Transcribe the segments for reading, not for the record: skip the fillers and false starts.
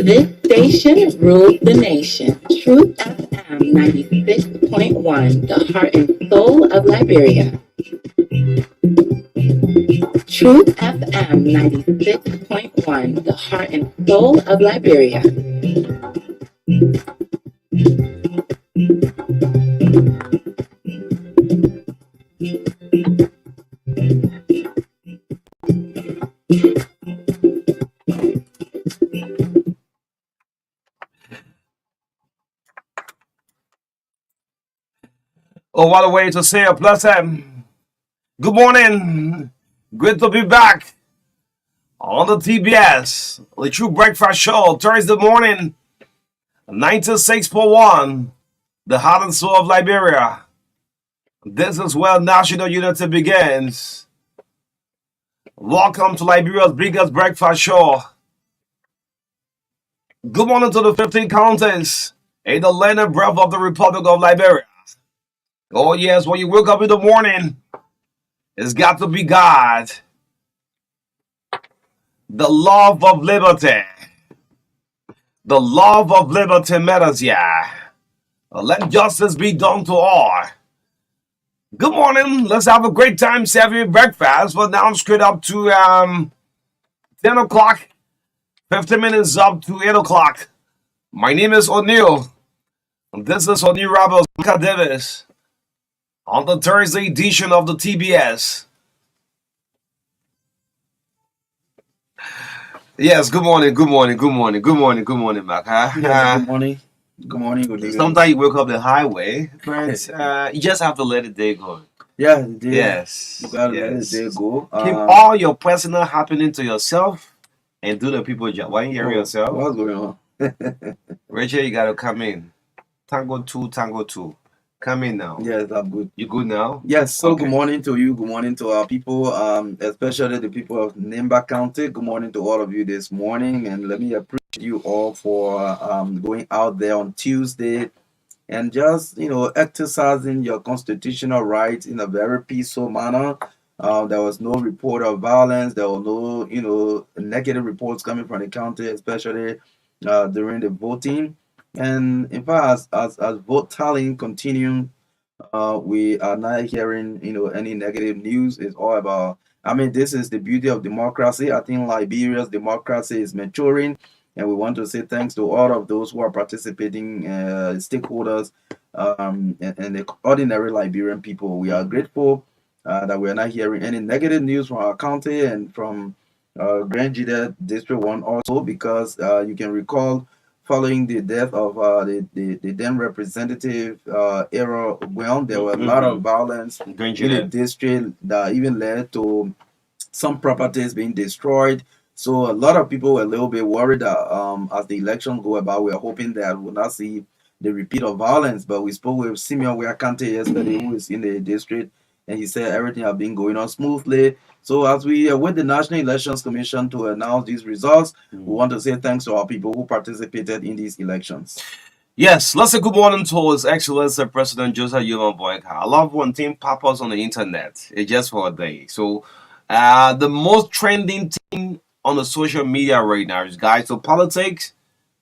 This station rules the nation. Truth FM 96.1, the heart and soul of Liberia. Truth FM 96.1, the heart and soul of Liberia. Oh, what a way to say a pleasant good morning. Good to be back on the TBS, the True Breakfast Show, Thursday morning, 96.1, the heart and soul of Liberia. This is where national unity begins. Welcome to Liberia's biggest breakfast show. Good morning to the 15 counties in the land and breath of the Republic of Liberia. Oh, yes, when you wake up in the morning, it's got to be God. The love of liberty. The love of liberty matters, yeah. Let justice be done to all. Good morning. Let's have a great time serving breakfast. We're now straight up to 10 o'clock. 15 minutes up to 8 o'clock. My name is O'Neill. This is O'Neill Rebels, Marka Davis, on the Thursday edition of the TBS. Yes, good morning, good morning, good morning, good morning, good morning, Mark. Yes, good morning. Good morning, good evening. Sometimes you wake up the highway, but you just have to let the day go. Yeah, the day. Yes. You gotta let yes. the day go. Keep all your personal happening to yourself and do the people job. Why you hear Oh, yourself? what's going on? Rachel, you gotta come in. Tango 2, Tango 2. Come in now. Yes, I'm good. You good now? Yes, so Okay. good morning to you. Good morning to our people, especially the people of Nimba County. Good morning to all of you this morning. And let me appreciate you all for going out there on Tuesday and just, exercising your constitutional rights in a very peaceful manner. There was no report of violence. There were no, negative reports coming from the county, especially during the voting. And in fact, as vote tallying continues, we are not hearing, any negative news. It's all about, this is the beauty of democracy. I think Liberia's democracy is maturing, and we want to say thanks to all of those who are participating, stakeholders, and the ordinary Liberian people. We are grateful that we are not hearing any negative news from our county and from Grand Jide District 1 also, because you can recall following the death of the then representative Era Ogwen, there were a lot of violence in the district that even led to some properties being destroyed. So a lot of people were a little bit worried that as the election go about, we are hoping that we'll not see the repeat of violence. But we spoke with Simeon Weakante yesterday, who is in the district, and he said everything has been going on smoothly. So as we await the National Elections Commission to announce these results, we want to say thanks to our people who participated in these elections. Yes, let's say good morning to His Excellency President Joseph Yoman Boyka. I love one thing pops on the internet. It's just for a day. So the most trending thing on the social media right now is guys to politics.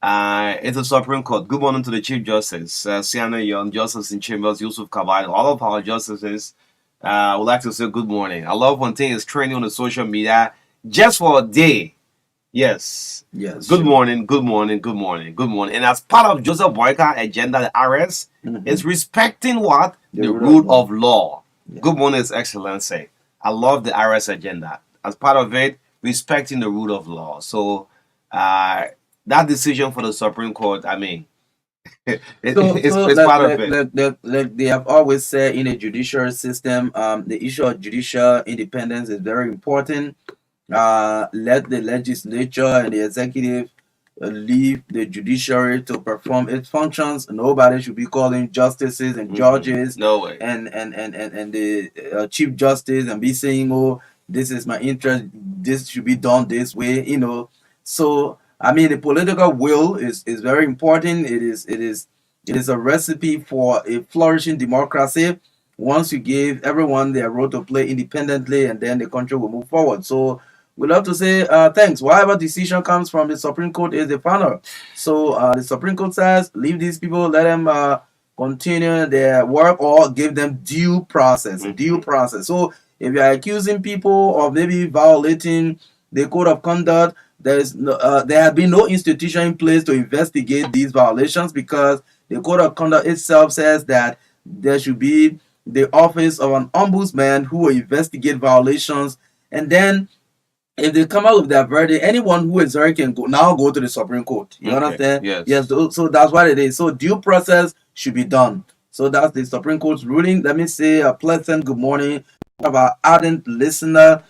It's the Supreme Court. Good morning to the Chief Justice, Siana Young, Justice in Chambers, Yusuf Kabal, all of our justices. I would like to say good morning. I love when things is trending on the social media just for a day. Yes. Yes, Good sure. morning, good morning, good morning, good morning. And as part of Joseph Boyka agenda, the RS is respecting what? The The rule rule of law. of law. Yeah. Good morning, His Excellency. I love the RS agenda. As part of it, respecting the rule of law. So that decision for the Supreme Court, I mean, So it's part of it. like they have always said in a judicial system, the issue of judicial independence is very important. Let the legislature and the executive leave the judiciary to perform its functions. Nobody should be calling justices and judges No way. and the chief justice and be saying, "Oh, this is my interest. This should be done this way." So I mean, the political will is very important. It is a recipe for a flourishing democracy. Once you give everyone their role to play independently, and then the country will move forward. So we love to say thanks. Whatever decision comes from the Supreme Court is the final. So the Supreme Court says leave these people, let them continue their work, or give them due process. Due process. So if you are accusing people of maybe violating the code of conduct, there has been no institution in place to investigate these violations, because the code of conduct itself says that there should be the office of an ombudsman who will investigate violations, and then if they come out with their verdict, anyone who is there can go to the Supreme Court. You understand? Yes. So that's what it is. So due process should be done. So that's the Supreme Court's ruling. Let me say a pleasant good morning to our ardent listener,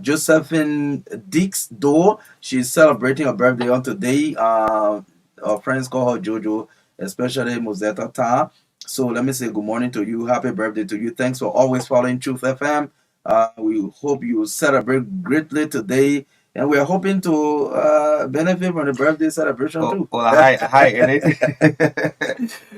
Josephine Dix Door. She's celebrating her birthday on today. Our friends call her Jojo, especially Mozetta Ta. So let me say good morning to you. Happy birthday to you. Thanks for always following Truth FM. We hope you celebrate greatly today, and we are hoping to benefit from the birthday celebration too. Hi,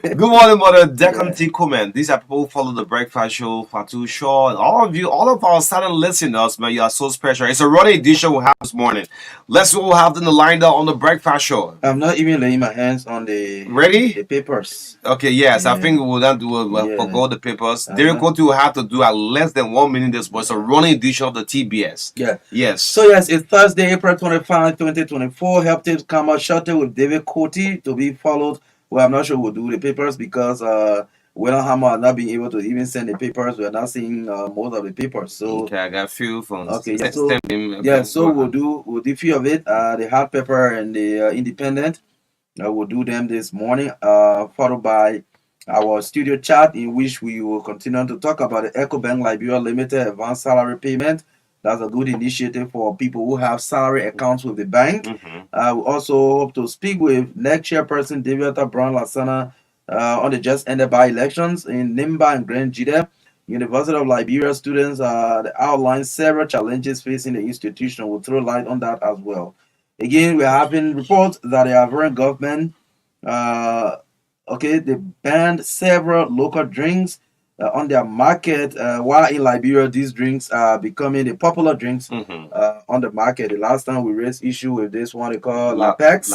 Good morning, Mother Declan T. Kuman. These are people who follow the breakfast show, Fatu Shaw, and all of you, all of our silent listeners, man, you are so special. It's a running edition we have this morning. Let's see what we have in the lineup on the breakfast show. I'm not even laying my hands on the papers. Okay, yes, I think we'll not do forgo the papers. Derek Cote will have to do at less than 1 minute this was a running edition of the TBS. Yeah. Yes. So yes, it's Thursday, April 25, 2024. Help tips come out shortly with David Cote to be followed. Well, I'm not sure we'll do the papers because William Hammer not being able to even send the papers. We're not seeing most of the papers. So okay, I got a few phones. Okay, so we'll do few of it. The hard paper and the independent. We'll do them this morning. Followed by our studio chat, in which we will continue to talk about the EcoBank Liberia Limited advanced salary payment. That's a good initiative for people who have salary accounts with the bank. We also hope to speak with next chairperson Daviata Brown Lasana on the just ended by elections in Nimba and Grand Jide. University of Liberia students outline several challenges facing the institution. Will throw light on that as well. Again, we are having reports that the Ivorian government, they banned several local drinks on their market. While in Liberia, these drinks are becoming the popular drinks on the market. The last time we raised issue with this one, they call Lapex.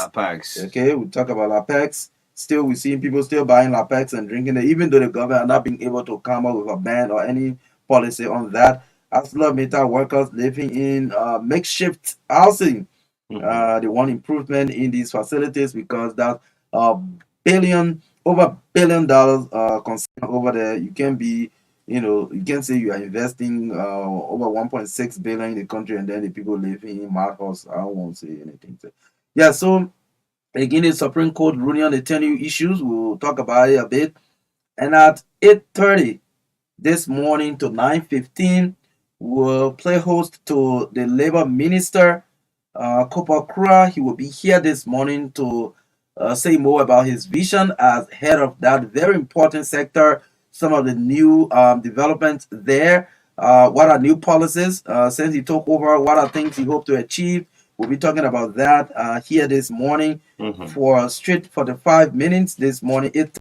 Okay, we talk about Lapex. Still, we're seeing people still buying Lapex and drinking it, even though the government are not being able to come up with a ban or any policy on that. ArcelorMittal workers living in makeshift housing. They want improvement in these facilities because that over $1 billion concern over there. You can be, you can say you are investing over 1.6 billion in the country, and then the people living in madhouse. I won't say anything. Yeah, so again, the Supreme Court ruling on the 10 new issues. We'll talk about it a bit. And at 8:30 this morning to 9:15, we'll play host to the Labor Minister, Kopa Kura. He will be here this morning to say more about his vision as head of that very important sector, some of the new developments there, what are new policies since he took over, what are things he hopes to achieve. We'll be talking about that here this morning for straight 45 minutes this morning, 8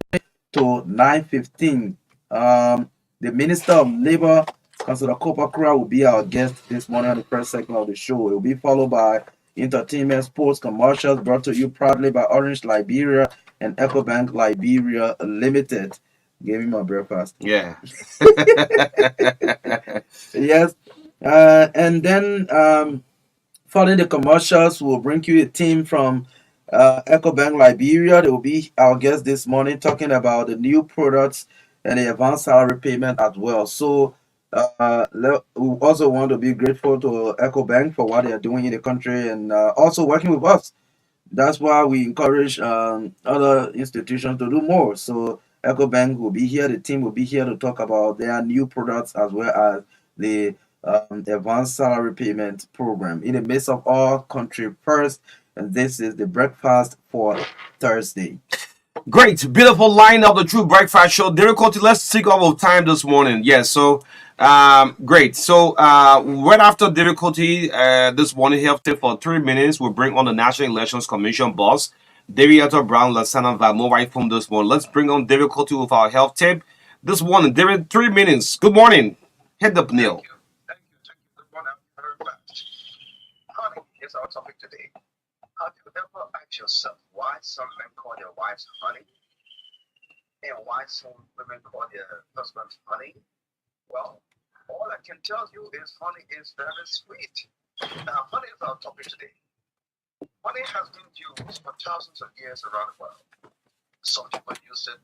to 9:15. The Minister of Labor, Councillor Kopa Kura, will be our guest this morning on the first segment of the show. It will be followed by entertainment, sports, commercials brought to you proudly by Orange Liberia and EcoBank Liberia Limited. Gave me my breakfast. Yeah. Yes. And then Following the commercials, we'll bring you a team from EcoBank Liberia. They will be our guest this morning talking about the new products and the advanced salary payment as well. So we also want to be grateful to EcoBank for what they are doing in the country and also working with us. That's why we encourage other institutions to do more. So EcoBank will be here. The team will be here to talk about their new products as well as the advanced salary payment program in the midst of all country first. And this is the breakfast for Thursday. Great, beautiful line of the True Breakfast Show. Difficulty. Let's take off of time this morning. Yes, so great. So right after difficulty this morning, health tip for 3 minutes. We'll bring on the National Elections Commission boss, David Brown, Lasana via mobile phone this morning. Let's bring on difficulty with our health tip this morning. David, 3 minutes. Good morning. Head up, Neil. Thank you. Good morning. Very fast. Honey is our topic today. Have you ever asked yourself why some men call their wives honey and why some women call their husbands honey? Well, all I can tell you is honey is very sweet. Now, honey is our topic today. Honey has been used for thousands of years around the world. Some people use it,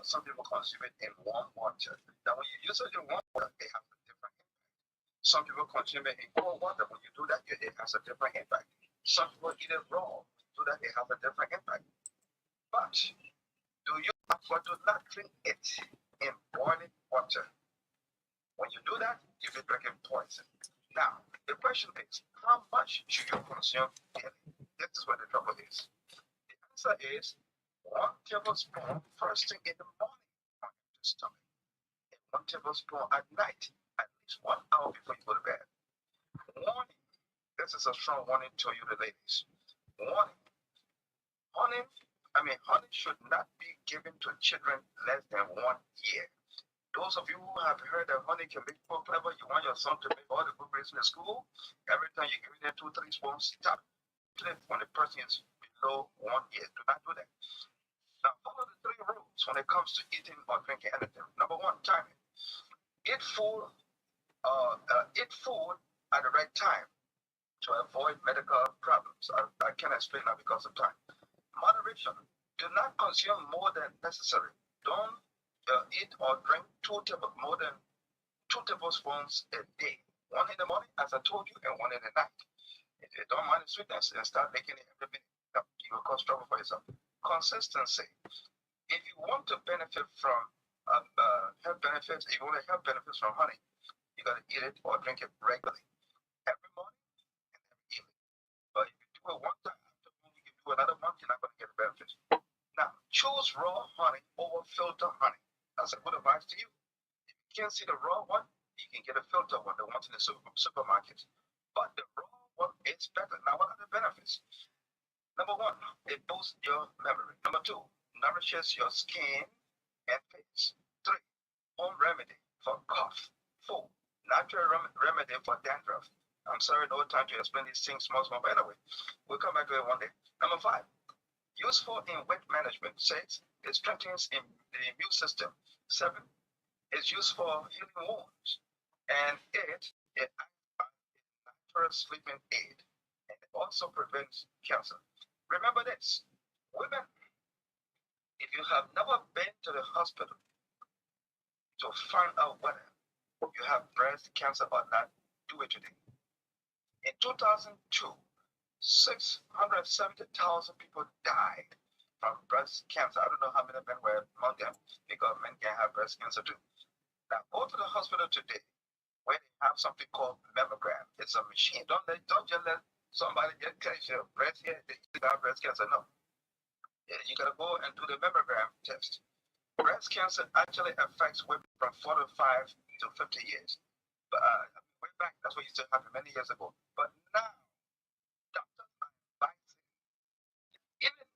some people consume it in warm water. Now, when you use it in warm water, it has a different impact. Some people consume it in cold water. When you do that, it has a different impact. Some people eat it raw. When you do that, it has a different impact. But do you do not drink it in boiling water? When you do that, you'll be drinking poison. Now, the question is, how much should you consume daily? This is where the trouble is. The answer is 1 tablespoon first thing in the morning on your stomach, and 1 tablespoon at night, at least 1 hour before you go to bed. Warning, this is a strong warning to you, the ladies. Warning, honey should not be given to children less than 1 year. Those of you who have heard that honey can make people clever, you want your son to make all the good grades in the school, every time you give them 2, 3 spoons, stop. When the person is below 1 year, do not do that. Now, follow the 3 rules when it comes to eating or drinking anything. Number 1, timing. Eat food at the right time to avoid medical problems. I can't explain that because of time. Moderation. Do not consume more than necessary. Don't eat or drink more than 2 tablespoons a day. 1 in the morning, as I told you, and 1 in the night. If you don't mind the sweetness and start making it every minute, you will cause trouble for yourself. Consistency. If you want to benefit from health benefits, if you want to have benefits from honey, you got to eat it or drink it regularly, every morning and every evening. But if you do it one time, after one, you can do another month, you're not going to get the benefits. Now, choose raw honey over filter honey. That's a good advice to you. If you can't see the raw one, you can get a filter one, the ones in the supermarkets. But the raw one is better. Now, what are the benefits? Number 1, it boosts your memory. Number 2, nourishes your skin and face. 3, home remedy for cough. 4, natural remedy for dandruff. I'm sorry, no time to explain these things small, but anyway, we'll come back to it one day. Number 5, useful in weight management. 6, it strengthens the immune system. 7, it's used for healing wounds. And 8, it acts as a natural sleeping aid. And it also prevents cancer. Remember this, women, if you have never been to the hospital to find out whether you have breast cancer or not, do it today. In 2002, 670,000 people died from breast cancer. I don't know how many men were among them because men can have breast cancer too. Now, go to the hospital today where they have something called mammogram. It's a machine. Don't just let somebody get your breast here, they got breast cancer. No. You gotta go and do the mammogram test. Breast cancer actually affects women from 45 to 50 years. But way back, that's what used to happen many years ago. But now, doctors are advising, even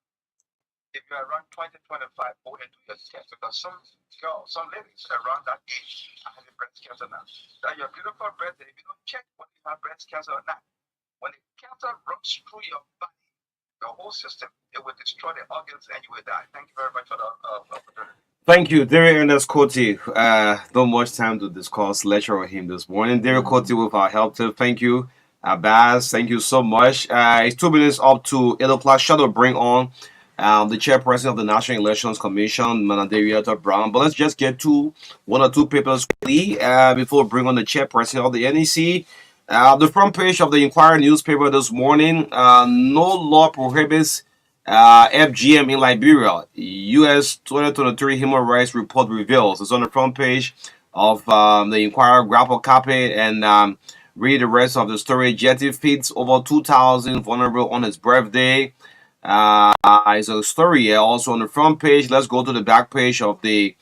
if you're around 20, 25, go and do your test because some girls, some ladies around that age are having breast cancer now. That your beautiful breast, if you don't check whether you have breast cancer or not, when the cancer runs through your body, your whole system, it will destroy the organs and you will die. Thank you very much for the opportunity. Thank you, Derek Ernest Cote. Not much time to discuss lecture with him this morning. Derek Cote with our help tip. Thank you. Abbas, thank you so much. It's 2 minutes up to 8 o'clock. Shall we bring on the chairperson of the National Elections Commission, Manaderiata Brown. But let's just get to one or two papers quickly before we bring on the chairperson of the NEC. The front page of the Inquirer newspaper this morning, no law prohibits FGM in Liberia. U.S. 2023 Human Rights Report reveals. It's on the front page of the Inquirer grapple copy and read the rest of the story. Jetty feeds over 2,000 vulnerable on his birthday. It's a story here also on the front page. Let's go to the back page of the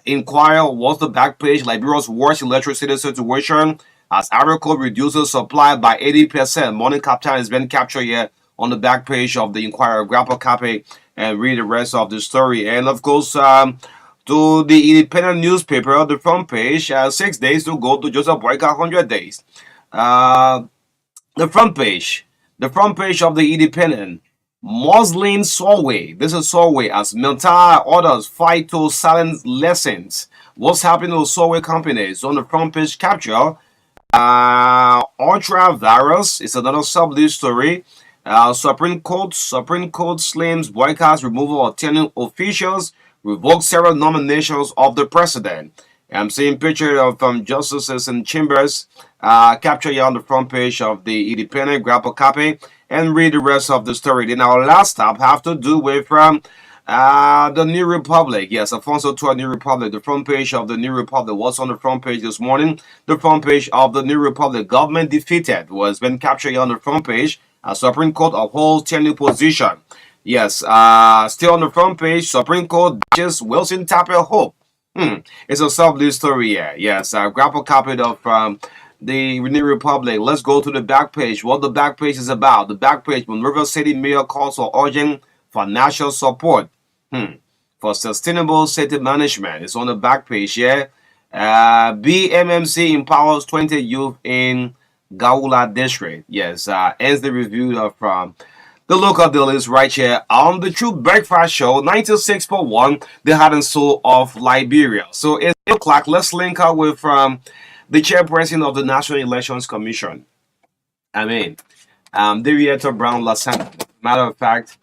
Inquirer. What's the back page? Liberia's worst electricity situation as Agricole reduces supply by 80%. Morning Captain has been captured here on the back page of the Inquirer. Grab a copy and read the rest of the story. And of course, to the independent newspaper, the front page, 6 days to go to Joseph Boyka 100 days. Uh, the front page. The front page of the Independent. Muslim Solway. This is Solway as Miltar orders fight to silence lessons. What's happening to Solway companies? On the front page capture. Ultra virus is another sub-lead story. Supreme Court slams boycotts removal of 10 officials, revokes several nominations of the president. I'm seeing pictures of justices in chambers. Capture you on the front page of the Independent. Grab a copy and read the rest of the story. Then our last stop have to do with the New Republic. Yes, Alfonso to New Republic. The front page of the New Republic. What's on the front page this morning? The front page of the New Republic. Government defeated was been captured on the front page. Supreme Court upholds tenure position. Yes, still on the front page. Supreme Court judges Wilson Tapper hope. It's a sub-lead story here. Yes, grab a copy of the New Republic. Let's go to the back page. What the back page is about. The back page, when River City Mayor calls for urgent financial support for sustainable city management. It's on the back page here. BMMC empowers 20 youth in Gaula district. Yes, ends the review of the local dealers right here on the True Breakfast Show, 96.1, the heart and soul of Liberia. So it's 8 o'clock. Let's link up with the chairperson of the National Elections Commission. I mean, Darietta Brown Lassan. Matter of fact,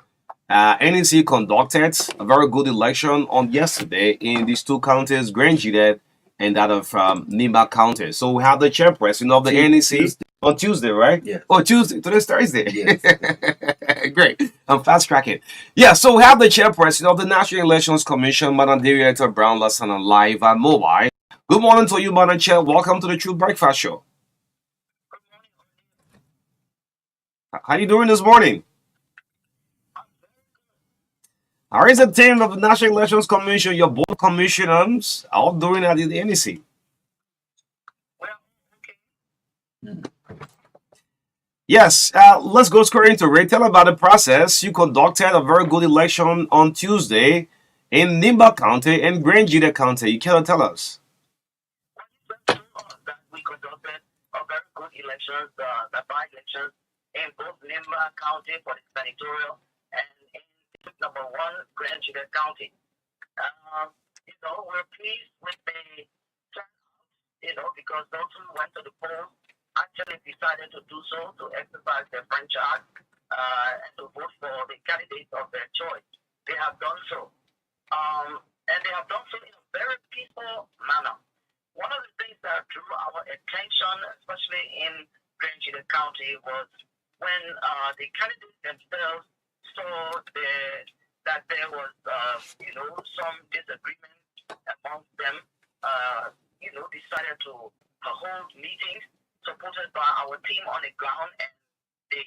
NEC conducted a very good election on yesterday in these two counties, Grand Juliet and that of Nimba County. So we have the chairperson of the NEC on Tuesday, right? Yes. Oh, Tuesday. Today's Thursday. Yes. Great. I'm fast tracking. Yeah, so we have the chairperson of the National Elections Commission, Madam Darietta Brown Lassan, on live and mobile. Good morning to you, Madam Chair. Welcome to the True Breakfast Show. How you doing this morning? How is the team of the National Elections Commission, your board commissioners, all doing at the NEC? Yes, let's go straight into it. Tell about the process. You conducted a very good election on Tuesday in Nimba County and Grand Juliet County. You cannot tell us. That we conducted a very good elections, the by-elections in both Nimba County for the senatorial and in number one, Grand Juliet County. We're pleased with the turnout, because those who went to the polls actually decided to do so, to exercise their franchise and to vote for the candidates of their choice. They have done so. And they have done so in a very peaceful manner. One of the things that drew our attention, especially in Grand Juliet County, was when the candidates themselves saw that there was, some disagreement amongst them, decided to hold meetings supported by our team on the ground and the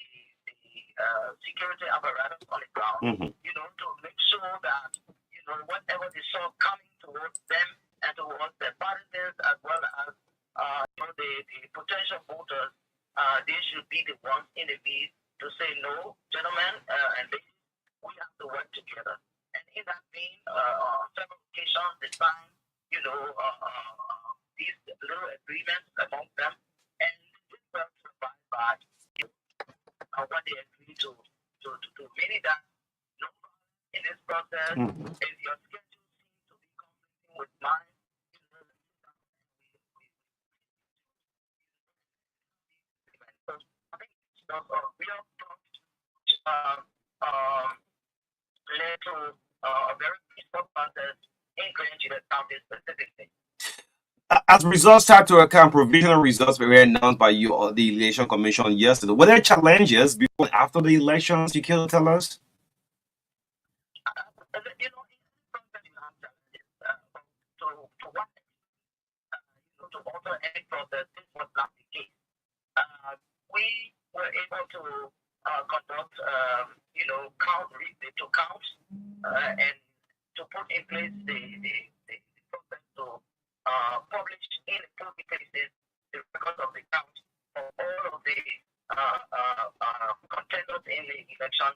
security apparatus on the ground, to make sure that, whatever they saw coming towards them and towards their partisans as well as, the potential voters, they should be the ones in the lead to say, no, gentlemen and ladies, we have to work together. And in that vein, on several occasions, they signed, these little agreements among them, and this was provided by what they agreed to, meaning that no in this process, if your schedule seems to be conflicting with mine, we have um, um, led to a very peaceful process in Grange County specifically. As results start to account, provisional results were announced by you or the election commission yesterday. Were there challenges before and after the elections? You can tell us. You know, in this process, you have challenges. To what to alter any process, this was not the case. We were able to conduct, count and to put in place the process to publish in public places the records of the count of all of the contenders in the election,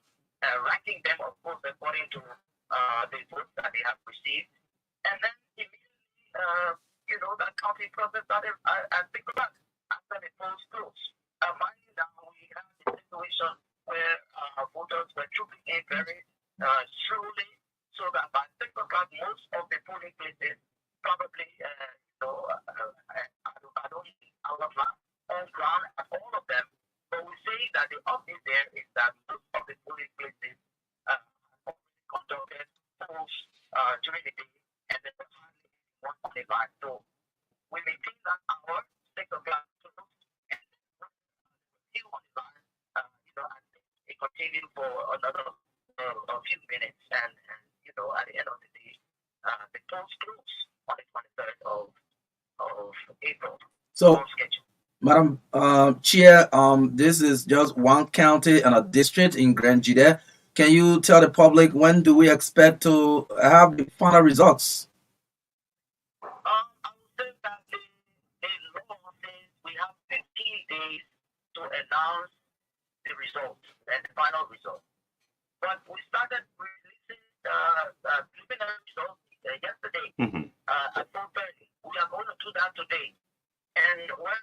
ranking them, of course, according to the votes that they have received. And then immediately, that counting process started at the back after the polls closed. Mind you, now we had a situation where voters were trooping in very slowly, so that by 6 o'clock, most of the polling places probably, I don't on ground at all of them, but we say that the update there is that most of the polling places conducted polls during the day, and then hardly one on the line. So we maintain that hour, 6 o'clock, and still on the line, and it continued for another a few minutes, and at the end of the day, the polls closed on the 23rd of April. So, Madam Chair, this is just one county and a district in Grand Jide. Can you tell the public when do we expect to have the final results? I would say that the law says we have 15 days to announce the results and the final results. But we started releasing preliminary results yesterday at 4:30. We are going to do that today. And when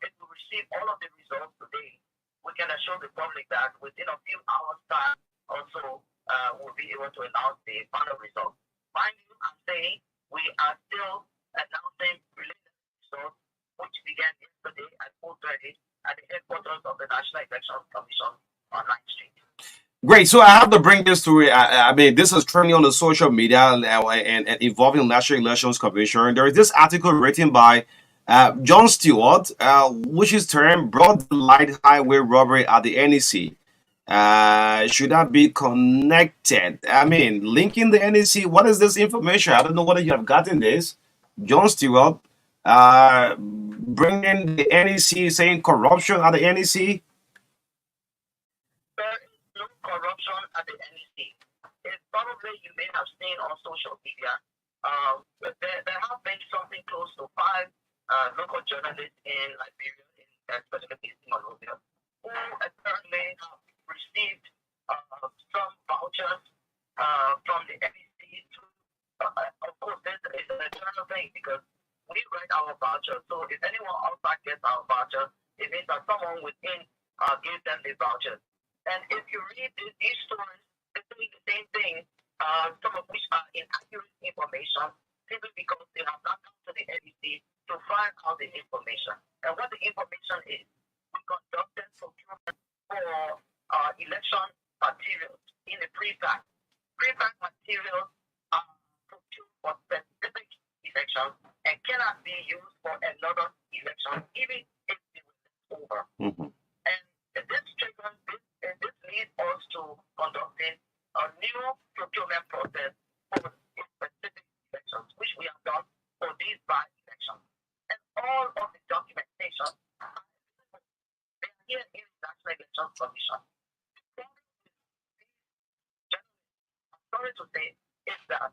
if we receive all of the results today, we can assure the public that within a few hours' time also we'll be able to announce the final results. Mind you, I'm saying we are still announcing preliminary results, which began yesterday at 4:30 at the headquarters of the National Elections Commission on 9th Street. Great. So I have to bring this to it. I mean, this is trending on the social media and involving National Elections Commission. There is this article written by John Stewart, which is termed Broad Light Highway Robbery at the NEC. Should that be connected? I mean, linking the NEC. What is this information? I don't know whether you have gotten this. John Stewart bringing the NEC, saying corruption at the NEC. There is no corruption at the NEC. It's probably you may have seen on social media. There have been something close to 5 local journalists in Liberia, especially in Monrovia, who apparently have received some vouchers from the NEC to, of course, this is an internal thing because we write our voucher. So if anyone outside gets our voucher, it means that someone within gave them the vouchers. And if you read these stories, they're doing the same thing, some of which are inaccurate information, simply because they have not come to the NEC to find out the information. And what the information is, we conducted procurement for election materials in the pre-pack. Pre-pack materials are procured for specific elections and cannot be used for another election, even if it was over. And this triggers this leads us to conducting a new procurement process for specific elections, which we have done for these by-elections. And all of the documentation they are here in the National Elections Commission. I'm sorry to say is that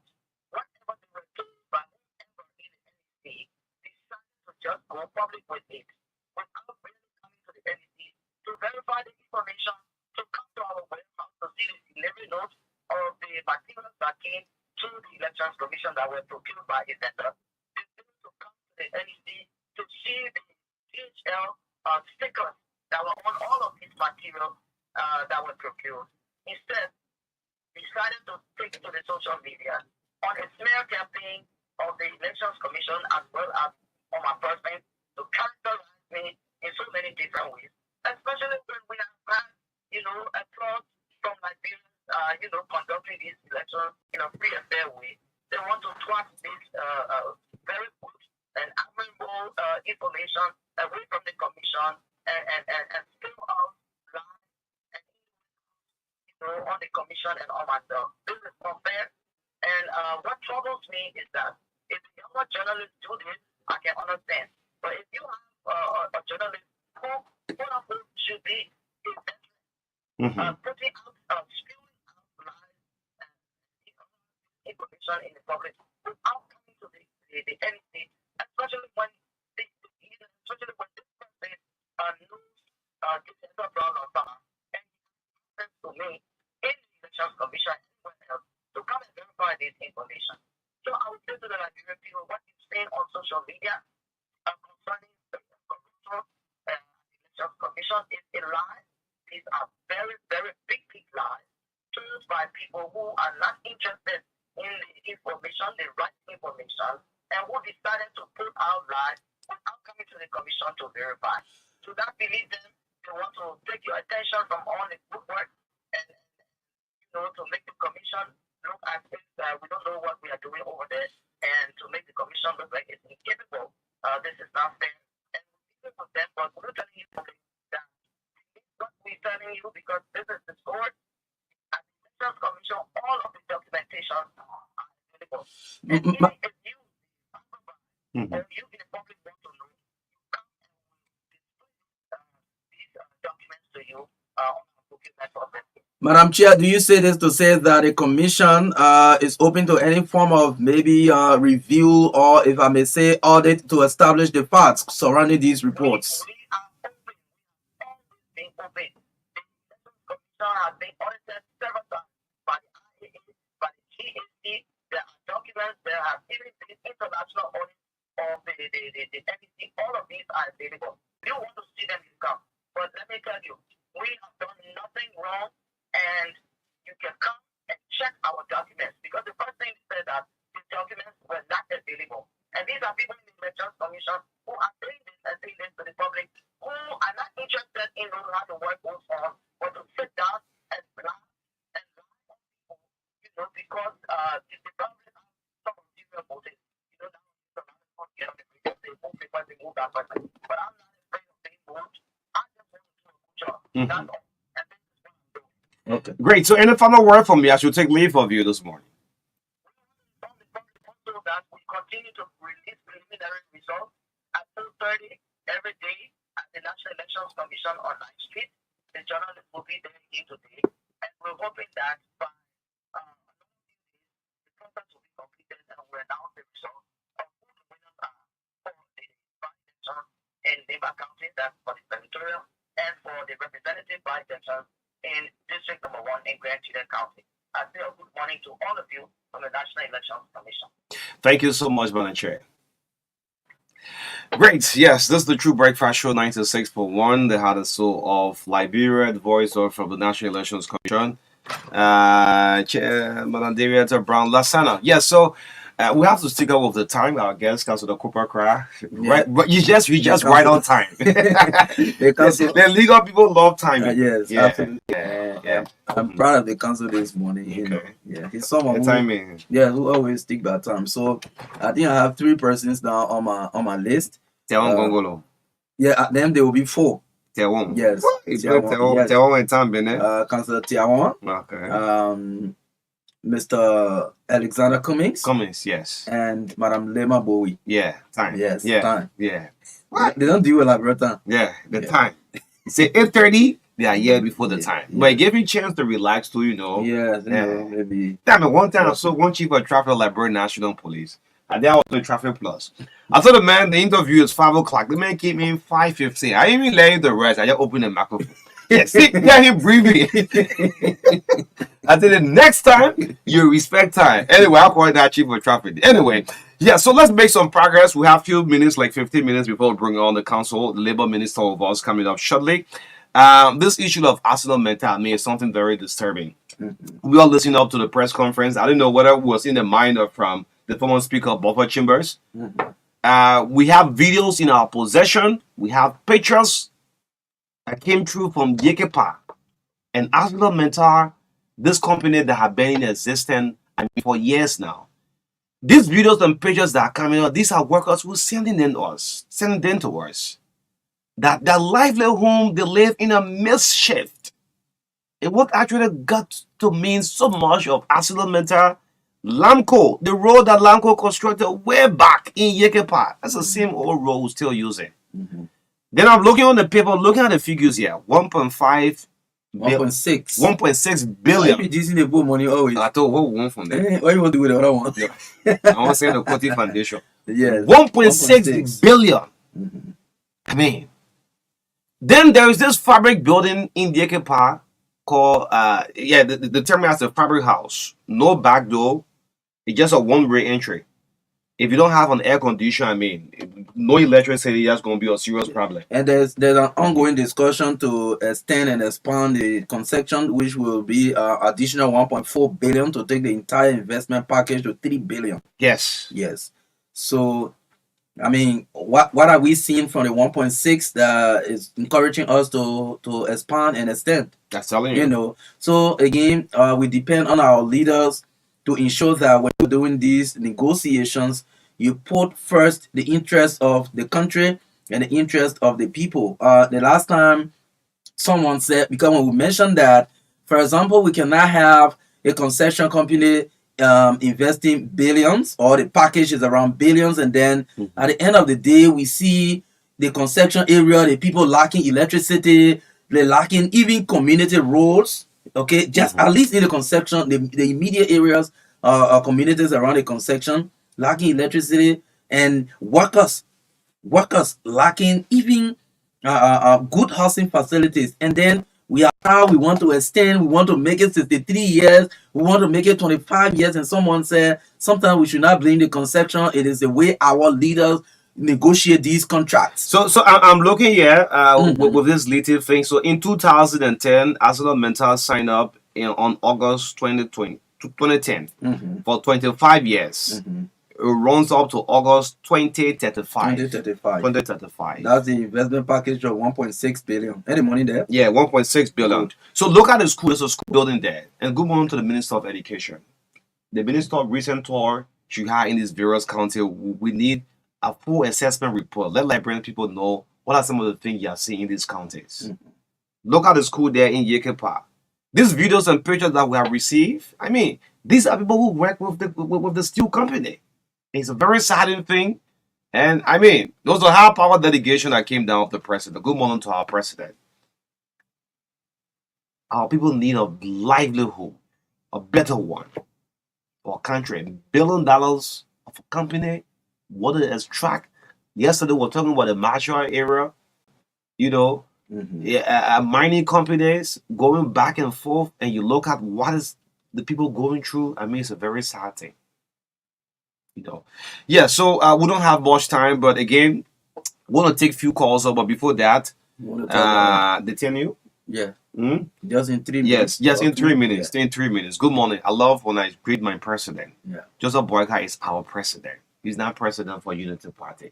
whatever they were told by whoever in the NEC decided to just go public with it without really coming to the NEC to verify the information, to come to our warehouse to see the delivery notes of the materials that came to the Elections Commission that were procured by a vendor. They need to come to the NEC to see the DHL stickers that were on all of these materials that were procured. Instead, decided to take to the social media on a smear campaign of the Elections Commission as well as on my person to characterize me in so many different ways especially when we have had, applause from Liberians, conducting these elections in a free and fair way. They want to twist this very good and admirable information away from the commission and spill out lies and on the commission and all myself. This is not fair. And what troubles me is that if the younger journalists do this, I can understand. But if you have a journalist who should be putting out, spewing out lies and information in the public without coming to the NEC, especially when this person knows this is a brown or bar, and he to me in the elections commission anywhere else to come and verify this information. So I would say to the Nigerian people, what you're saying on social media concerning the corruption elections commission is a lie. These are very, very big lies told by people who are not interested in the information, the right information, and who decided to put out lies without coming to the commission to verify. Do not believe them. They want to take your attention from all the good work and to make the commission look as if we don't know what we are doing over there, and to make the commission look like it's incapable. This is not fair. And we with them, but we're telling you that what we're telling you because this is the source. At the elections commission, all of the documentation are available. And if you, or you in the public want to know, you come and display these documents to you on our booking network. Madam Chair, do you say this to say that the commission is open to any form of maybe review or, if I may say, audit to establish the facts surrounding these reports? We are open. Always been open. The commission has been audited several times by the IAA, by the GAC. There are documents. There have even been international audits of the NEC. All of these are available. You want to see them, you come. But let me tell you, we have done nothing wrong. And you can come and check our documents because the first thing said that the documents were not available. And these are people in the elections commission who are saying this and saying this to the public who are not interested in knowing how the work goes on, but to sit down and lie and lie on people, because the government has some of these motives. Now the government get on the previous day, move because they move that person. But I'm not afraid of being moved. I just want to do a good job. That's all. Okay. Great. So, any final word from me? I should take leave of you this morning. Also, that we continue to release preliminary results at 2:30 every day at the National Elections Commission on 9th Street. The journalists will be there again today, and we're hoping that by the process will be completed and we'll announce the results of who the winners are for the by-election in Neighbor County, that's for the senatorial, and for the representative by-election in District Number 1 in Grand Chile County. I say a good morning to all of you from the National Elections Commission. Thank you so much, Madam Chair. Great. Yes, this is the True Breakfast Show 96.1, the heart and soul of Liberia, the voice of from the National Elections Commission. Chair, Madam Director Brown Lasana. Yes, so we have to stick up with the time. Our guest, Councilor Cooper Cry. Right, but you just right on time. The legal people love time. Yes, yeah, absolutely. yeah. I'm proud of the council this morning. Yeah, he's someone who always stick by time. So I think I have 3 persons now on my list. Gongolo. Yeah, them there will be 4. Tiawon. Yes. Tiawon and time, Bene. Councilor Tiawon. Okay. Mr. Alexander Cummings. Cummings, yes. And Madam Lema Bowie. Yeah, time. Yes, yeah, time. Yeah. They don't do elaborate time. Yeah, time. Say 8:30, they are here before the time. But it gave you a chance to relax too, Yes, maybe. Damn it, one time I saw one chief of traffic Liberia National Police. And then I was doing Traffic Plus. I told the man the interview is 5 o'clock. The man came in 5:15. I didn't even let him the rest. I just opened the microphone. Yeah, him breathing. I said the next time you respect time. Anyway, I'll call that chief of traffic. Anyway, yeah, so let's make some progress. We have a few minutes, like 15 minutes before we bring on the council. The Labor Minister of us coming up shortly. This issue of arsenal mentality is something very disturbing. We are listening up to the press conference. I don't know whether it was in the mind of the former speaker, Buffer Chambers. We have videos in our possession. We have pictures that came through from Yekepa and ArcelorMittal, this company that have been in existence for years now. These videos and pictures that are coming out, these are workers who sending them to us. That their livelihood, they live in a mischief. And what actually got to mean so much of ArcelorMittal, Lamco, the road that Lamco constructed way back in Yekepa. That's the same old road we're still using. Then I'm looking on the paper, looking at the figures here. 1.5 1.6. 1.6 Why billion. be using the book money always? I thought what we want from there. What you want to do with the other one? I want to say the Coty Foundation. Yes. 1.6 billion. I mean, then there is this fabric building in Yekepa called the term has a fabric house. No back door. It's just a one-way entry. If you don't have an air conditioner, I mean, no electricity, that's going to be a serious problem. And there's an ongoing discussion to extend and expand the concession, which will be additional 1.4 billion to take the entire investment package to 3 billion. Yes. Yes. So, I mean, what are we seeing from the 1.6 that is encouraging us to expand and extend? That's telling you. You know. So again, we depend on our leaders to ensure that when you're doing these negotiations, you put first the interest of the country and the interest of the people. The last time someone said, because when we mentioned that, for example, we cannot have a concession company investing billions, or the package is around billions, and then at the end of the day, we see the concession area, the people lacking electricity, they're lacking even community roads. Okay, just at least in the concession, the immediate areas, communities around the concession lacking electricity, and workers lacking even good housing facilities. And then we want to extend, we want to make it 63 years, we want to make it 25 years, and someone said sometimes we should not blame the concession. It is the way our leaders negotiate these contracts. So I'm looking here with this little thing. So in 2010, ArcelorMittal signed up on August 2010 for 25 years. It runs up to August 2035. 2035. That's the investment package of 1.6 billion. Any money there? Yeah, 1.6 billion. Good. So look at the school. There's a school building there. And good morning to the Minister of Education. The Minister of recent tour she had in these various counties. We need a full assessment report. Let Liberian people know what are some of the things you are seeing in these counties. Look at the school there in Yekepa. These videos and pictures that we have received, I mean, these are people who work with the steel company. It's a very saddening thing. And I mean, those are high power delegation that came down with the president. Good morning to our president. Our people need a livelihood, a better one for our country. $1 billion of a company, what it extract. Yesterday we were talking about the Marshall area, you know, mining companies going back and forth, and you look at what is the people going through. I mean, it's a very sad thing. You know, yeah. So we don't have much time, but again, we want to take a few calls. But before that, detain you. Yeah. Just in 3 minutes. Yes, in 3 minutes. In 3 minutes. Good morning. I love when I greet my president. Yeah. Joseph Boyka is our president. He's not president for Unity Party.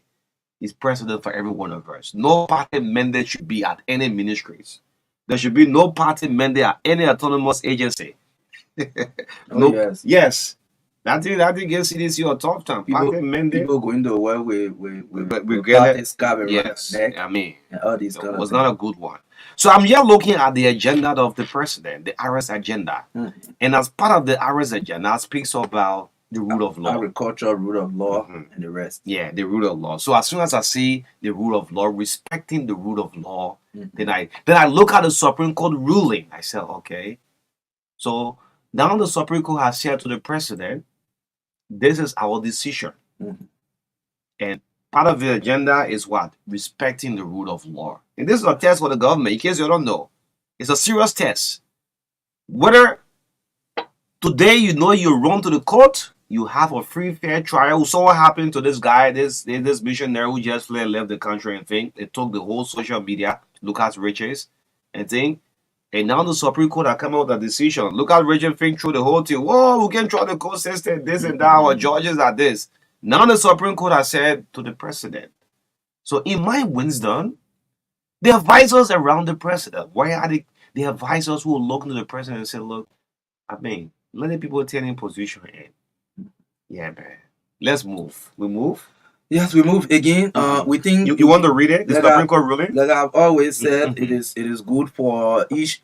He's president for every one of us. No party mandate should be at any ministries. There should be no party mandate at any autonomous agency. Yes. That thing gives CDC a tough time. Party mandate. People going to work with party scarf around yes, their neck. I mean, and all these it was not a good one. So I'm here looking at the agenda of the president, the RS agenda. And as part of the RS agenda, it speaks about the rule of law. Agriculture, rule of law, and the rest. Yeah, the rule of law. So as soon as I see the rule of law, respecting the rule of law, then I look at the Supreme Court ruling. I said, okay. So now the Supreme Court has said to the president, this is our decision. And part of the agenda is what? Respecting the rule of law. And this is a test for the government, in case you don't know. It's a serious test. Whether today you know you run to the court, you have a free, fair trial. So what happened to this guy, this missionary who just left the country and think they took the whole social media, look at Riches and think. And now the Supreme Court have come out with a decision. Look at Richard think through the whole thing. Whoa, we can try the court system, this and that, our judges are this. Now the Supreme Court has said to the president. So in my wisdom, The advisors around the president. Why are the advisors who will look to the president and say, look, I mean, let the people take in position in. Yeah, man. Let's move. We move. Yes, we move again. We think You want to read it? The like Supreme Court ruling? like I've always said, Mhm. it is good for each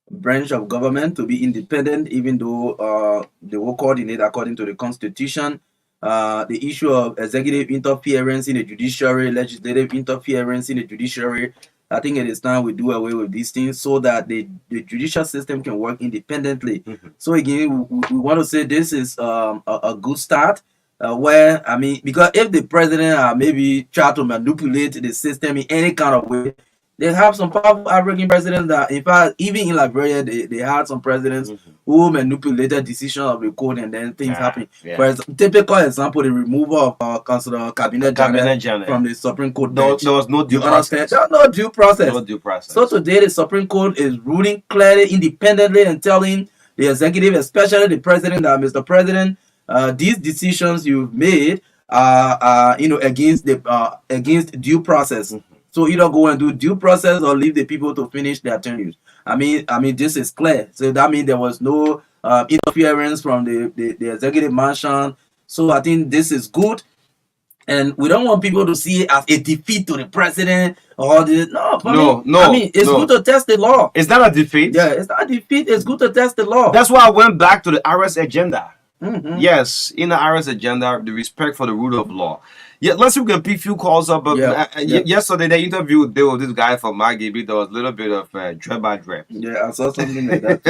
branch of government to be independent, even though they will coordinate according to the constitution. The issue of executive interference in the judiciary, legislative interference in the judiciary, I think it is time we do away with these things so that the judicial system can work independently. Mhm. So again, we want to say this is a good start. Where I mean, because if the president maybe try to manipulate the system in any kind of way, they have some powerful African presidents that, in fact, even in Liberia, they had some presidents who manipulated decisions of the court and then things happen. Yeah. For typical example, the removal of Councilor Cabinet Cabinet Janet Janet. from the Supreme Court There bench. was no due You understand? process. There was no due process. No due process. So today, the Supreme Court is ruling clearly, independently, and telling the executive, especially the president, that Mr. President, these decisions you've made are against due process. So either go and do due process or leave the people to finish their tenures. I mean, this is clear. So that means there was no interference from the executive mansion. So I think this is good. And we don't want people to see it as a defeat to the president or the no. I mean, it's good to test the law. It's not a defeat. Yeah, it's not a defeat. It's good to test the law. That's why I went back to the RS agenda. Mhm. Yes, in the RS agenda, the respect for the rule of law. Yeah, let's see if we can pick few calls up. But yesterday they interviewed this guy from Maggie. There was a little bit of drip by drip. Yeah, I saw something like that.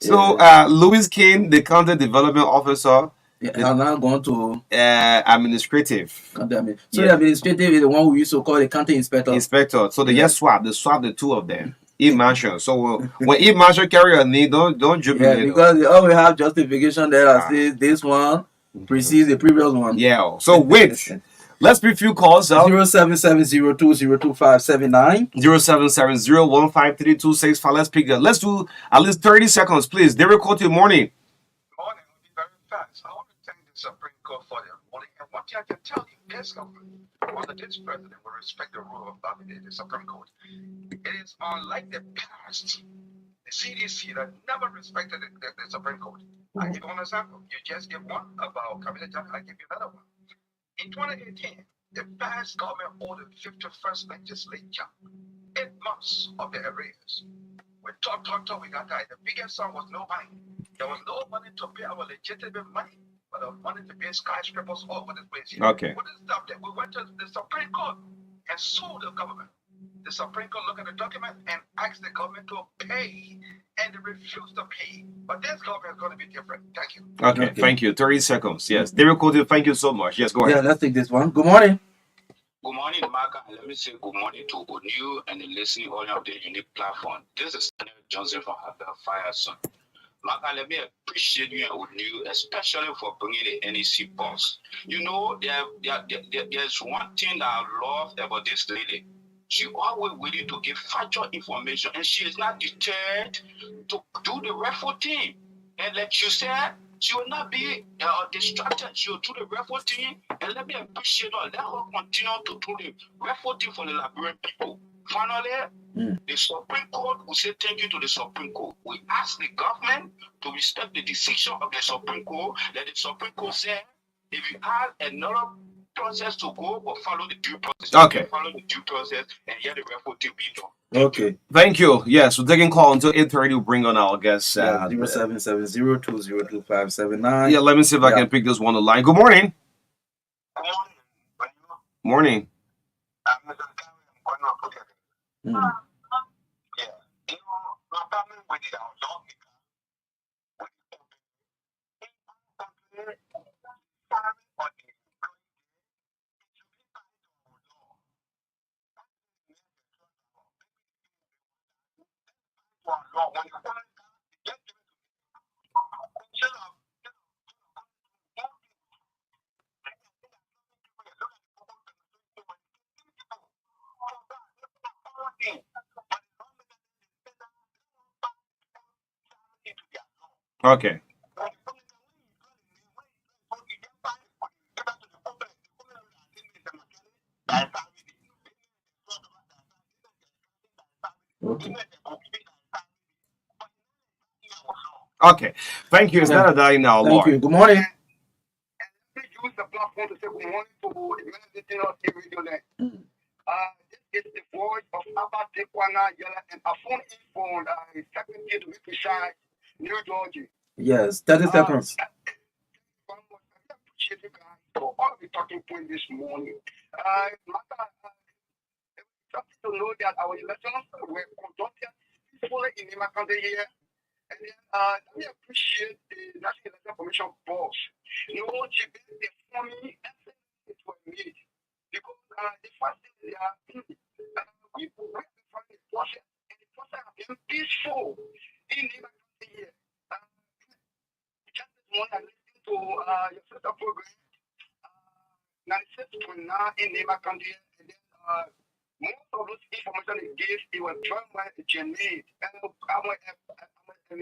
So Louis King, the county development officer, I'm now going to administrative. So the administrative is the one who used to call the county inspector. So they just swap. They swap the two of them. E-Marshal. So when E-Marshal carry a knee, don't jubilate. Yeah, because they always have justification there that says this one precedes the previous one. Yeah. So wait. Let's be few calls out. 0770202579. 0770153265. Let's pick that. Let's do at least 30 seconds, please. Derek Cote, morning. Morning, will be very fast. I want to thank the Supreme Court for their ruling. And one thing I can tell you, this government, under this president, will respect the rule of the Supreme Court. It is unlike the past, the CDC that never respected the Supreme Court. I give one example. You just give one about Cabinet Janet, I give you another one. In 2018, the past government ordered 51st legislature 8 months of the arrears. We talk, we got that. The biggest song was no money. There was no money to pay our legitimate money, but the money to pay skyscrapers all over this place. Okay. We didn't stop there. We went to the Supreme Court and sued the government. The Supreme Court looked at the document and asked the government to pay, and they refused to pay. But this government is going to be different. Thank you. Okay. Thank you. 30 seconds. Yes. Derek Cote, thank you so much. Yes, go ahead. Yeah, let's take this one. Good morning. Good morning, Marka. Let me say good morning to you and the listening audience of the unique platform. This is Daniel Johnson from Abel Fireson. Marka, let me appreciate you and you, especially for bringing the NEC boss. You know, there's one thing that I love about this lady. She always willing to give factual information, and she is not deterred to do the rightful thing. And like you said, she will not be distracted. She will do the rightful thing, and let me appreciate her. Let her continue to do the rightful thing for the Liberian people. Finally, the Supreme Court will say thank you to the Supreme Court. We ask the government to respect the decision of the Supreme Court. That the Supreme Court said, if you have another process to go, but follow the due process. Okay. Follow the due process, and here the rightful thing be done. Okay. Thank you. Yes, we're taking call until 8:30. We'll bring on our guests. 0770202579. Yeah, let me see if I can pick this one on the line. Good morning. Good morning. Morning. I'm Mr. Gary. I'm going to put it. Yeah. You know, my problem with the lawmaker, Okay. Okay. Thank you. It's Yeah. not a dying now, Thank you. Lord. Good morning. They use the platform to say good morning to the message on the radio net. This is the voice of Abba Dekwana Yella and a phone in phone, second year to be precise, New Georgia. Yes, 30 seconds. One more time, I appreciate you guys for all of the talking point this morning. Marka, something to know that our elections were conducted peacefully in the country here. And then let me appreciate the National Election Commission boss. You know, she made the funny effort it was made. Because the first thing they are we have been finding the process, and the process has been peaceful in the country here. Just this morning, I listened to your sister program, 96.9 in the country, and then most of those information they gave, it was very well genuine. And I'm Marka and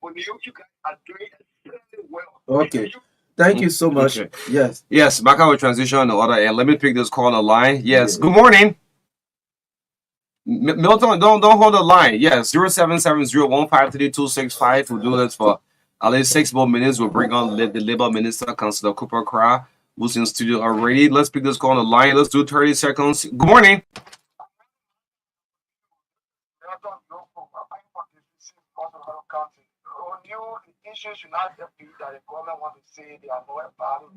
O'Neill, you guys are doing extremely well. Okay. Thank you so much. Okay. Yes. Yes, Marka will transition on the other end. Let me pick this call on the line. Yes. Good morning. Milton, don't hold the line. Yes, 0770-153-265. We'll do this for at least 6 more minutes. We'll bring on the Labor Minister, Councilor Cooper Cra, who's in studio already. Let's pick this call on the line. Let's do 30 seconds. Good morning. The issues should not just be that the government want to say they are not about it.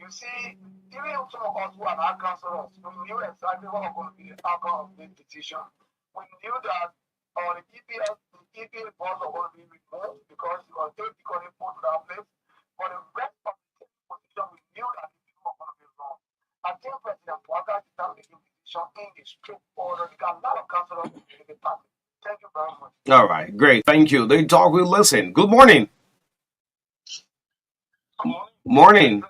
You see, even some of us who are not councillors, we knew exactly what was going to be the outcome of this petition. We knew that the EPL boss was going to be removed because it was still becoming put to that place. For the rest of the position, we knew that the people were going to be wrong. I think President Marka did not make a decision in the straightforward. Because a lot of councillors in the party. Thank you very much. All right, great. Thank you. They talk, we listen. Good morning. Good morning. Morning.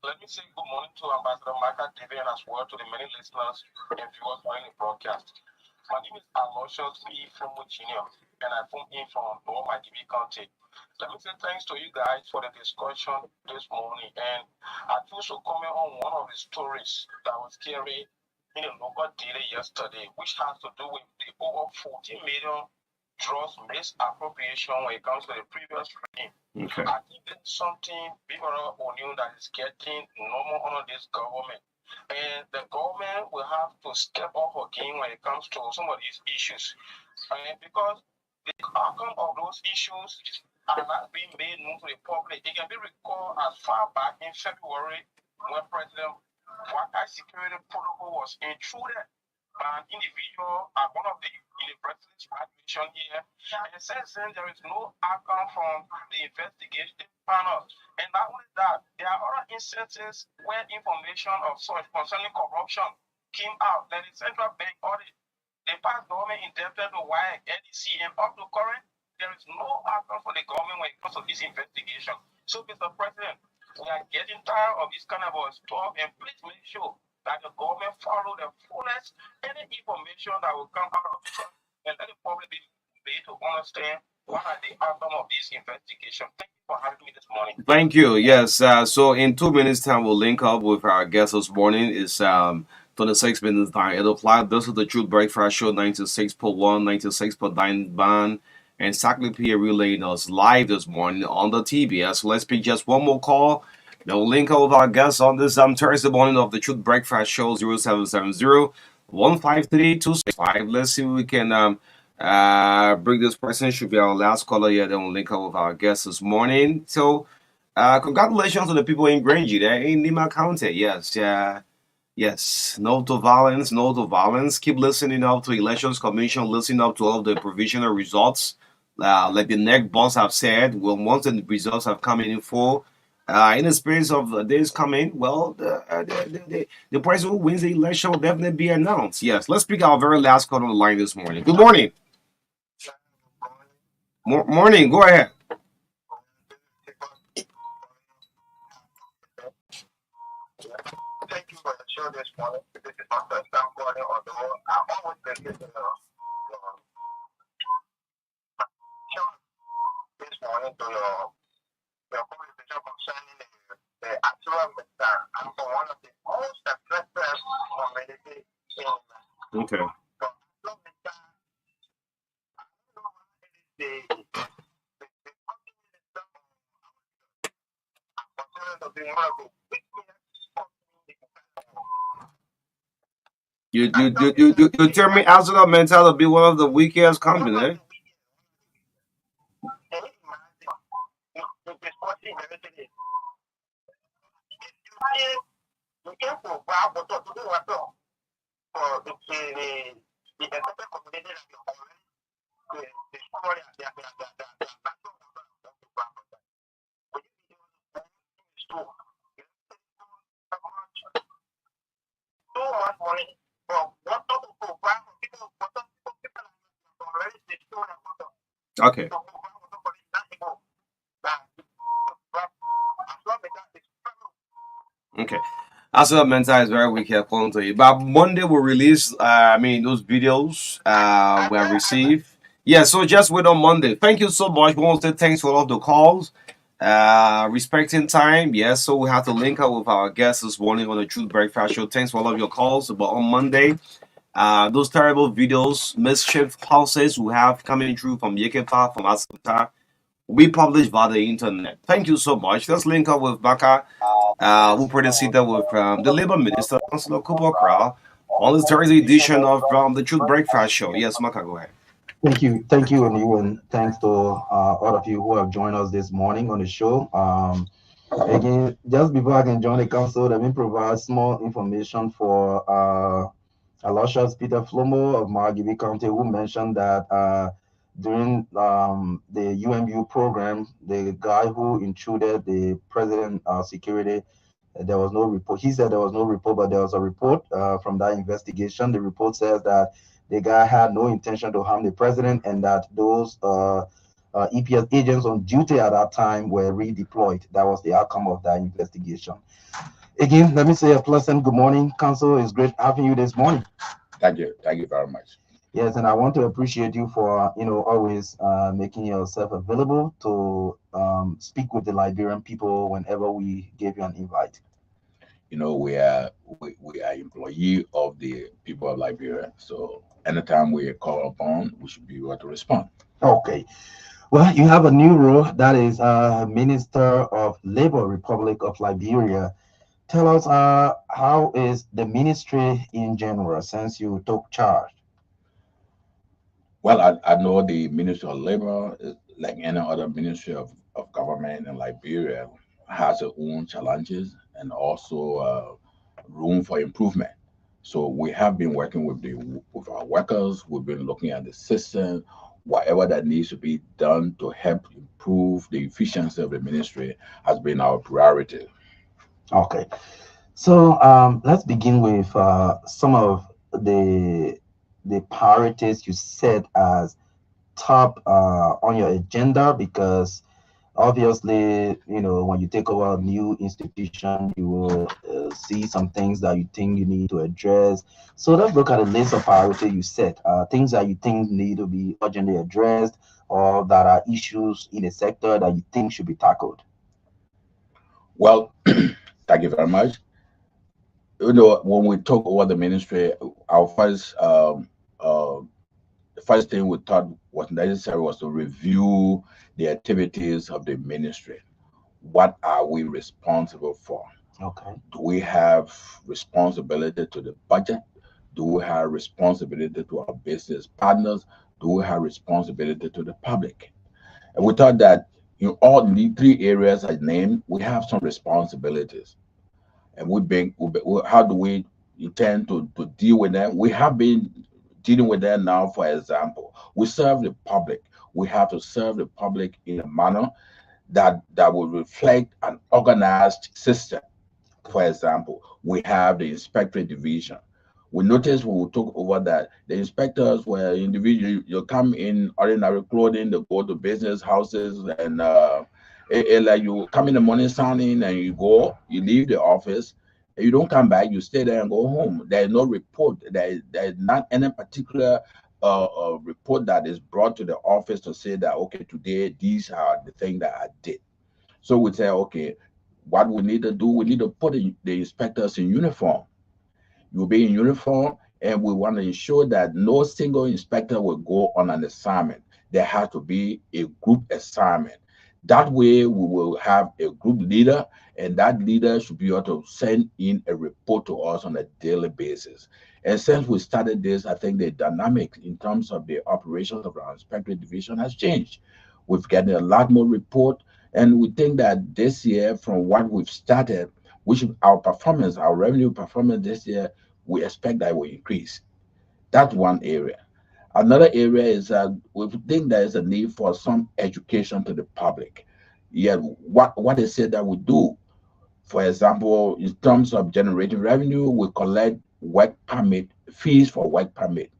Let me say good morning to Ambassador Marka TV and as well to the many listeners and viewers following the broadcast. My name is Aloysius P. Fumu Jr. and I phone in from Norma DB County. Let me say thanks to you guys for the discussion this morning. And I also comment on one of the stories that was carried in the local daily yesterday, which has to do with the over 14 million drugs misappropriation when it comes to the previous regime. Okay. I think that's something people O'Neill that is getting normal under this government. And the government will have to step up again when it comes to some of these issues. Because the outcome of those issues are not being made known to the public. It can be recalled as far back in February when President Marka's security protocol was intruded by an individual at one of the university's graduation here. And since then, there is no outcome from the investigation panel. And not only that, there are other instances where information of such concerning corruption came out. That the central bank audit, the past government indebted to WIAC, NDC, and up to current, there is no outcome for the government when it comes to this investigation. So, Mr. President, we are getting tired of this kind of stuff, and please make sure that the government follow the fullest any information that will come out of it, and let the public be able to understand what are the outcome of this investigation. Thank you for having me this morning. Thank you. Yes. So in 2 minutes time, we'll link up with our guest this morning. It's 26 minutes time. It'll fly. This is the Truth Breakfast Show 96.1, 96.9 band. And Cyclopedia relaying us live this morning on the TBS. So let's pick just one more call. Then we'll link up with our guests on this Thursday morning of the Truth Breakfast Show 0770-153-265. Let's see if we can bring this person. Should be our last caller here. Then we'll link up with our guests this morning. So congratulations to the people in Granger there in Lima County. Yes, yes. No to violence, no to violence. Keep listening up to Elections Commission, listening up to all of the provisional results. Like the NEC boss have said, well, once the results have come in full, in the spirit of days coming, well, the person who wins the election will definitely be announced. Yes, let's pick our very last call on the line this morning. Good morning. Morning, go ahead. Thank you for the show this morning. This is my first time calling, although I always been listening this morning to your conversation concerning the actual Mr. I'm from one of the most aggressive community in Okay. but Mr. You tell me Arsenal mental to be one of the weakest company. Eh? Okay. Okay. Arsenal mental is very weak here, according to you. But Monday we'll release. Those videos we have received. Yeah. So just wait on Monday. Thank you so much. We want to say thanks for all of the calls. Respecting time. Yes. So we have to link up with our guests this morning on the Truth Breakfast Show. Thanks for all of your calls. But on Monday, those terrible videos, mischief houses we have coming through from Yekefa, from Asanta, we publish via the internet. Thank you so much. Let's link up with Marka, who proceeded with the Labor Minister, Councillor Kubo Kra, on this Thursday edition of the Truth Breakfast Show. Yes, Marka, go ahead. Thank you, and you, and thanks to all of you who have joined us this morning on the show. Again, just before I can join the council, let me provide small information for Aloysius Peter Flomo of Margibi County, who mentioned that during the UMU program, the guy who intruded the president security, there was no report. He said there was no report, but there was a report from that investigation. The report says that the guy had no intention to harm the president, and that those EPS agents on duty at that time were redeployed. That was the outcome of that investigation. Again, let me say a pleasant good morning, Council. It's great having you this morning. Thank you very much. Yes, and I want to appreciate you for always making yourself available to speak with the Liberian people whenever we give you an invite. We are employee of the people of Liberia, so anytime we are called upon, we should be able to respond. Okay. Well, you have a new role, that is Minister of Labor, Republic of Liberia. Tell us how is the ministry in general since you took charge? Well, I know the Ministry of Labor, like any other ministry of government in Liberia, has its own challenges and also room for improvement. So we have been working with our workers. We've been looking at the system, whatever that needs to be done to help improve the efficiency of the ministry has been our priority. Okay, so let's begin with some of the priorities you set as top on your agenda, because obviously, when you take over a new institution, you will see some things that you think you need to address. So let's look at a list of priority you set, things that you think need to be urgently addressed, or that are issues in the sector that you think should be tackled. Well, thank you very much. When we took over the ministry, our the first thing we thought was necessary was to review the activities of the ministry. What are we responsible for? Okay. Do we have responsibility to the budget? Do we have responsibility to our business partners? Do we have responsibility to the public? And we thought that in all the three areas I named, we have some responsibilities. And how do we intend to deal with them? We have been dealing with them now. For example, we serve the public. We have to serve the public in a manner that will reflect an organized system. For example, we have the inspectorate division. We noticed when we took over that the inspectors were individuals. You come in ordinary clothing, they go to business houses, and like you come in the morning, signing, and you leave the office, and you don't come back. You stay there and go home. There is no report. There is not any particular report that is brought to the office to say that, okay, today these are the things that I did. So we say, okay, what we need to do, we need to put the inspectors in uniform. You'll be in uniform, and we want to ensure that no single inspector will go on an assignment. There has to be a group assignment That way, we will have a group leader, and that leader should be able to send in a report to us on a daily basis. And since we started this, I think the dynamic in terms of the operations of our inspectorate division has changed. We've gotten a lot more report, and we think that this year, from what we've started, which our performance, our revenue performance this year, we expect that will increase. That's one area. Another area is that we think there is a need for some education to the public. Yeah, what is it that we do? For example, in terms of generating revenue, we collect work permit fees for work permit.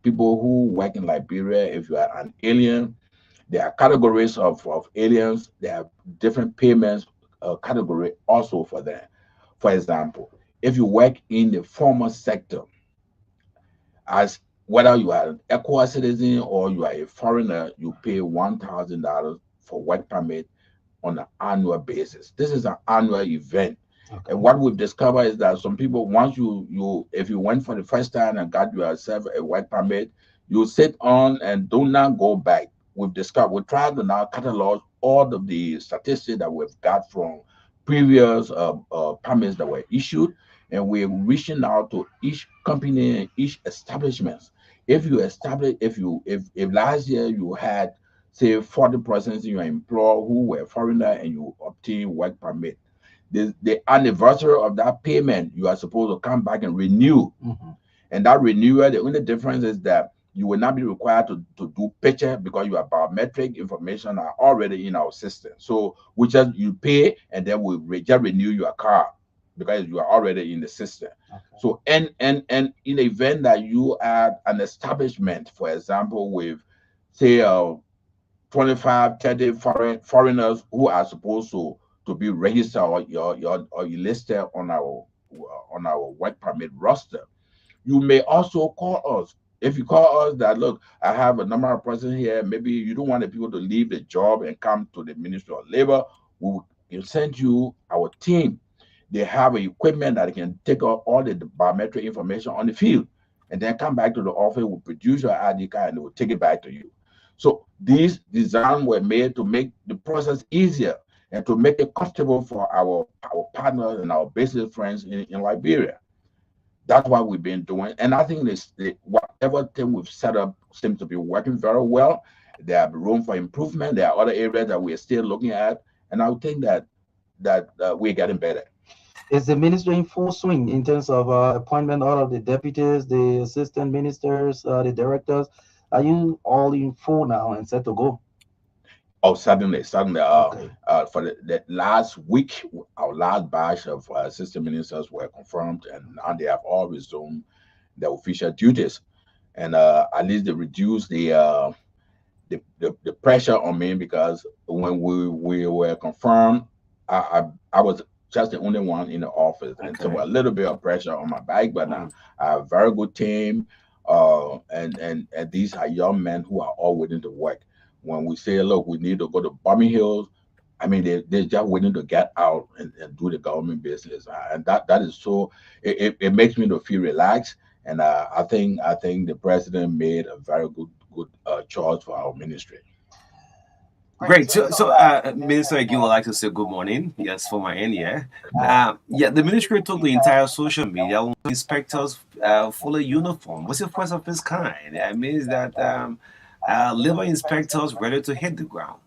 People who work in Liberia, if you are an alien, there are categories of aliens. There are different payments category also for them. For example, if you work in the formal sector, as whether you are an ECOWAS citizen or you are a foreigner, you pay $1,000 for work permit on an annual basis. This is an annual event. Okay. And what we've discovered is that some people, once you if you went for the first time and got yourself a work permit, you sit on and do not go back. We tried to now catalog all of the statistics that we've got from previous permits that were issued, and we're reaching out to each company and each establishment. If you establish, if last year you had say 40% in your employer who were foreigner and you obtain work permit, the anniversary of that payment, you are supposed to come back and renew. Mm-hmm. And that renewal, the only difference is that you will not be required to do picture because your biometric information are already in our system. So we just you pay and then just renew your card because you are already in the system. Okay. So and in the event that you are an establishment, for example, with say 25, 30 foreigners who are supposed to be registered or you listed on our work permit roster, you may also call us. If you call us that, look, I have a number of persons here, maybe you don't want the people to leave the job and come to the Ministry of Labor, we will send you our team. They have equipment that can take out all the biometric information on the field and then come back to the office, will produce your ID card and they will take it back to you. So these designs were made to make the process easier and to make it comfortable for our partners and our business friends in Liberia. That's what we've been doing. And I think whatever thing we've set up seems to be working very well. There are room for improvement. There are other areas that we're still looking at. And I would think that we're getting better. Is the ministry in full swing in terms of appointment all of the deputies, the assistant ministers, the directors? Are you all in full now and set to go? Oh, certainly. Okay. For the last week, our last batch of assistant ministers were confirmed, and now they have all resumed their official duties. And at least they reduced the pressure on me because when we were confirmed, I was just the only one in the office, and so Okay. a little bit of pressure on my back. But now I have a very good team, and these are young men who are all willing to work. When we say, look, we need to go to Bombing Hills, I mean they're just willing to get out and do the government business, and that is so. It makes me to feel relaxed, and I think the president made a very good choice for our ministry. Great. So, Minister again would like to say good morning. Yes, for my end, yeah. Yeah, the ministry took the entire social media. When inspectors full uniform. What's the first of its kind? It means that labor inspectors ready to hit the ground.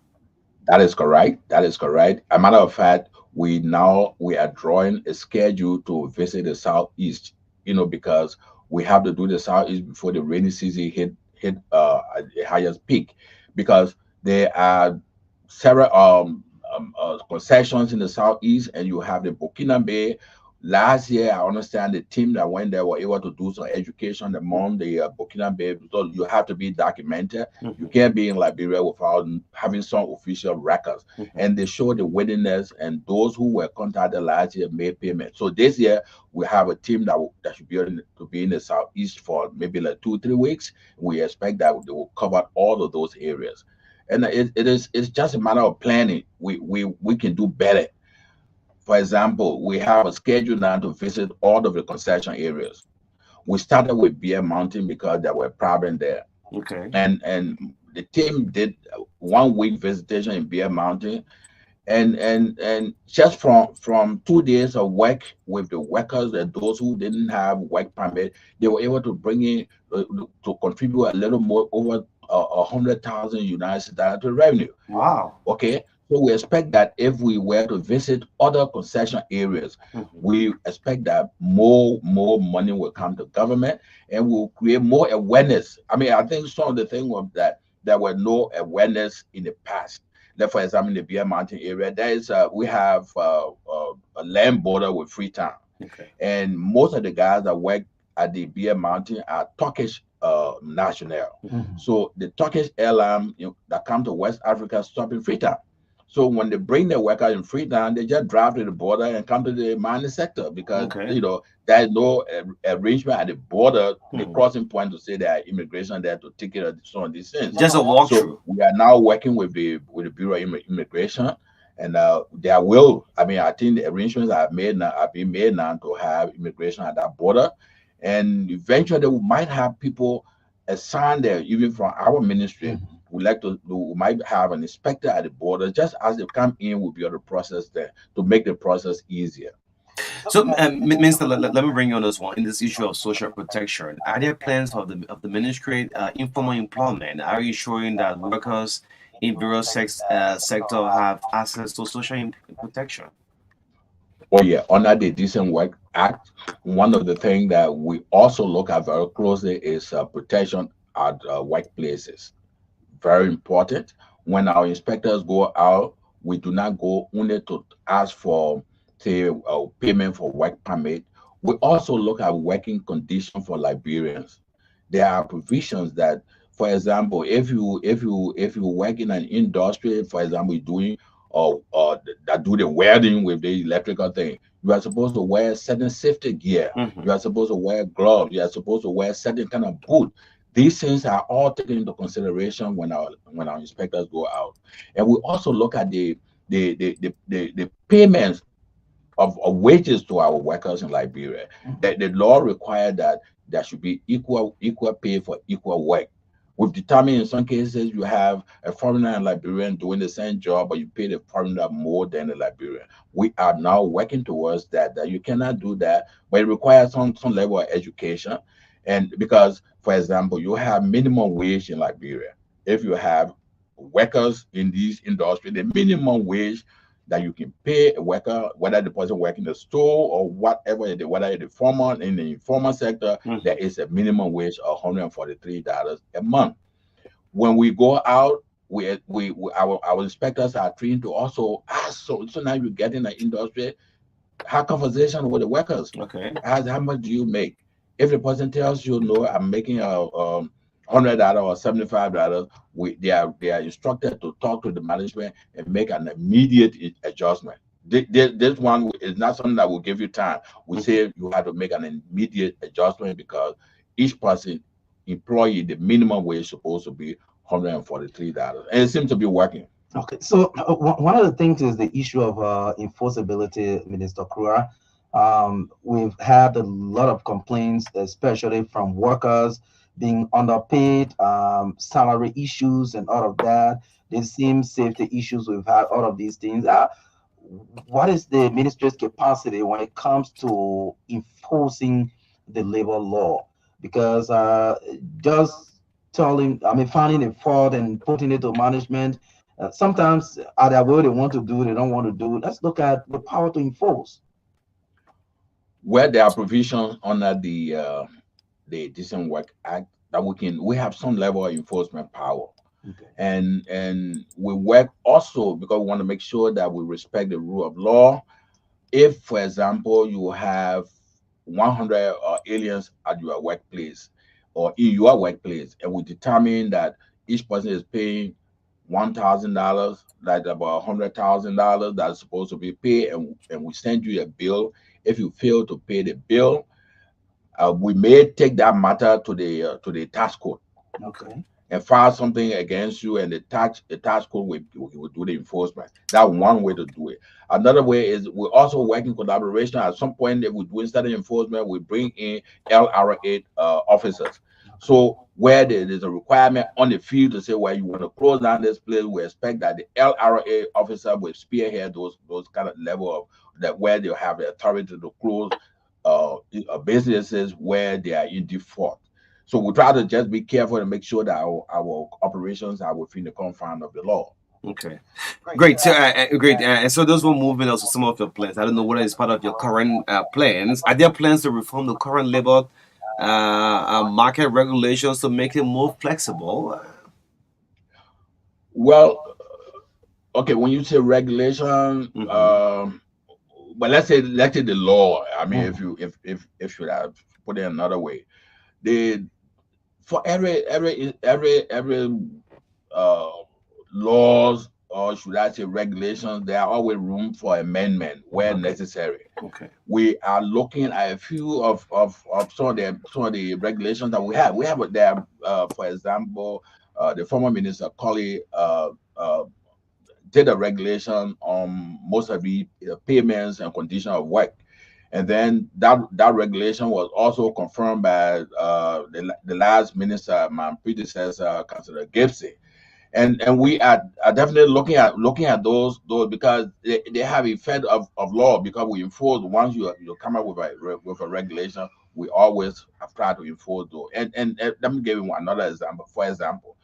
That is correct. That is correct. A matter of fact, we are drawing a schedule to visit the southeast. Because we have to do the southeast before the rainy season hit at the highest peak, because there are several concessions in the southeast, and you have the Burkina Bay. Last year, I understand the team that went there were able to do some education among the Burkina Bay. So you have to be documented. You can't be in Liberia without having some official records. And they show the willingness, and those who were contacted last year made payment. So this year, we have a team that should be to be in the southeast for maybe like 2-3 weeks. We expect that they will cover all of those areas. And it's just a matter of planning. We can do better. For example, we have a schedule now to visit all of the concession areas. We started with Bear Mountain because there were problems there, Okay. and the team did 1 week visitation in Bear Mountain, and just from 2 days of work with the workers and those who didn't have work permit, they were able to bring in to contribute a little more over 100,000 United States dollars to revenue. Wow. Okay, so we expect that if we were to visit other concession areas, we expect that more money will come to government and will create more awareness. I mean, I think some of the things was that there were no awareness in the past. Like for example, in the Bear Mountain area, there is we have a land border with Freetown, Okay. and most of the guys that work at the Beer Mountain are Turkish national. So the Turkish airline, that come to West Africa stop in Freetown. So when they bring their worker in Freetown, they just drive to the border and come to the mining sector because Okay. there is no arrangement at the border, the crossing point to say there are immigration there to take care of some of these things. Just a So walkthrough. we are now working with the Bureau of Immigration, and there will. I mean, I think the arrangements are made now, are being made now to have immigration at that border, and eventually we might have people assigned there, even from our ministry. We like to do. We might have an inspector at the border, just as they come in, we'll be able to process there to make the process easier. So, Minister, let me bring you on this one. In this issue of social protection, are there plans of the ministry, informal employment? Are you ensuring that workers in various sector have access to social protection? Oh yeah, under the Decent Work Act, one of the things that we also look at very closely is protection at workplaces. Very important. When our inspectors go out, we do not go only to ask for, say, payment for work permit. We also look at working conditions for Liberians. There are provisions that, for example, if you work in an industry, for example, you're doing that do the welding with the electrical thing, you are supposed to wear certain safety gear. You are supposed to wear gloves. You are supposed to wear certain kind of boot. These things are all taken into consideration when our inspectors go out, and we also look at the payments of wages to our workers in Liberia. The law requires that there should be equal pay for equal work. We've determined in some cases you have a foreigner and Liberian doing the same job, but you pay the foreigner more than the Liberian. We are now working towards that you cannot do that, but it requires some level of education. And because, for example, you have minimum wage in Liberia. If you have workers in these industry, the minimum wage that you can pay a worker, whether the person working in the store or whatever, whether it's the formal in the informal sector, there is a minimum wage of $143 a month. When we go out, our inspectors are trained to also ask. So now you get in the industry, have conversation with the workers. Okay. Ask how much do you make? If the person tells you no, I'm making a $100 or $75, they are instructed to talk to the management and make an immediate adjustment. This one is not something that will give you time. We say you have to make an immediate adjustment because each person employee, the minimum wage is supposed to be $143, and it seems to be working. Okay, so one of the things is the issue of enforceability, Minister Kruger. We've had a lot of complaints, especially from workers being underpaid, salary issues, and all of that. The same safety issues we've had, all of these things. What is the ministry's capacity when it comes to enforcing the labor law? Because just finding a fault and putting it to management, sometimes at their will they want to do, they don't want to do. Let's look at the power to enforce. Where there are provisions under the Decent Work Act that we have some level of enforcement power. Okay. And we work also because we want to make sure that we respect the rule of law. If, for example, you have 100 aliens at your workplace or in your workplace, and we determine that each person is paying $1,000, like about $100,000 that's supposed to be paid, and we send you a bill. If you fail to pay the bill, we may take that matter to the tax court. Okay. And file something against you, and the tax code will do the enforcement. That's one way to do it. Another way is we also work in collaboration. At some point, if we're doing certain enforcement, we bring in LRA officers. So where there's a requirement on the field to say, well, you want to close down this place, we expect that the LRA officer will spearhead those kind of level of that where they have the authority to close businesses where they are in default. So we try to just be careful and make sure that our operations are within the confines of the law. Okay, great. So, great. And so those were moving also some of your plans. I don't know whether it's part of your current plans. Are there plans to reform the current labor market regulations to make it more flexible? Well, okay, when you say regulation, but let's say the law. I mean, if you have put it another way, the for every uh laws, or should I say regulations, there are always room for amendment where necessary. Okay. We are looking at a few of some of the regulations that we have. We have there, for example, the former minister Colley did a regulation on most of the payments and condition of work. And then that regulation was also confirmed by the last minister, my predecessor, Councillor Gibson. And we are definitely looking at those because they have effect of law, because we enforce once you come up with a regulation, we always have tried to enforce those. And let me give you another example. For example,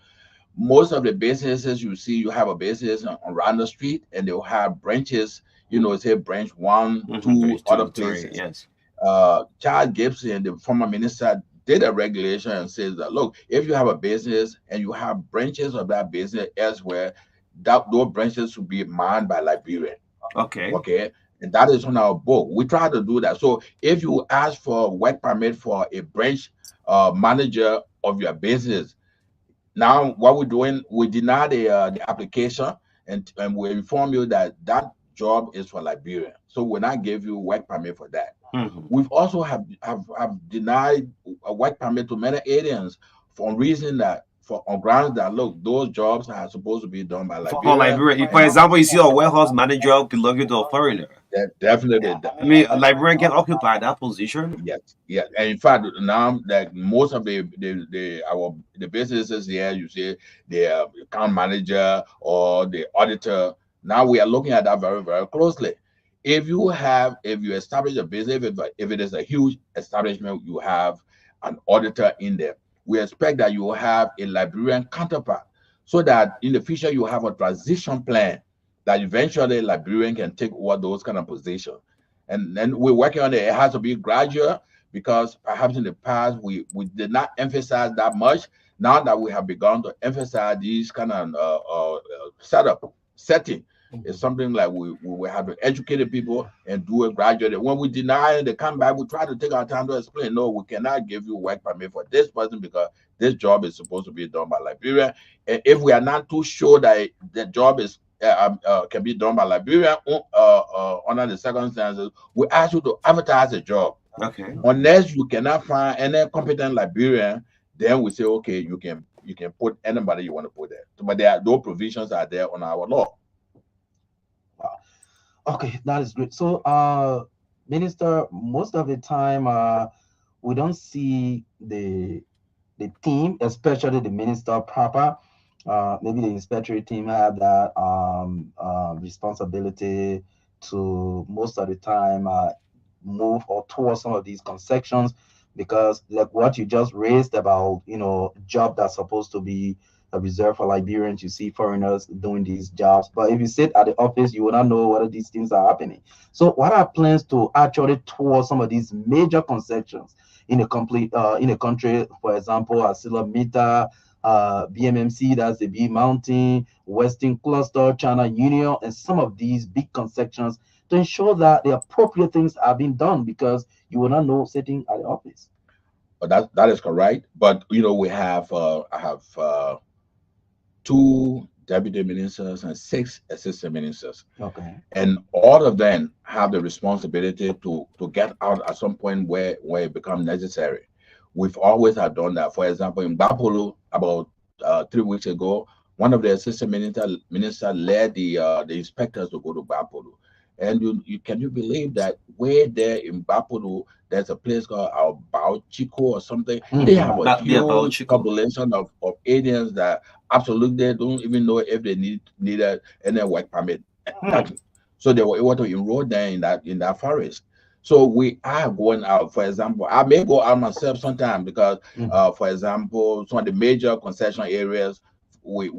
most of the businesses you see, you have a business around the street and they'll have branches, say branch one, two, other places. Yes. Charles Gibson, the former minister, did a regulation and says that, look, if you have a business and you have branches of that business elsewhere, that those branches should be manned by Liberian. Okay. And that is on our book. We try to do that. So if you ask for work permit for a branch manager of your business, now what we're doing, we deny the application, and we inform you that that job is for Liberia, so we'll not give you work permit for that. We've also have denied a work permit to many aliens for reason that on grounds that, look, those jobs are supposed to be done by Liberia. For Liberia, for example, you see a warehouse manager belonging to a foreigner. Definitely. I mean, Liberian can occupy that position. Yes. And in fact, now that most of the businesses here, you see the account manager or the auditor. Now we are looking at that very, very closely. If you establish a business, if it is a huge establishment, you have an auditor in there. We expect that you will have a Liberian counterpart, so that in the future you have a transition plan that eventually Liberian can take over those kind of positions. And then we're working on it. It has to be gradual, because perhaps in the past we did not emphasize that much. Now that we have begun to emphasize these kind of setting, it's something like we have to educate the people and do it gradually. When we deny and they come back, we try to take our time to explain, no, we cannot give you work permit for this person because this job is supposed to be done by Liberia. And if we are not too sure that the job is can be done by Liberia under the circumstances, we ask you to advertise a job. Unless you cannot find any competent Liberian, then we say, okay, you can put anybody you want to put there. But those provisions are there on our law. Okay, that is great. So, Minister, most of the time, we don't see the team, especially the minister proper. Maybe the inspectorate team have that responsibility to most of the time move or towards some of these concessions, because like what you just raised about, job that's supposed to be reserved for Liberians, you see foreigners doing these jobs. But if you sit at the office, you will not know whether these things are happening. So what are plans to actually towards some of these major concessions in a country, for example, ArcelorMittal, BMMC, that's the B Mountain, Western Cluster, China Union, and some of these big concessions, to ensure that the appropriate things are being done, because you will not know sitting at the office. But that is correct. But we have I have 2 deputy ministers and 6 assistant ministers. Okay. And all of them have the responsibility to get out at some point where it becomes necessary. We've always had done that. For example, in Bapolo, about 3 weeks ago, one of the assistant minister led the inspectors to go to Bapolo. And you can you believe that way there in Bapuru, there's a place called Bao Chico or something. They have a Yeah, about huge Chico. population of aliens that absolutely don't even know if they needed any work permit. Nothing. So they were able to enroll there in that forest. So we are going out. For example, I may go out myself sometimes because, for example, some of the major concession areas, we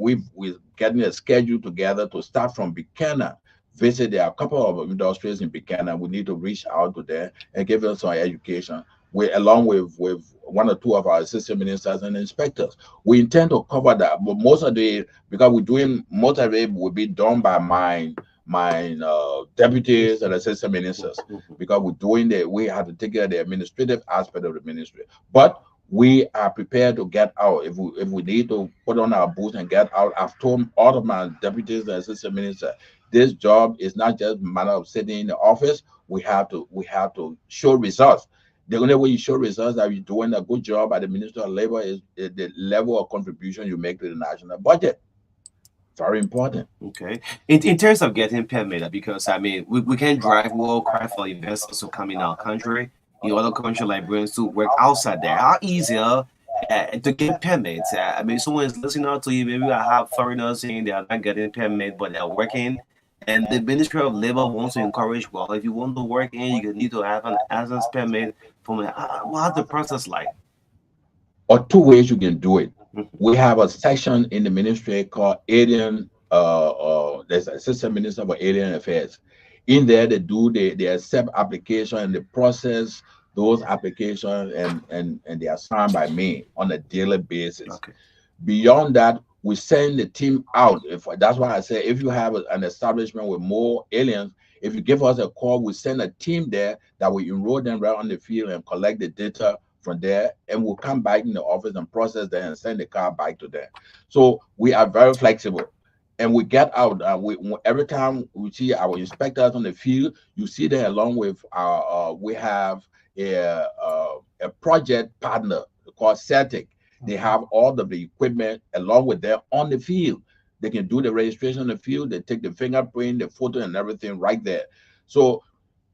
getting a schedule together to start from Buchanan. Visit there are a couple of industries in Buchanan. We need to reach out to them and give them some education. We, along with one or two of our assistant ministers and inspectors, we intend to cover that. But most of the because we're doing most of it will be done by my deputies and assistant ministers because we're doing we have to take care of the administrative aspect of the ministry. But we are prepared to get out if we need to put on our boots and get out. I've told all of my deputies and assistant ministers this job is not just a matter of sitting in the office. We have to show results. The only way you show results that you're doing a good job at the Ministry of Labor is the level of contribution you make to the national budget. Very important. Okay. In terms of getting permit, because I mean, we can drive world cry for investors to come in our country, in other country librarians to work outside there. How easier to get permits? I mean, someone is listening out to you. Maybe I have foreigners saying they are not getting permit, but they're working. And the Ministry of Labor wants to encourage, well, if you want to work in, you need to have an access permit from what's the process like? Or two ways you can do it. Mhm. We have a section in the ministry called Alien. There's assistant minister for alien affairs. In there, they accept application and they process those applications and they are signed by me on a daily basis. Okay. Beyond that, we send the team out. If that's why I say if you have an establishment with more aliens, if you give us a call, we send a team there that will enroll them right on the field and collect the data from there, and we'll come back in the office and process them and send the car back to them. So we are very flexible. And we get out. Every time we see our inspectors on the field, you see them along with our. We have a project partner called Celtic. They have all of the equipment along with them on the field. They can do the registration in the field. They take the fingerprint, the photo, and everything right there. So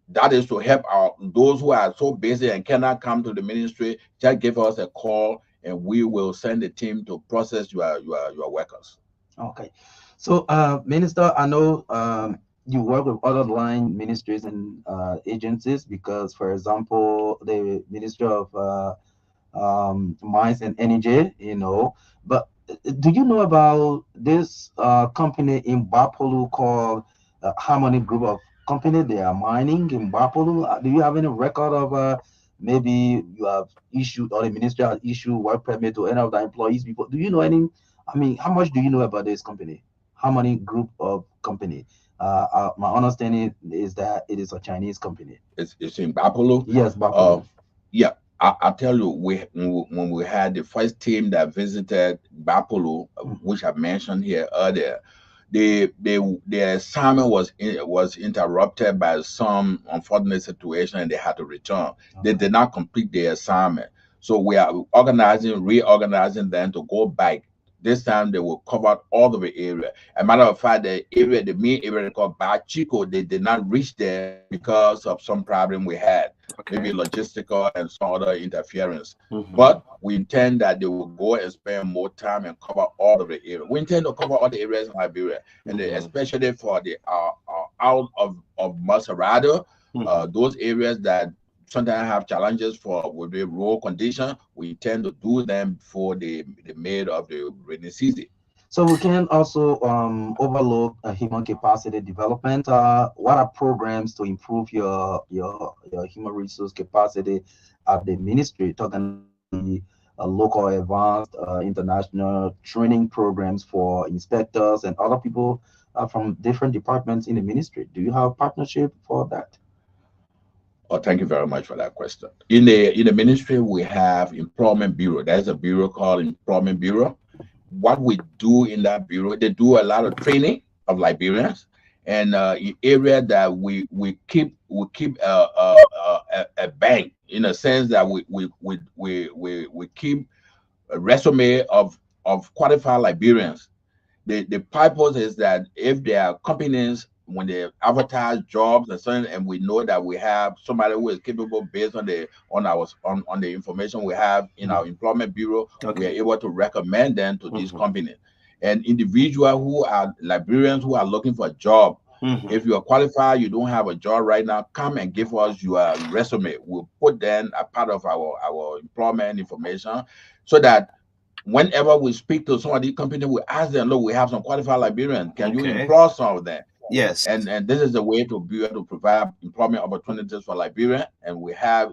that is to help our those who are so busy and cannot come to the ministry. Just give us a call, and we will send the team to process your workers. Okay. So, Minister, I know you work with other line ministries and agencies because, for example, the Ministry of Mines and Energy, but do you know about this company in Bapolu called Harmony Group of Company? They are mining in Bapolu. Do you have any record of maybe you have issued or the ministry has issued work permit to any of the employees before? Do you know any? I mean, how much do you know about this company? Harmony Group of Company. My understanding is that it is a Chinese company. It's in Bapolo. Yes, Bapolu. Yeah, I tell you, when we had the first team that visited Bapolo, which I mentioned here earlier, their assignment was interrupted by some unfortunate situation and they had to return. They did not complete their assignment, so we are reorganizing them to go back. This time they will cover all of the area. As a matter of fact, the main area called Chico, they did not reach there because of some problem we had, maybe Okay. logistical and some other interference. Mhm. But we intend that they will go and spend more time and cover all of the area. We intend to cover all the areas in Liberia, and Mhm. especially for the out of Maserado, Mhm. those areas that sometimes have challenges for with the road condition. We intend to do them before the mid of the rainy season. So we can also overlook human capacity development. What are programs to improve your human resource capacity at the ministry? Talking about the local, advanced, international training programs for inspectors and other people from different departments in the ministry. Do you have partnership for that? Oh, thank you very much for that question. In the ministry, we have employment bureau. There's a bureau called employment bureau. What we do in that bureau, they do a lot of training of Liberians, and in area that we keep a bank in a sense that we keep a resume of qualified Liberians. The purpose is that if there are companies when they advertise jobs and something, and we know that we have somebody who is capable based on the information we have in our employment bureau, we are Okay. able to recommend them to these Mm-hmm. companies. And individuals who are librarians who are looking for a job, Mm-hmm. if you are qualified, you don't have a job right now, come and give us your resume. We'll put them a part of our employment information, so that whenever we speak to some of these companies, we ask them, look, we have some qualified librarians. Can you Okay. employ some of them? Yes. And this is the way to be able to provide employment opportunities for Liberia. And we have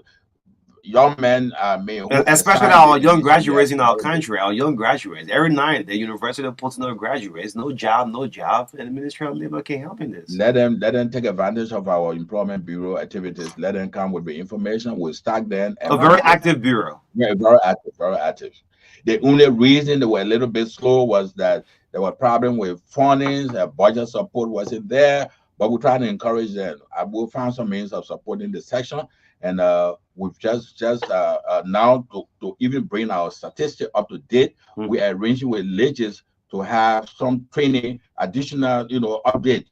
young men, who can Especially start our business young and they are graduates in our country, our young graduates. Every night, the university puts no graduates, no job, no job, and the Ministry of Labor can help in this. let them take advantage of our employment bureau activities. Let them come with the information. We'll stack them A and very manage them. active bureau. Yeah, very active, very active. The only reason they were a little bit slow was that there were problem with funding, budget support wasn't there, but we're trying to encourage them. We found some means of supporting the section, and we've just now to even bring our statistic up to date, we are arranging with leges to have some training, additional, update,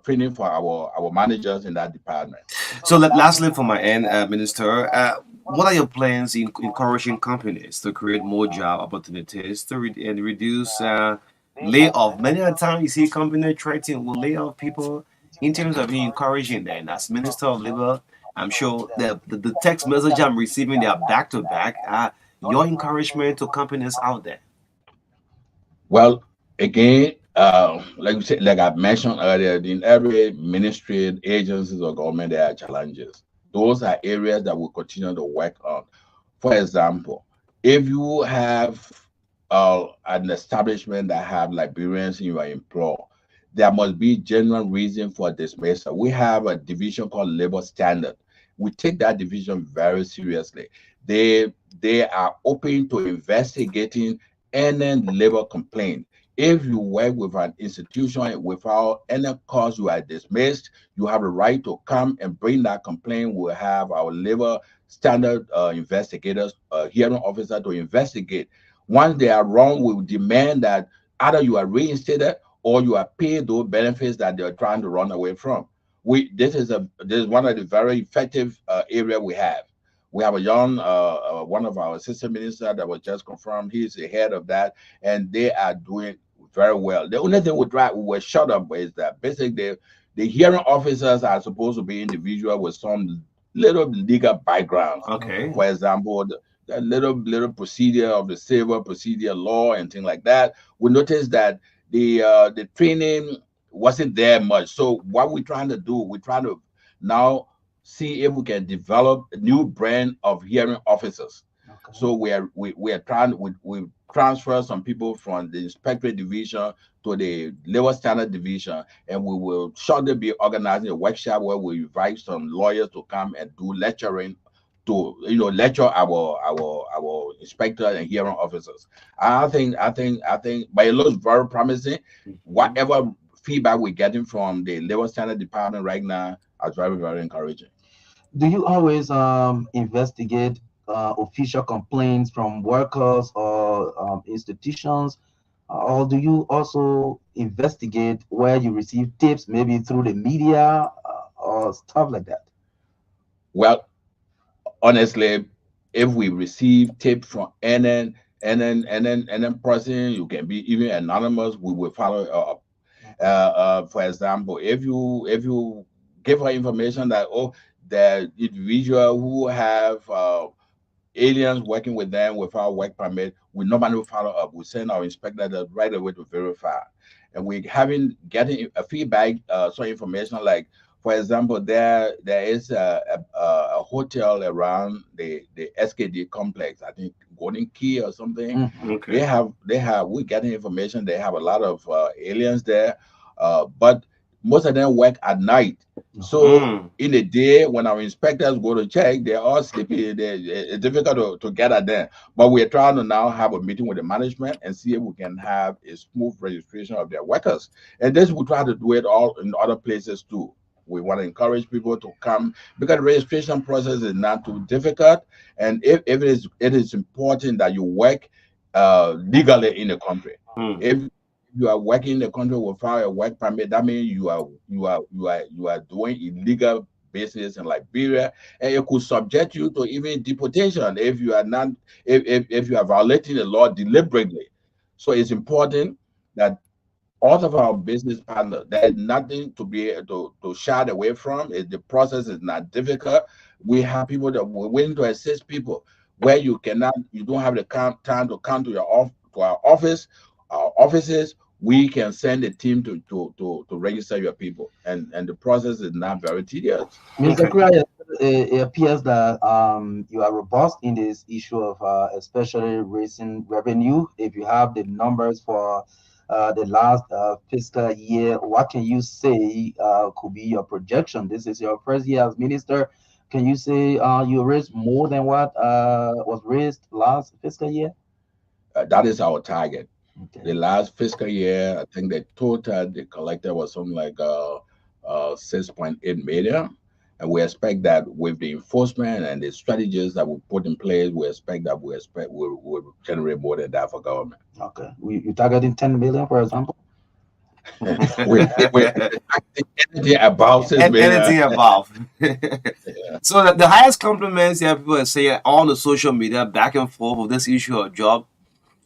training for our managers in that department. So, lastly, from my end, Minister, what are your plans in encouraging companies to create more job opportunities and reduce layoff? Many a time you see companies trying to lay off people. In terms of encouraging them, as Minister of Labor, I'm sure the text message I'm receiving, they are back to back. Your encouragement to companies out there. Well, again, like we said, like I mentioned earlier, in every ministry, agencies, or government, there are challenges. Those are areas that we continue to work on. For example, if you have an establishment that have Liberians in your employ, there must be genuine reason for dismissal. We have a division called labor standard. We take that division very seriously. They are open to investigating any labor complaint. If you work with an institution without any cause, you are dismissed, you have the right to come and bring that complaint. We'll have our labor standard investigators, hearing officer to investigate. Once they are wrong, we will demand that either you are reinstated or you are paid those benefits that they're trying to run away from. This is one of the very effective area we have. We have a young one of our assistant minister that was just confirmed. He's the head of that, and they are doing very well. The only thing we were shut up is that basically the hearing officers are supposed to be individual with some little legal backgrounds. Okay. For example, the little procedure of the civil procedure law and things like that. We noticed that the training wasn't there much. So what we're trying to do, we're trying to now see if we can develop a new brand of hearing officers. Okay. So we are trying we transfer some people from the inspectorate division to the labor standard division, and we will shortly be organizing a workshop where we invite some lawyers to come and do lecturing to lecture our inspector and hearing officers. I think but it looks very promising. Whatever feedback we're getting from the labor standard department right now is very, very encouraging. Do you always investigate official complaints from workers or institutions, or do you also investigate where you receive tips, maybe through the media or stuff like that? Well, honestly, if we receive tip from any person, you can be even anonymous, we will follow up. For example, if you give her information that, oh, the individual who have aliens working with them without work permit, we normally follow up. We send our inspector right away to verify. And we having getting a feedback, some information like, for example, there is a hotel around the SKD complex. I think Golden Key or something. Mhm. They Okay. have we getting information. They have a lot of aliens there, but most of them work at night. So Mm. in the day when our inspectors go to check, they're all sleepy. It's difficult to get at them. But we're trying to now have a meeting with the management and see if we can have a smooth registration of their workers. And this we try to do it all in other places too. We want to encourage people to come because the registration process is not too difficult. And if it is important that you work legally in the country. Mm. If you are working in the country without a work permit, that means you are doing illegal business in Liberia, and it could subject you to even deportation if you are not if you are violating the law deliberately. So it's important that all of our business partners, there is nothing to be to shy away from. The process is not difficult. We have people that we're willing to assist people where you don't have the time to come to to our offices. We can send a team to register your people, and the process is not very tedious. Mr. Okay. Kura, it appears that you are robust in this issue of especially raising revenue. If you have the numbers for the last fiscal year, what can you say could be your projection? This is your first year as minister. Can you say you raised more than what was raised last fiscal year? That is our target. The Okay. last fiscal year, I think the total they collected was something like 6.8 million. And we expect that with the enforcement and the strategies that we put in place, we expect that we'll generate more than that for government. Okay. You targeting 10 million, for example? We're expecting anything above 6 And million. anything above. Yeah. So the highest compliments that people are saying on the social media back and forth of this issue of job,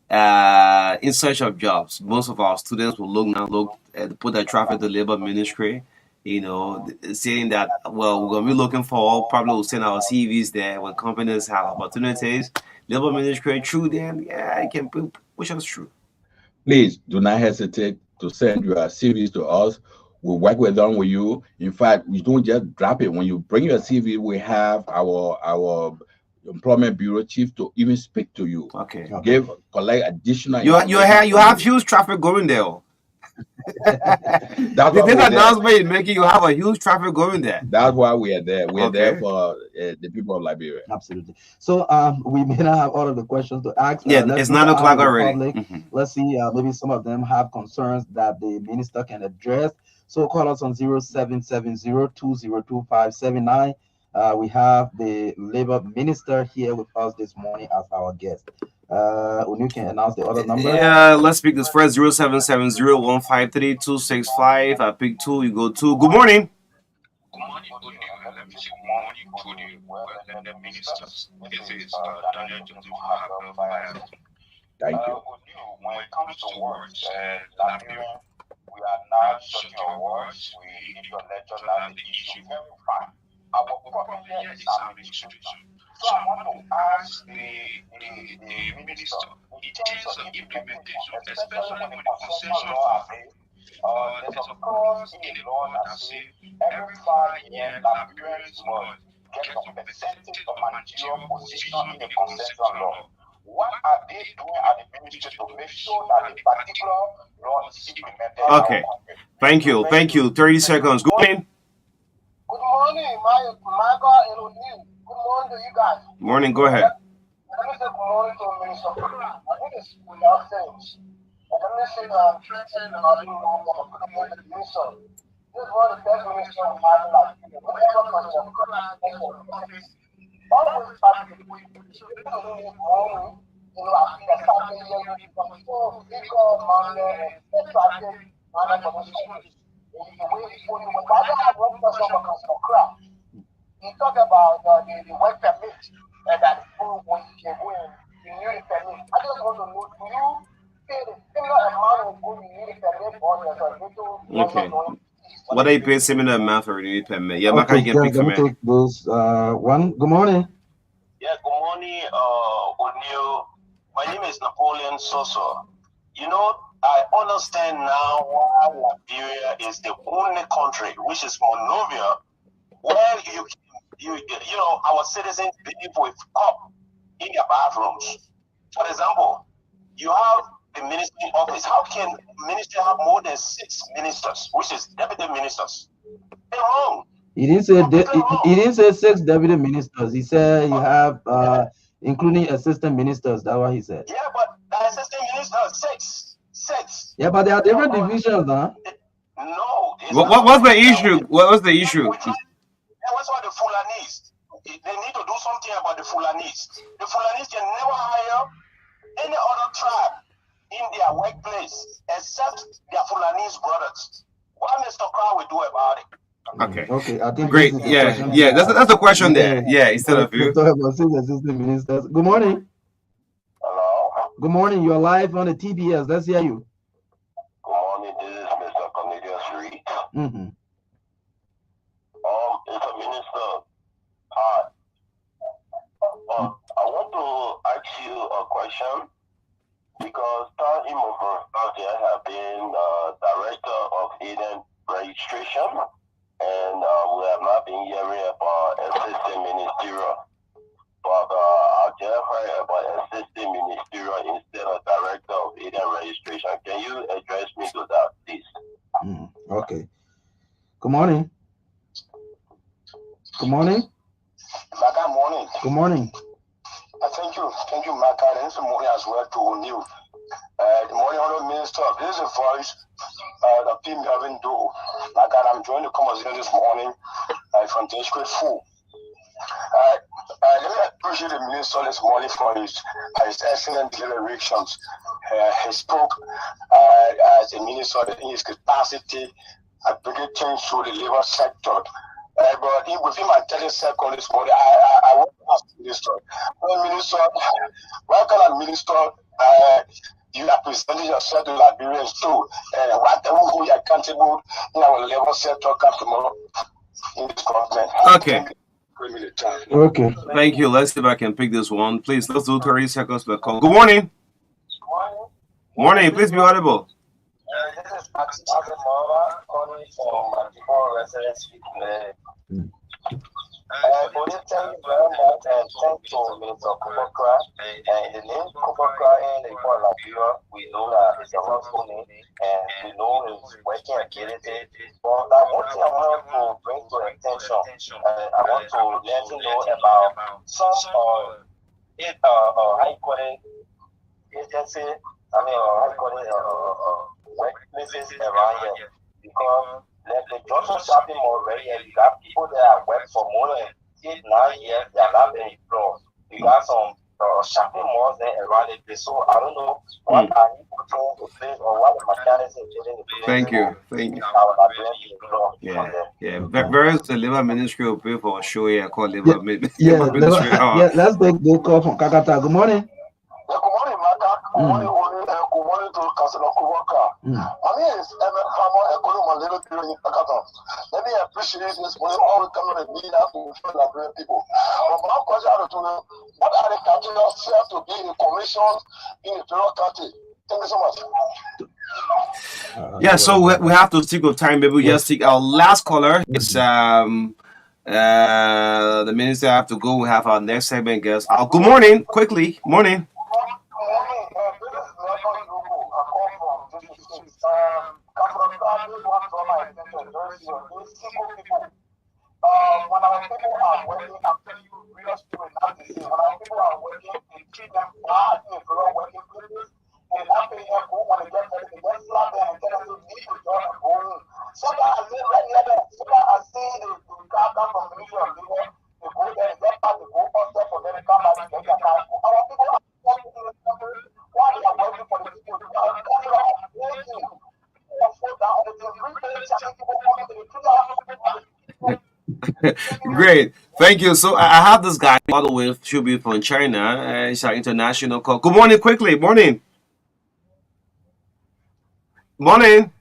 in search of jobs. Most of our students will look at put their traffic to labor ministry, saying that, well, we're gonna be looking for, probably will send our CVs there when companies have opportunities. Labor ministry through them, yeah, it can push us through. Please do not hesitate to send your CVs to us. We'll work with them with you. In fact, we don't just drop it. When you bring your CV, we have our employment bureau chief to even speak to you, Okay. collect additional You information. have huge traffic going there. That's why This we're there. announcement is making you have a huge traffic going there. That's why we are there. We are there Okay. for the people of Liberia. Absolutely. So we may not have all of the questions to ask. Yeah, Let's it's reach 9 out o'clock to the already. public. Let's see, maybe some of them have concerns that the minister can address. So call us on 0770-202-579. We have the labor minister here with us this morning as our guest. Unu can announce the other number. Yeah, let's pick this first 0770-153-265. I pick 2, you go 2. Good morning. Good morning, good news, and let me say good morning to the well-elected ministers. This is Daniel Joseph Harper Fire. Thank you. When it comes to words, Liberia, we are not short your words. We need your letter, not the issue. Very fine. Our problem here is administration. So I want to ask the minister, in terms of implementation, especially when the concession law are made, there's a clause in the law that says every 5 years Liberians must get some percentage of managerial position in the concession law. What are they doing at the ministry to make sure that the particular law is implemented? Okay. Thank you. 30 seconds. Good morning. Good morning, Marka and O'Neill. Good morning to you guys. Morning. Go ahead. Let me say good morning to Minister Kura. I think it's without sense. And let me say Trenton and I don't know what good morning to the minister. This is one of the best ministers we have in Nigeria. Whatever President Kura has for office, always starts with so this is really growing. I think that's something here from so bigger money and attractive money for this country. He talked about the work permit and that when you can go in, you need a permit. I just want to know, do you pay the similar amount of good you need a permit or there's a little Okay. What are you paying similar amount for you need permit? Yeah, Marka, Okay, you can pick let for me me. take this one. Good morning. Yeah, good morning, O'Neill. My name is Napoleon Soso. I understand now why Liberia is the only country, which is Monrovia, where our citizens live with cup in their bathrooms. For example, you have the ministry office. How can ministry have more than 6 ministers, which is deputy ministers? They're wrong. He didn't say 6 deputy ministers. He said you have including assistant ministers. That's what he said. Yeah, but the assistant ministers 6. Yeah, but there are different divisions, huh? No. What's the issue? What's the issue? What's about the Fulanese? They need to do something about the Fulanese. The Fulanese can never hire any other tribe in their workplace, except their Fulanese brothers. What Mr. Crown will do about it? Okay. Okay, I think Great. this is the Yeah. question. Yeah. That's the question there. Yeah. Instead of We're you. talking about six assistant ministers. Good morning. Hello. Good morning. You're live on the TBS. Let's hear you. Good morning. This is Mr. Cornelius Reed. Mm-hmm. Mr. Minister, hi. I want to ask you a question because Tan Imofor have been director of Eden registration, and we have not been hearing about assistant ministerial. But I just heard about assistant ministerial instead of director of Eden registration. Can you address me to that, please? Okay. Good morning. Good morning. Good morning. Good morning. Thank you, Marka. And good morning as well to you. Good morning, Honourable Minister. This is a voice that people haven't do. Like I'm joining the conversation this morning from District 4. Let me appreciate the minister this morning for his excellent deliberations. He spoke as a minister in his capacity at bringing things to the labor sector. But within my 30 seconds this morning, I want to ask the minister, why can a minister you are presenting yourself to Liberians too? Whatever who you are accountable in our labor sector come tomorrow in this government. Okay. Okay. Thank you. Let's see if I can pick this one. Please, let's do 30 seconds per call. Good morning. Morning. Please be audible. This is Max Mora calling from Mandibo Residence. Thank you very much, and thank you, Minister Kubokra. And the name Kubokra in the Port of Liberia, we know that it's a household name, and we know it's working ability. But one thing I want to bring to attention, I want to let you know about some how you call it, agency, how you call it, workplaces around here. Because like the Johnson shopping mall already, you got people that have worked for more than 8, 9 years, they are not being employed. You got some shopping malls there around the place. So I don't know what are you putting in place or what the mechanics are putting in place. Thank you. Yeah. Various labor ministry will pay for a show here called labor ministry. Let's take the call from Kakata. Good morning. Good morning, Marka. Good morning to Councilor Kubokra. My name is Emmett Hammer, a colleague of Little Bureau in Pakatan. Let me appreciate this morning, all the coming and meeting up with Liberian people. But my question is to know, what are the criteria set to be in the commission in the Bureau County? Thank you so much. Yeah, so we have to stick with time. Maybe we just take our last caller. It's the minister have to go. We have our next segment guest. Good morning, quickly. Morning. When our people are working, I'm telling you, real story, not the same. When our people are working, they treat them bad in the working places. And that pay them go when they get ready, they get slap them and tell them to leave the job and go home. So that I live right near them. So that I see the car come from the Ministry of Labor, they go there, they get back, they go upstairs for them, they come back and get their car. Our people are working in the country while they are working for the people. They are coming out working. Great, thank you. So I have this guy all the way, should be from China. It's our international call. Good morning, quickly. Morning. Morning.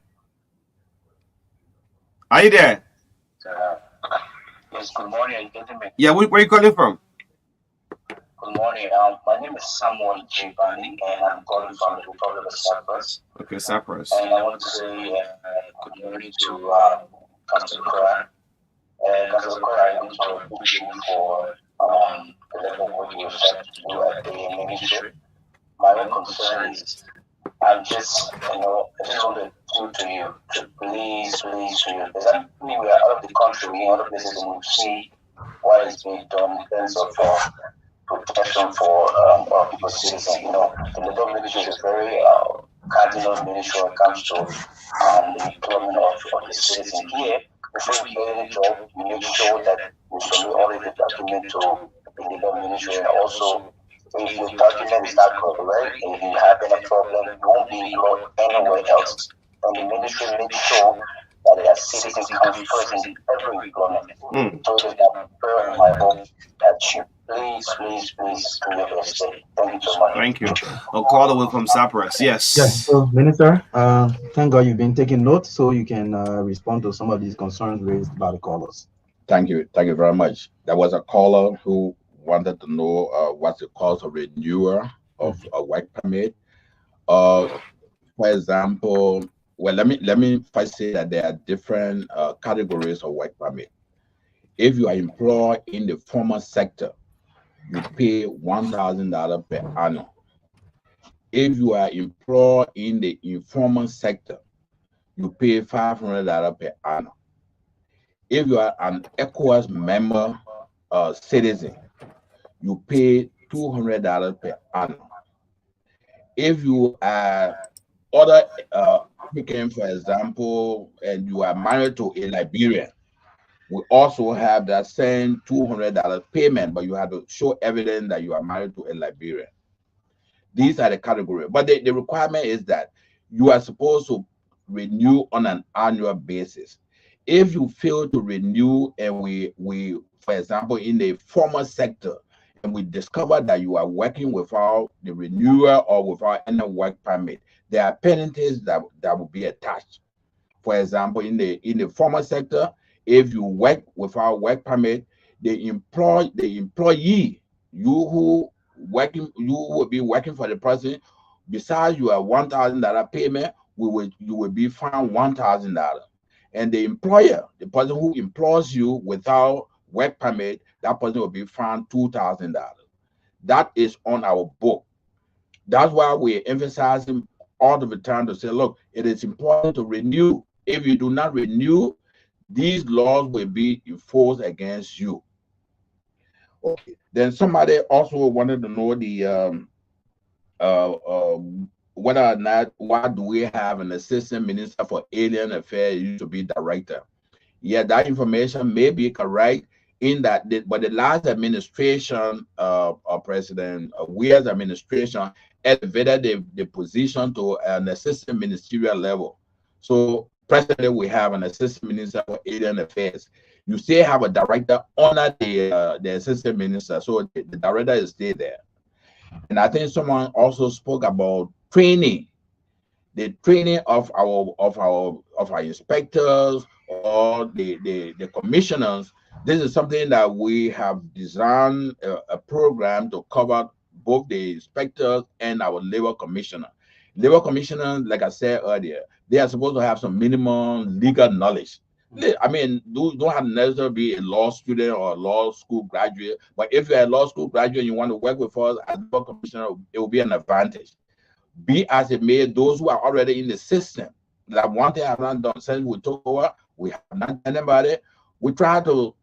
Are you there? Yes, good morning, gentlemen. Yeah, where are you calling from? Good morning. My name is Samuel Jibani, and I'm calling from the Republic of Cyprus. Okay, Cyprus. And I want to say good morning to Council Koran. Council Koran, I want to appreciate you for the level of what you have said to do at the ministry. My own concern is I just want to do to you to please to you. Because I mean, we are out of the country, we are out of places, and we see what is being done in terms of protection for our people's citizens. The labor ministry is very cardinal ministry when it comes to the employment of the citizen here. Before we get any job, we make sure that we submit all the document to the labor ministry, and also If your document is not correct, if you having a problem, you won't be employed anywhere else. And the ministry makes sure that their citizen comes first in every employment. So it is my prayer and my hope that you please do your best. Thank you so much. Thank you. A call away from Cyprus. Yeah, Yes. so Minister, thank God you've been taking notes so you can respond to some of these concerns raised by the callers. Thank you. Thank you very much. There was a caller who wanted to know what's the cost of renewal of a work permit. Uh, for example, well, let me first say that there are different categories of work permit. If you are employed in the formal sector, you pay $1,000 per annum. If you are employed in the informal sector, you pay $500 per annum. If you are an ECOWAS member citizen, you pay $200 per annum. If you are other African, for example, and you are married to a Liberian, we also have that same $200 payment, but you have to show evidence that you are married to a Liberian. These are the categories. But the requirement is that you are supposed to renew on an annual basis. If you fail to renew and we for example, in the formal sector, and we discover that you are working without the renewal or without any work permit, there are penalties that will be attached. For example, in the formal sector, if you work without work permit, the employee, you will be working for the person. Besides your $1,000 payment, you will be fined $1,000. And the employer, the person who employs you without work permit, that person will be fined $2,000. That is on our book. That's why we're emphasizing all the time to say, look, it is important to renew. If you do not renew, these laws will be enforced against you. Okay. Then somebody also wanted to know uh, uh, whether or not, why do we have an assistant minister for alien affairs used to be director? Yeah, that information may be correct in that, but the last administration, President Weir's administration elevated the position to an assistant ministerial level. So presently we have an assistant minister for alien affairs. You still have a director under the assistant minister, so the director is still there. And I think someone also spoke about training, the training of our inspectors or the commissioners. This is something that we have designed a program to cover both the inspectors and our labor commissioner. Labor commissioners, like I said earlier, they are supposed to have some minimum legal knowledge. I mean, don't have to necessarily be a law student or a law school graduate, but if you're a law school graduate and you want to work with us as labor commissioner, it will be an advantage. Be as it may, those who are already in the system. Like one thing I've not done since we took over, we have not done anybody. We try to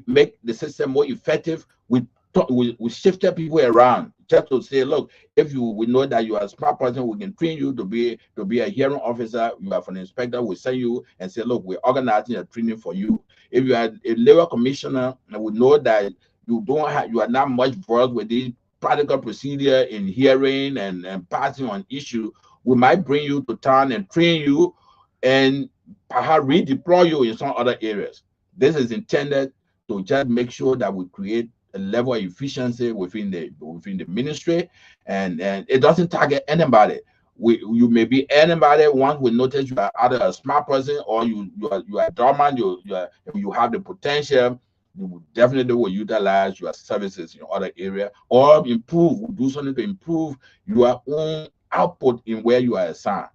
make the system more effective. We shifted people around just to say, look, if we know that you are a smart person, we can train you to be a hearing officer. You are an inspector, we send you and say, look, we're organizing a training for you. If you are a labor commissioner, and we know that you are not much versed with these practical procedure in hearing and passing on issue, we might bring you to town and train you and perhaps redeploy you in some other areas. This is intended to just make sure that we create a level of efficiency within the ministry, and it doesn't target anybody. You may be anybody. Once we notice you are either a smart person or you are dormant, you have the potential, you definitely will utilize your services in other area or do something to improve your own output in where you are assigned.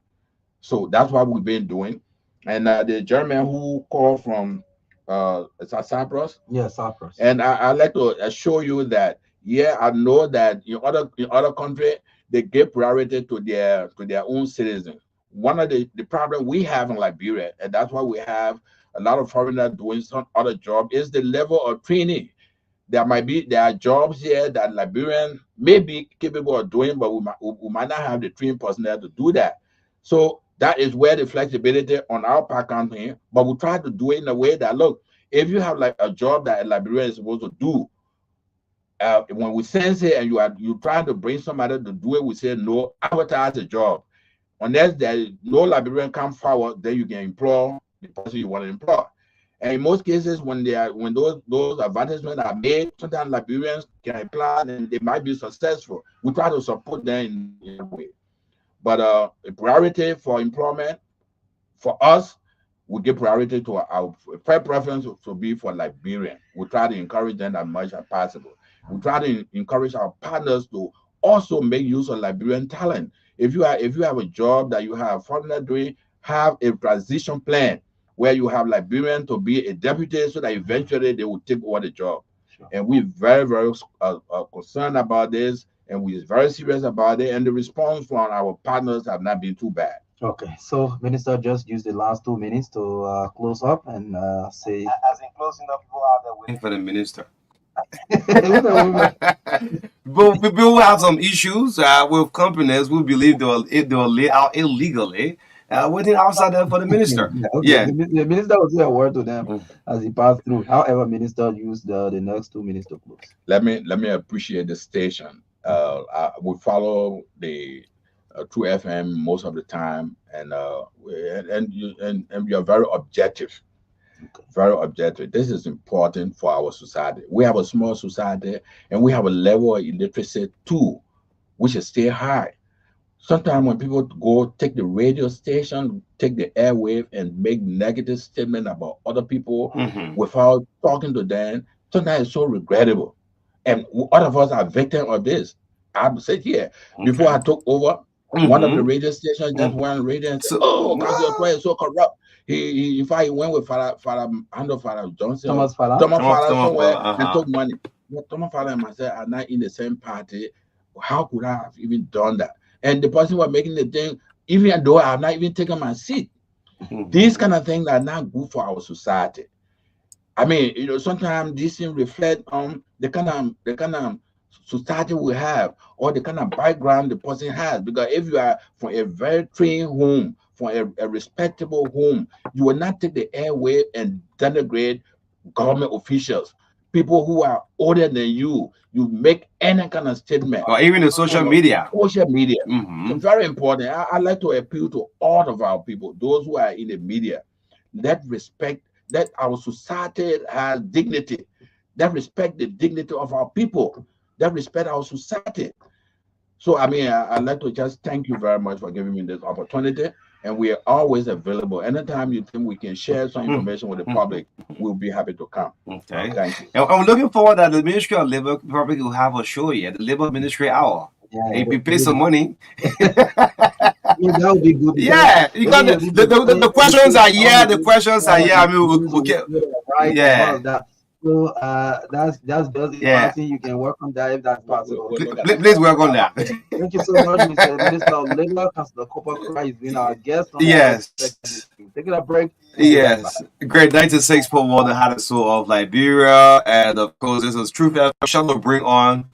So that's what we've been doing. And the gentleman who called from is that Cyprus? Yeah, Cyprus. And I'd like to assure you that, yeah, I know that in other countries they give priority to their own citizens. One of the problem we have in Liberia, and that's why we have a lot of foreigners doing some other job, is the level of training. There are jobs here that Liberians may be capable of doing, but we might not have the trained personnel to do that. So that is where the flexibility on our part comes in. But we try to do it in a way that, look, if you have like a job that a Liberian is supposed to do, when we sense it and you trying to bring somebody to do it, we say no, advertise the job. Unless there is no librarian come forward, then you can employ the person you want to employ. And in most cases, when those advertisements are made, sometimes librarians can apply and they might be successful. We try to support them in a way. But a priority for employment for us, we give priority to our first preference to be for librarian. We try to encourage them as much as possible. We try to encourage our partners to also make use of librarian talent. If you have a job that you have foreigner doing, have a transition plan where you have librarian to be a deputy so that eventually they will take over the job. Sure. And we're very, very concerned about this, and we're very serious about it. And the response from our partners have not been too bad. Okay, so Minister, just use the last 2 minutes to close up and say. As in closing up, people out there waiting for the minister. But people who have some issues with companies who believe they were laid out illegally, waiting outside there for the minister. Okay. Yeah. The minister will say a word to them as he passed through. However, minister used the next 2 minutes to close. Let me appreciate the station. We follow the True FM most of the time, and we are very objective. Okay. Very objective. This is important for our society. We have a small society, and we have a level of illiteracy too, which is still high. Sometimes when people go take the radio station, take the airwave, and make negative statements about other people without talking to them, sometimes it's so regrettable. And all of us are victims of this. I've said here, before I took over, one of the radio stations just went on radio and said, "Oh, Council is so corrupt." He in fact he went with Father Johnson, Thomas Fala somewhere and took money. But Thomas Fala and myself are not in the same party. How could I have even done that? And the person was making the thing, even though I have not even taken my seat. These kind of things are not good for our society. I mean, sometimes these things reflect on the kind of society we have, or the kind of background the person has. Because if you are from a very trained home, from a respectable home, you will not take the airway and denigrate government officials, people who are older than you. You make any kind of statement, or even in social media. It's very important. I like to appeal to all of our people, those who are in the media. Let respect that our society has dignity. That respect the dignity of our people. That respect our society. So, I'd like to just thank you very much for giving me this opportunity. And we are always available. Anytime you think we can share some information with the public, we'll be happy to come. Okay. Thank you. And I'm looking forward that the Ministry of Labor probably will have a show here, the Labor Ministry Hour. Yeah, if you pay some money. That would be good. Yeah, because the questions are here. The questions are here. We'll get right. Yeah. So that's just you can work on that if that's possible. Please work on that. Thank you so much, Mr. Minister of Labor. Councillor Copper has been our guest. Yes. Taking a break. Yes. Great 96.1, the heart and soul of Liberia. And of course, this is Truth FM. To bring on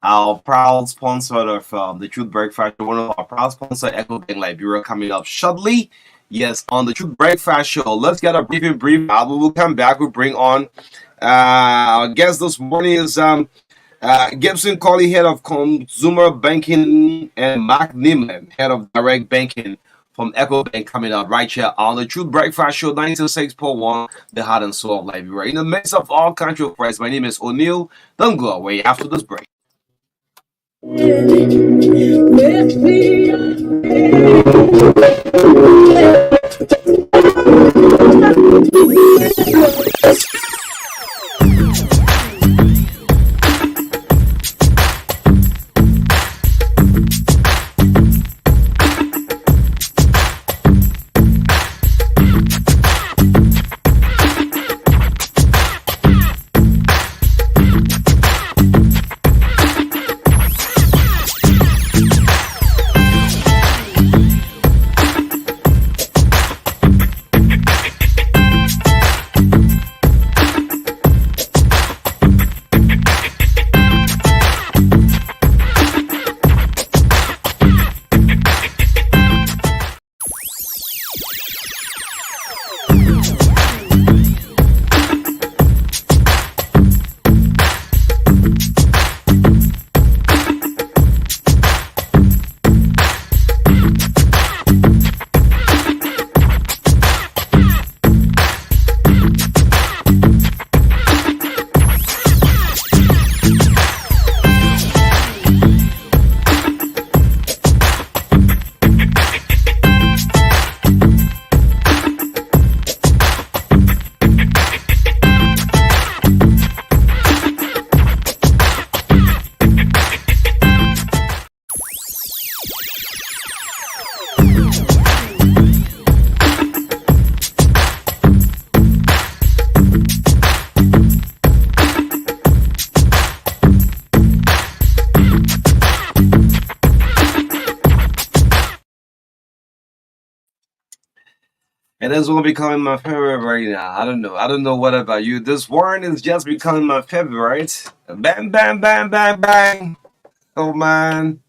our proud sponsor of the Truth Breakfast, one of our proud sponsor, Echo Bank Liberia, coming up shortly. Yes, on the Truth Breakfast show. Let's get a brief. We'll come back. We'll bring on our guest this morning is Gibson Colley, head of consumer banking, and Mark Neiman, head of direct banking from Echo Bank, coming up right here on the Truth Breakfast Show, 96.1, the heart and soul of Liberia. In the midst of all country affairs, my name is O'Neill. Don't go away after this break. And this one becoming my favorite right now. I don't know. I don't know what about you. This one is just becoming my favorite. Bang, bang, bang, bang, bang. Oh man.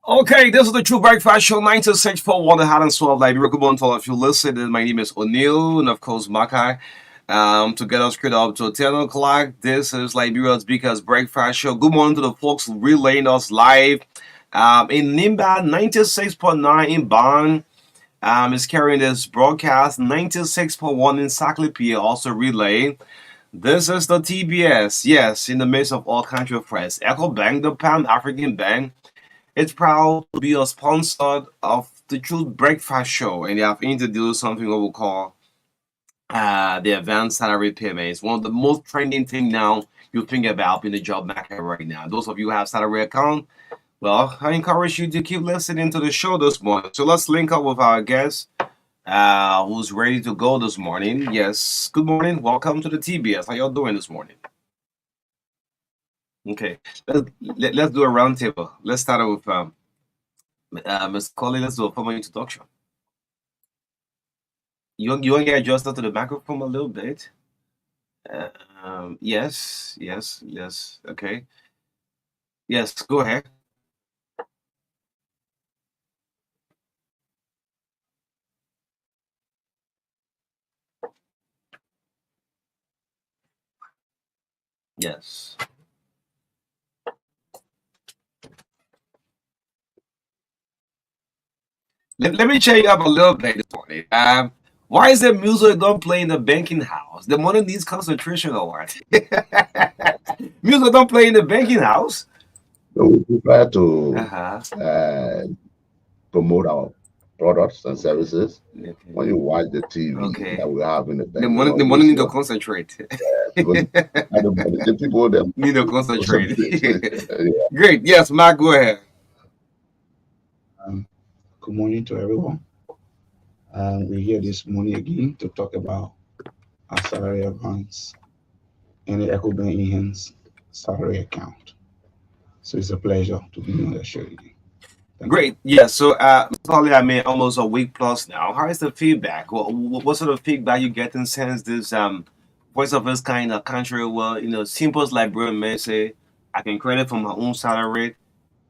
Okay, this is the True Breakfast Show 9641, the Hot and Swell Library. Good morning to all of you listening. My name is O'Neill and of course Marka. To get us straight up to 10 o'clock, this is Liberia's biggest breakfast show. Good morning to the folks relaying us live in Nimba 96.9 in Bonn. Is carrying this broadcast 96.1 in Saclipia, also relay. This is the TBS, yes, in the midst of all country of press. Echo Bank, the Pan African Bank. It's proud to be a sponsor of the Truth Breakfast Show, and they have introduced something what we call the advanced salary payment. It's one of the most trending thing now you think about in the job market right now. Those of you who have salary account, well, I encourage you to keep listening to the show this morning. So let's link up with our guest who's ready to go this morning. Yes, good morning. Welcome to the TBS. How y'all doing this morning? Okay, let's do a roundtable. Let's start with Ms. Colley. Let's do a formal introduction. You want to get adjusted to the microphone a little bit? Yes, yes, yes. Okay. Yes, go ahead. Yes. Let me check you up a little bit this morning. Why is the music don't play in the banking house? The money needs concentration or what? Music don't play in the banking house? So we try to Uh-huh. promote our products and services. Okay. When you watch the TV Okay. that we have in the bank, The you don't money waste need to your concentrate. because the people that Need to concentrate. yeah. Great. Yes, Mark, go ahead. Um, Good morning to everyone. We're here this morning again to talk about our salary advance and the EcoBank Enhanced salary account. So it's a pleasure to be on the show again. Thank you. Great. Yeah. So, probably I mean almost a week plus now. How is the feedback? What sort of feedback you getting since this voice of this kind of country? Well, simplest Liberian may say, I can credit from my own salary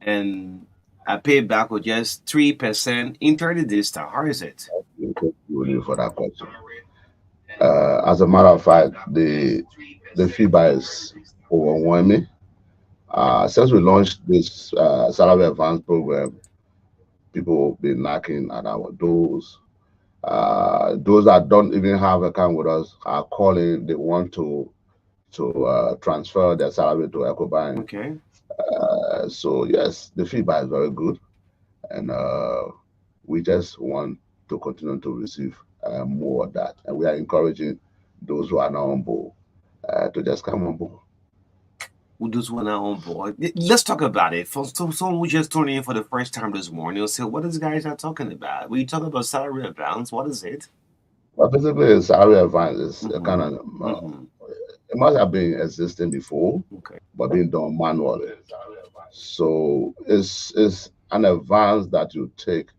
and I pay back with just 3% in 30 days time. How is it? Thank you for that question. As a matter of fact, the feedback is overwhelming. Since we launched this salary advance program, people have been knocking at our doors. Those that don't even have account with us are calling. They want to transfer their salary to EcoBank. Okay. So yes, the feedback is very good, and we just want to continue to receive more of that. And we are encouraging those who are not on board to just come on board. Who does want on board? Let's talk about it. For someone who just tuned in for the first time this morning, will say, what is guys are talking about? When you talk about salary advance, what is it? But basically, salary advance is a kind of Mm-hmm. it must have been existing before, Okay. but being done manually. So it's an advance that you take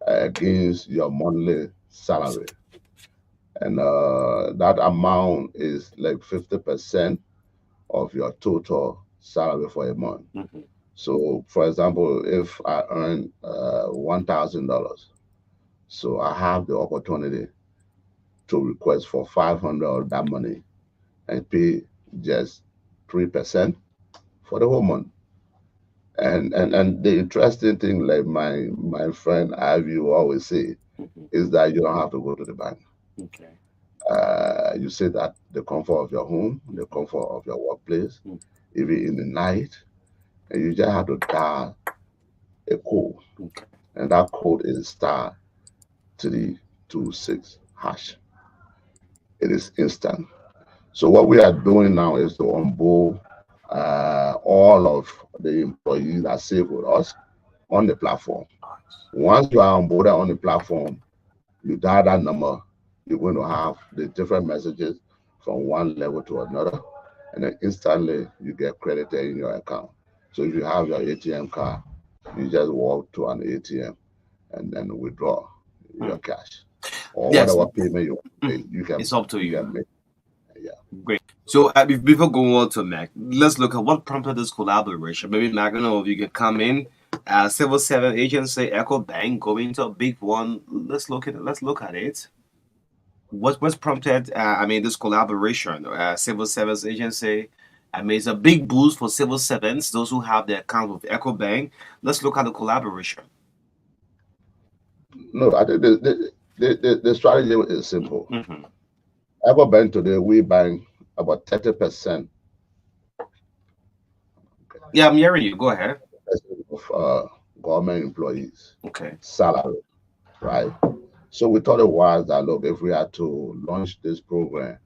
against your monthly salary, and that amount is like 50% of your total salary for a month. Mm-hmm. So, for example, if I earn $1,000, so I have the opportunity to request for 500 of that money and pay just 3% for the whole month. And the interesting thing, like my friend Ivy will always say, Mm-hmm. is that you don't have to go to the bank. Okay. You say that the comfort of your home, the comfort of your workplace, Mm-hmm. even in the night, and you just have to dial a code, Okay. and that code is *326#. It is instant. So what we are doing now is to onboard all of the employees that save with us on the platform. Once you are onboarded on the platform, you dial that number, you're going to have the different messages from one level to another, and then instantly you get credited in your account. So if you have your ATM card, you just walk to an ATM and then withdraw your cash. or Yes. whatever payment you make, It's up to you you. can make. Yeah. Great. So before going on to Mac, let's look at what prompted this collaboration. Maybe Mac, I don't know if you could come in. Civil 7 agency, Echo Bank, going to a big one. Let's look at it. Let's look at it. What's prompted? I mean, this collaboration. Civil Service Agency. I mean, it's a big boost for civil servants, those who have their account with Echo Bank. Let's look at the collaboration. No, I think the strategy is simple. Mm-hmm. Ever bank today, we bank about 30% Yeah, I'm hearing you. Go ahead. of government employees' Okay. salary, right? So we thought it was that, look, if we had to launch this program,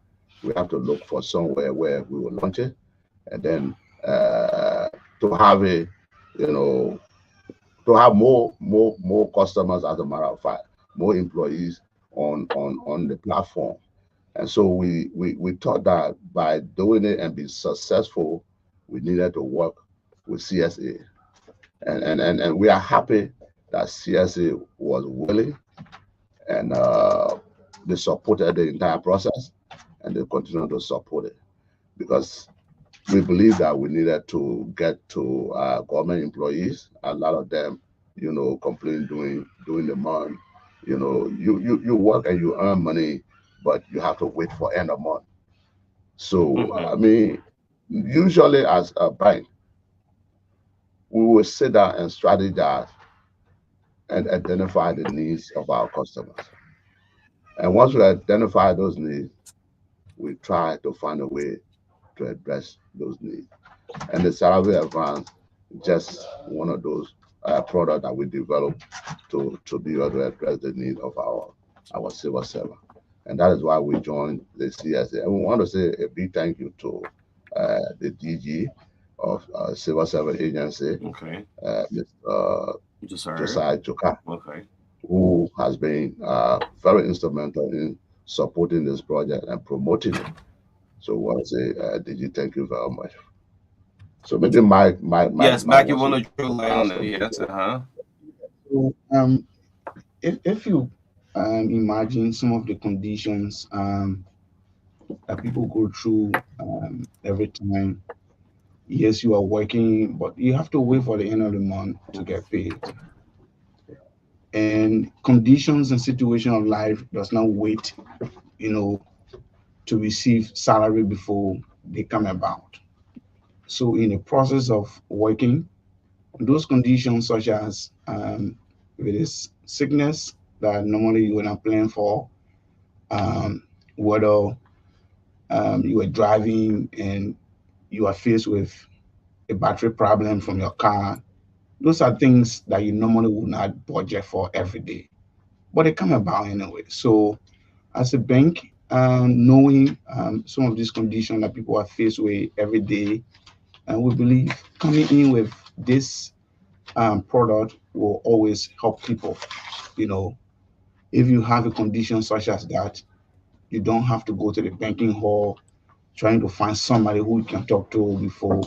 we have to look for somewhere where we will launch it, and then to have it, you know, to have more customers, as a matter of fact, more employees on the platform. And so we thought that by doing it and being successful, we needed to work with CSA. And we are happy that CSA was willing, and they supported the entire process, and they continue to support it, because we believe that we needed to get to government employees. A lot of them, complain during the month. You work and you earn money, but you have to wait for end of month. So I mean, usually as a bank, we will sit down and strategize and identify the needs of our customers. And once we identify those needs, we try to find a way to address those needs. And the salary advance just one of those products that we developed to be able to address the need of our civil servant. And that is why we joined the CSA. And we want to say a big thank you to the DG of Civil Service Agency, Okay. Mr. Josiah Chuka, Okay. who has been very instrumental in supporting this project and promoting it. So we want to say, DG, thank you very much. So maybe Mike Yes, Mike, you wants want to throw light on it? Yes, So, if you imagine some of the conditions that people go through every time, yes, you are working, but you have to wait for the end of the month to get paid. And conditions and situation of life does not wait, to receive salary before they come about. So in the process of working, those conditions such as if it is sickness that normally you would not plan for, whether you are driving and you are faced with a battery problem from your car, those are things that you normally would not budget for every day, but they come about anyway. So as a bank, knowing some of these conditions that people are faced with every day, and we believe coming in with this product will always help people. If you have a condition such as that, you don't have to go to the banking hall trying to find somebody who you can talk to before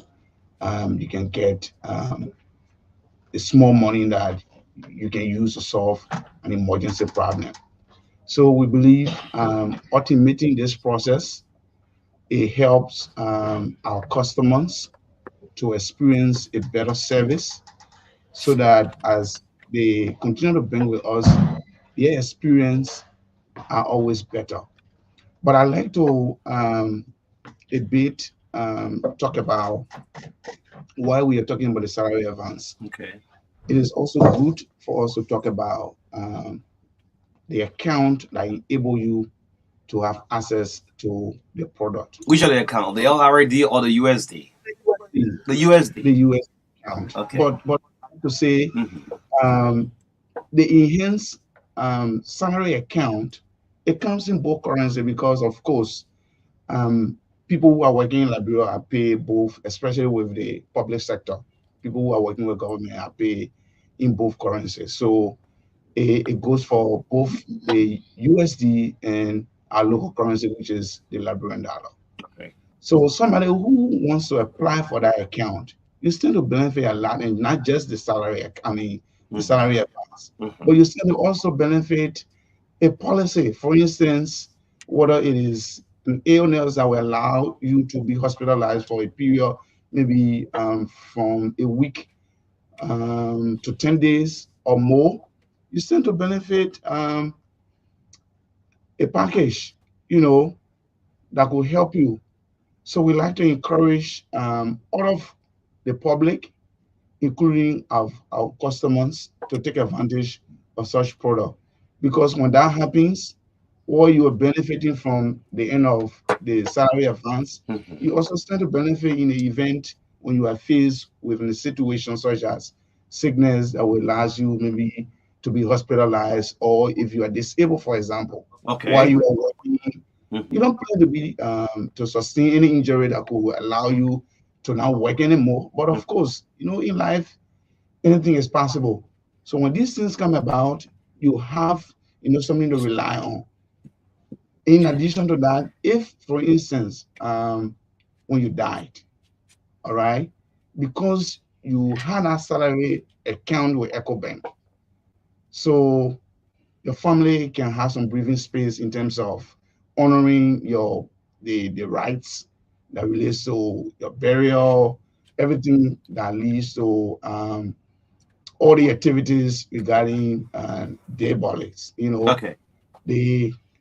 you can get the small money that you can use to solve an emergency problem. So we believe automating this process, it helps our customers to experience a better service, so that as they continue to bank with us, their experience are always better. But I'd like to a bit talk about why we are talking about the salary advance. Okay. It is also good for us to talk about the account that enable you to have access to the product. Which are the account? The LRD or the USD? The USD. The US account. Okay. But to say the enhanced salary account, it comes in both currency because, of course, people who are working in Liberia are paid both, especially with the public sector. People who are working with government are paid in both currencies. So it goes for both the USD and our local currency, which is the Liberian dollar. Okay. So somebody who wants to apply for that account, you stand to benefit a lot, and not just the salary, the salary advance, but you stand to also benefit a policy. For instance, whether it is an illness that will allow you to be hospitalized for a period, maybe from a week to 10 days or more, you stand to benefit a package, that will help you. So we like to encourage all of the public, including our customers, to take advantage of such product. Because when that happens, or you are benefiting from the end of the salary advance, you also stand to benefit in the event when you are faced with a situation such as sickness that will last you maybe to be hospitalized, or if you are disabled, for example, while Okay. you are working, you don't plan to be to sustain any injury that could allow you to not work anymore. But of course, in life, anything is possible. So when these things come about, you have something to rely on. In addition to that, if for instance, when you died, all right, because you had a salary account with EcoBank, so your family can have some breathing space in terms of honoring the rights that relates to your burial, everything that leads to all the activities regarding day bodies. Okay.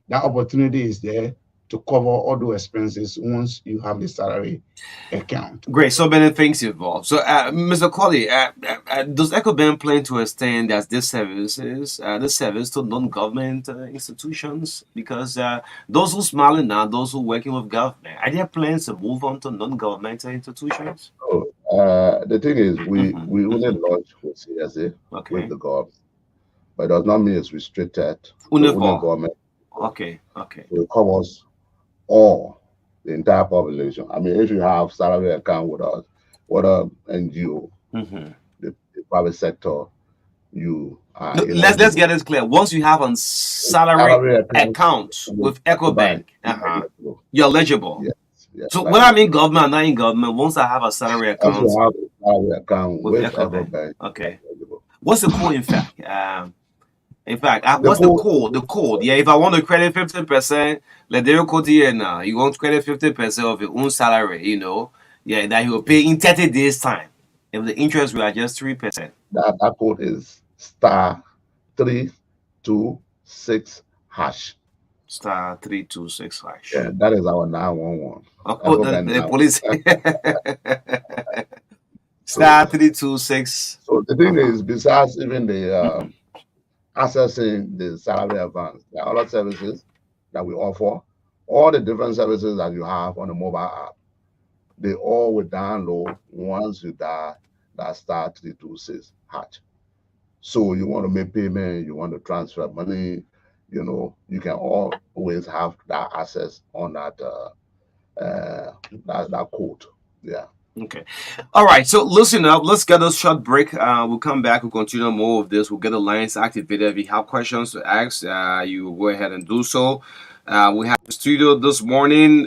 That opportunity is there to cover all those expenses once you have the salary account. Great. So many things involved. So, Mr. Colley, does EcoBank plan to extend this service to non-government institutions? Because those who smiling now, those who working with government, are there plans to move on to non-government institutions? So, the thing is, we only launch with CSA, Okay. with the government, but it does not mean it's restricted to Only only for. government. Okay. Okay. So it covers all the entire population. I mean, if you have salary account with us, whether NGO, the private sector, you are Let's get this clear. Once you have a salary account with EcoBank, you're eligible. Yes, So when I mean government, not in government, once I have a salary account, once you have a salary account with EcoBank, EcoBank, okay. you're eligible. What's the code? What's the code? The code. Yeah, if I want to credit 50%, like they code here now, you want to credit 50% of your own salary, yeah, that you will pay in 30 days time. If the interest rate are just 3%. That code is *326#. *326#. Yeah, that is our 911. Oh, the police. *326. So the thing is, besides even the accessing the salary advance, there are other services that we offer. All the different services that you have on the mobile app, they all will download once you dial that *326#. So you want to make payment, you want to transfer money, you can always have that access on that code. Yeah. Okay. All right. So listen up. Let's get a short break. We'll come back. We'll continue more of this. We'll get the lines activated. If you have questions to ask, you go ahead and do so. We have the studio this morning.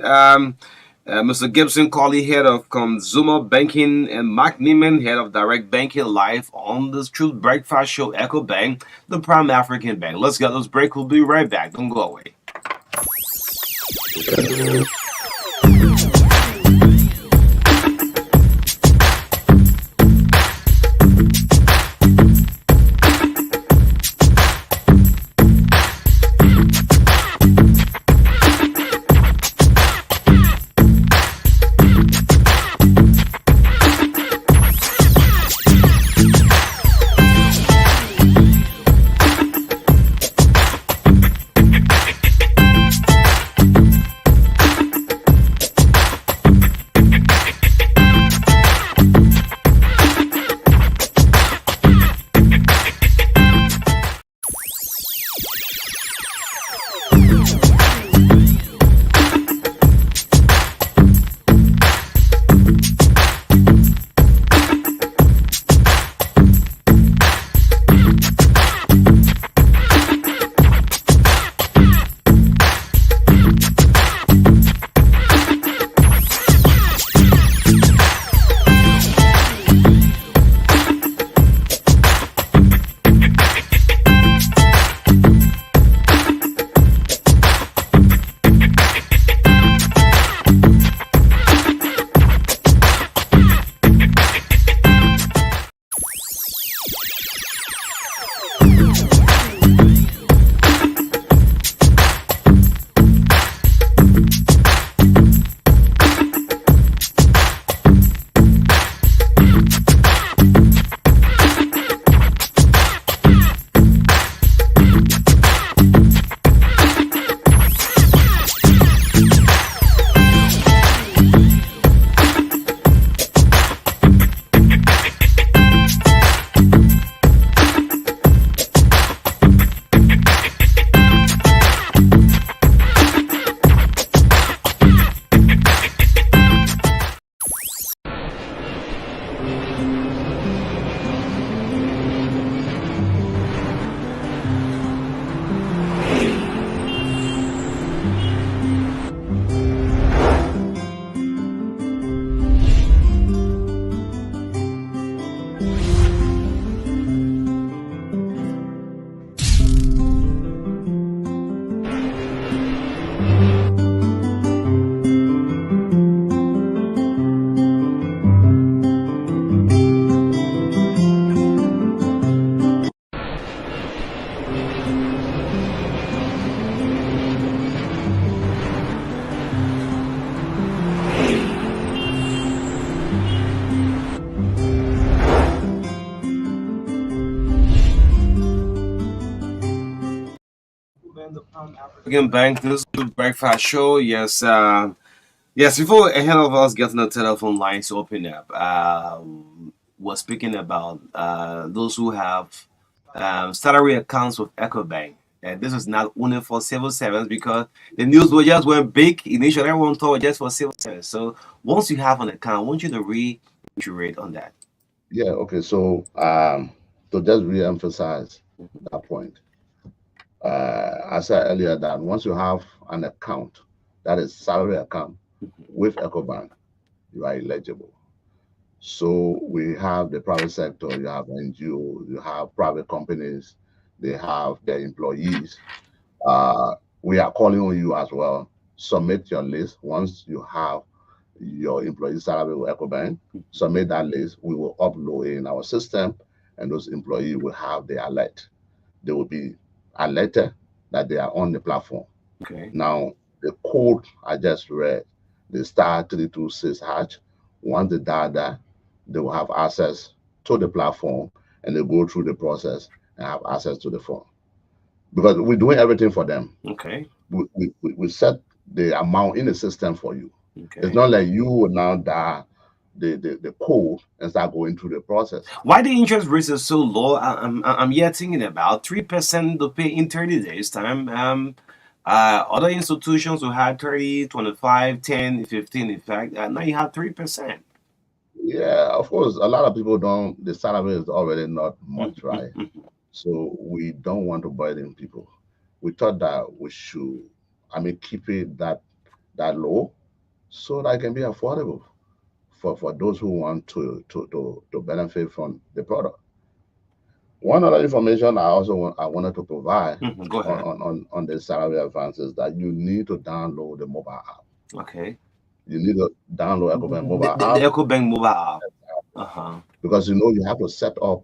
Mr. Gibson Colley, head of consumer banking, and Mark Neiman, head of direct banking, live on the Truth Breakfast Show, EcoBank, the Prime African Bank. Let's get this break. We'll be right back. Don't go away. Again, back to the breakfast show. Yes, yes. Before ahead of us getting the telephone lines open up, we're speaking about those who have salary accounts with EcoBank. And this is not only for civil servants because the news was just went big. Initially, everyone thought just for civil servants. So once you have an account, I want you to reiterate on that. Yeah, okay. So to just re-emphasize that point, I said earlier that once you have an account, that is salary account with EcoBank, you are eligible. So we have the private sector, you have NGO, you have private companies, they have their employees. Uh, we are calling on you as well. Submit your list once you have your employee salary with EcoBank. Submit that list. We will upload it in our system, and those employees will have the alert. They will be alerted that they are on the platform. Okay. Now, the code I just read, the star 326 hatch, once they dial that, they will have access to the platform and they go through the process and have access to the form. Because we're doing everything for them. Okay. We set the amount in the system for you. Okay. It's not like you will now dial the code and start going through the process. Why the interest rates are so low? I'm yet thinking about 3% to pay in 30 days time. Other institutions who had 30, 25, 10, 15, in fact, now you have 3%. Yeah, of course, a lot of people don't, the salary is already not much, right? So we don't want to burden people. We thought that we should, keep it that low so that it can be affordable for those who want to benefit from the product. One other information I wanted to provide Go ahead. on the salary advance is that you need to download the mobile app. Okay. You need to download EcoBank mobile The app EcoBank mobile app. because you have to set up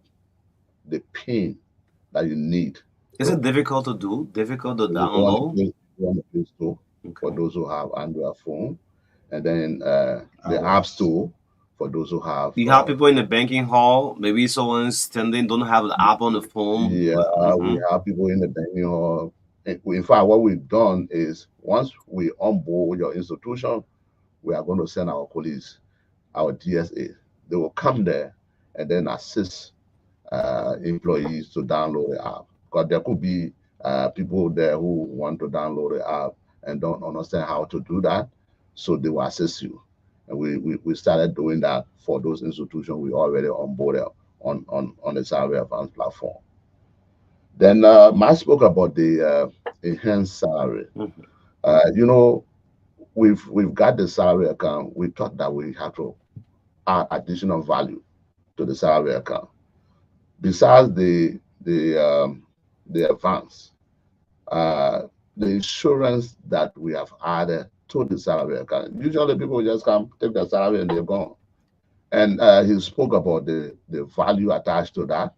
the PIN that you need. Is it difficult to do? Difficult to You go download? on the Play Store for Okay. those who have Android phone, and then the App Store for those who have. You have people in the banking hall. Maybe someone's standing, don't have the app on the phone. Yeah, we have people in the banking hall. In fact, what we've done is once we onboard your institution, we are going to send our police, our DSA. They will come there and then assist employees to download the app. Because there could be people there who want to download the app and don't understand how to do that, so they will assist you. And we started doing that for those institutions we already onboarded on the salary advance platform. Then Matt spoke about the enhanced salary. We've got the salary account. We thought that we have to add additional value to the salary account. Besides the advance, the insurance that we have added to the salary account. Usually people just come, take their salary and they're gone. And he spoke about the value attached to that.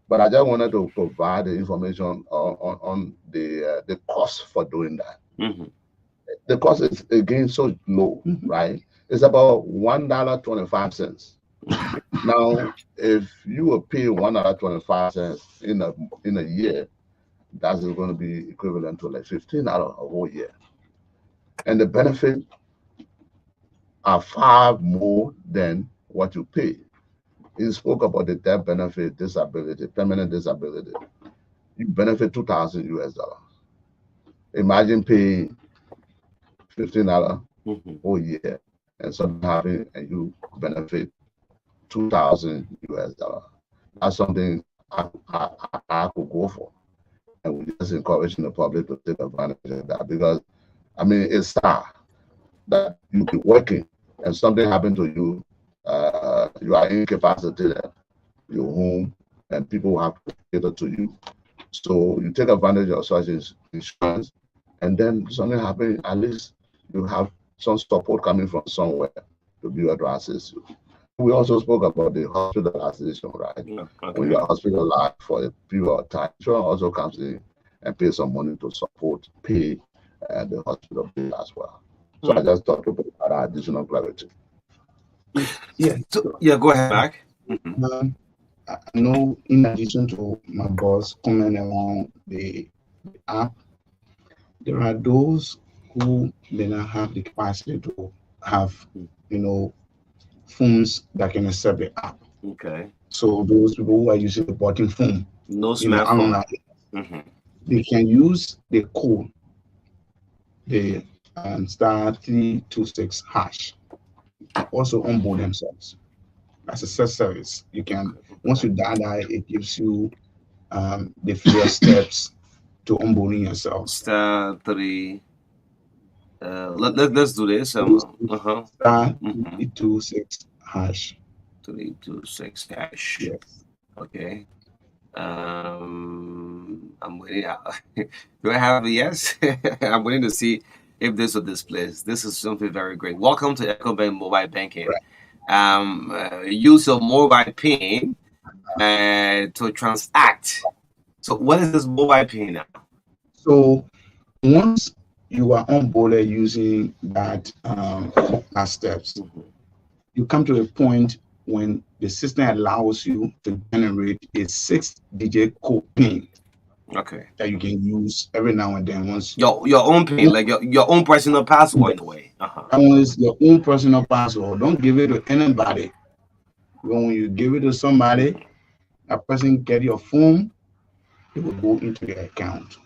But I just wanted to provide the information on the cost for doing that. The cost is again so low, right? It's about $1.25. Now, if you will pay $1.25 in a year, that's going to be equivalent to like $15 a whole year. And the benefit are far more than what you pay. He spoke about the death benefit, disability, permanent disability. You benefit $2,000 US. Imagine paying $15 whole year and something happen and you benefit $2,000 US. That's something I could go for. And we're just encouraging the public to take advantage of that because, it's sad that you be working and something happened to you, you are incapacitated, you're home, and people have to cater to you. So you take advantage of such insurance, and then something happens, at least you have some support coming from somewhere to be able to assist you. We also spoke about the hospitalization, right? Okay. When you are hospitalized for a period of time, insurance also comes in and pays some money to support, pay the hospital bill as well. So I just thought to provide additional clarity. Yeah. Go ahead, Mark. I know in addition to my boss comment around the app, There are those who may not have the capacity to have, phones that can accept the app. Okay. So those people who are using the button phone, No on smartphone. Mm-hmm. they can use the code, the star 326 hash, to also onboard themselves as a self-service. You can, once you dial that, it gives you the first steps to onboarding yourself. Star three. Let's do this. Uh-huh. Star Mm-hmm. 326 hash. 326 hash. Yes. Okay. I'm waiting. Do I have a yes? I'm waiting to see if this will display. This is something very great. Welcome to EcoBank Mobile Banking. Use your mobile PIN to transact. So, what is this mobile PIN now? So once you are onboarded using that steps, you come to a point when the system allows you to generate a 6-digit code PIN. Okay. That you can use every now and then. Once your own PIN, like your own personal password in a way. That one is your own personal password. Don't give it to anybody. When you give it to somebody, that person get your phone, it will go into their account.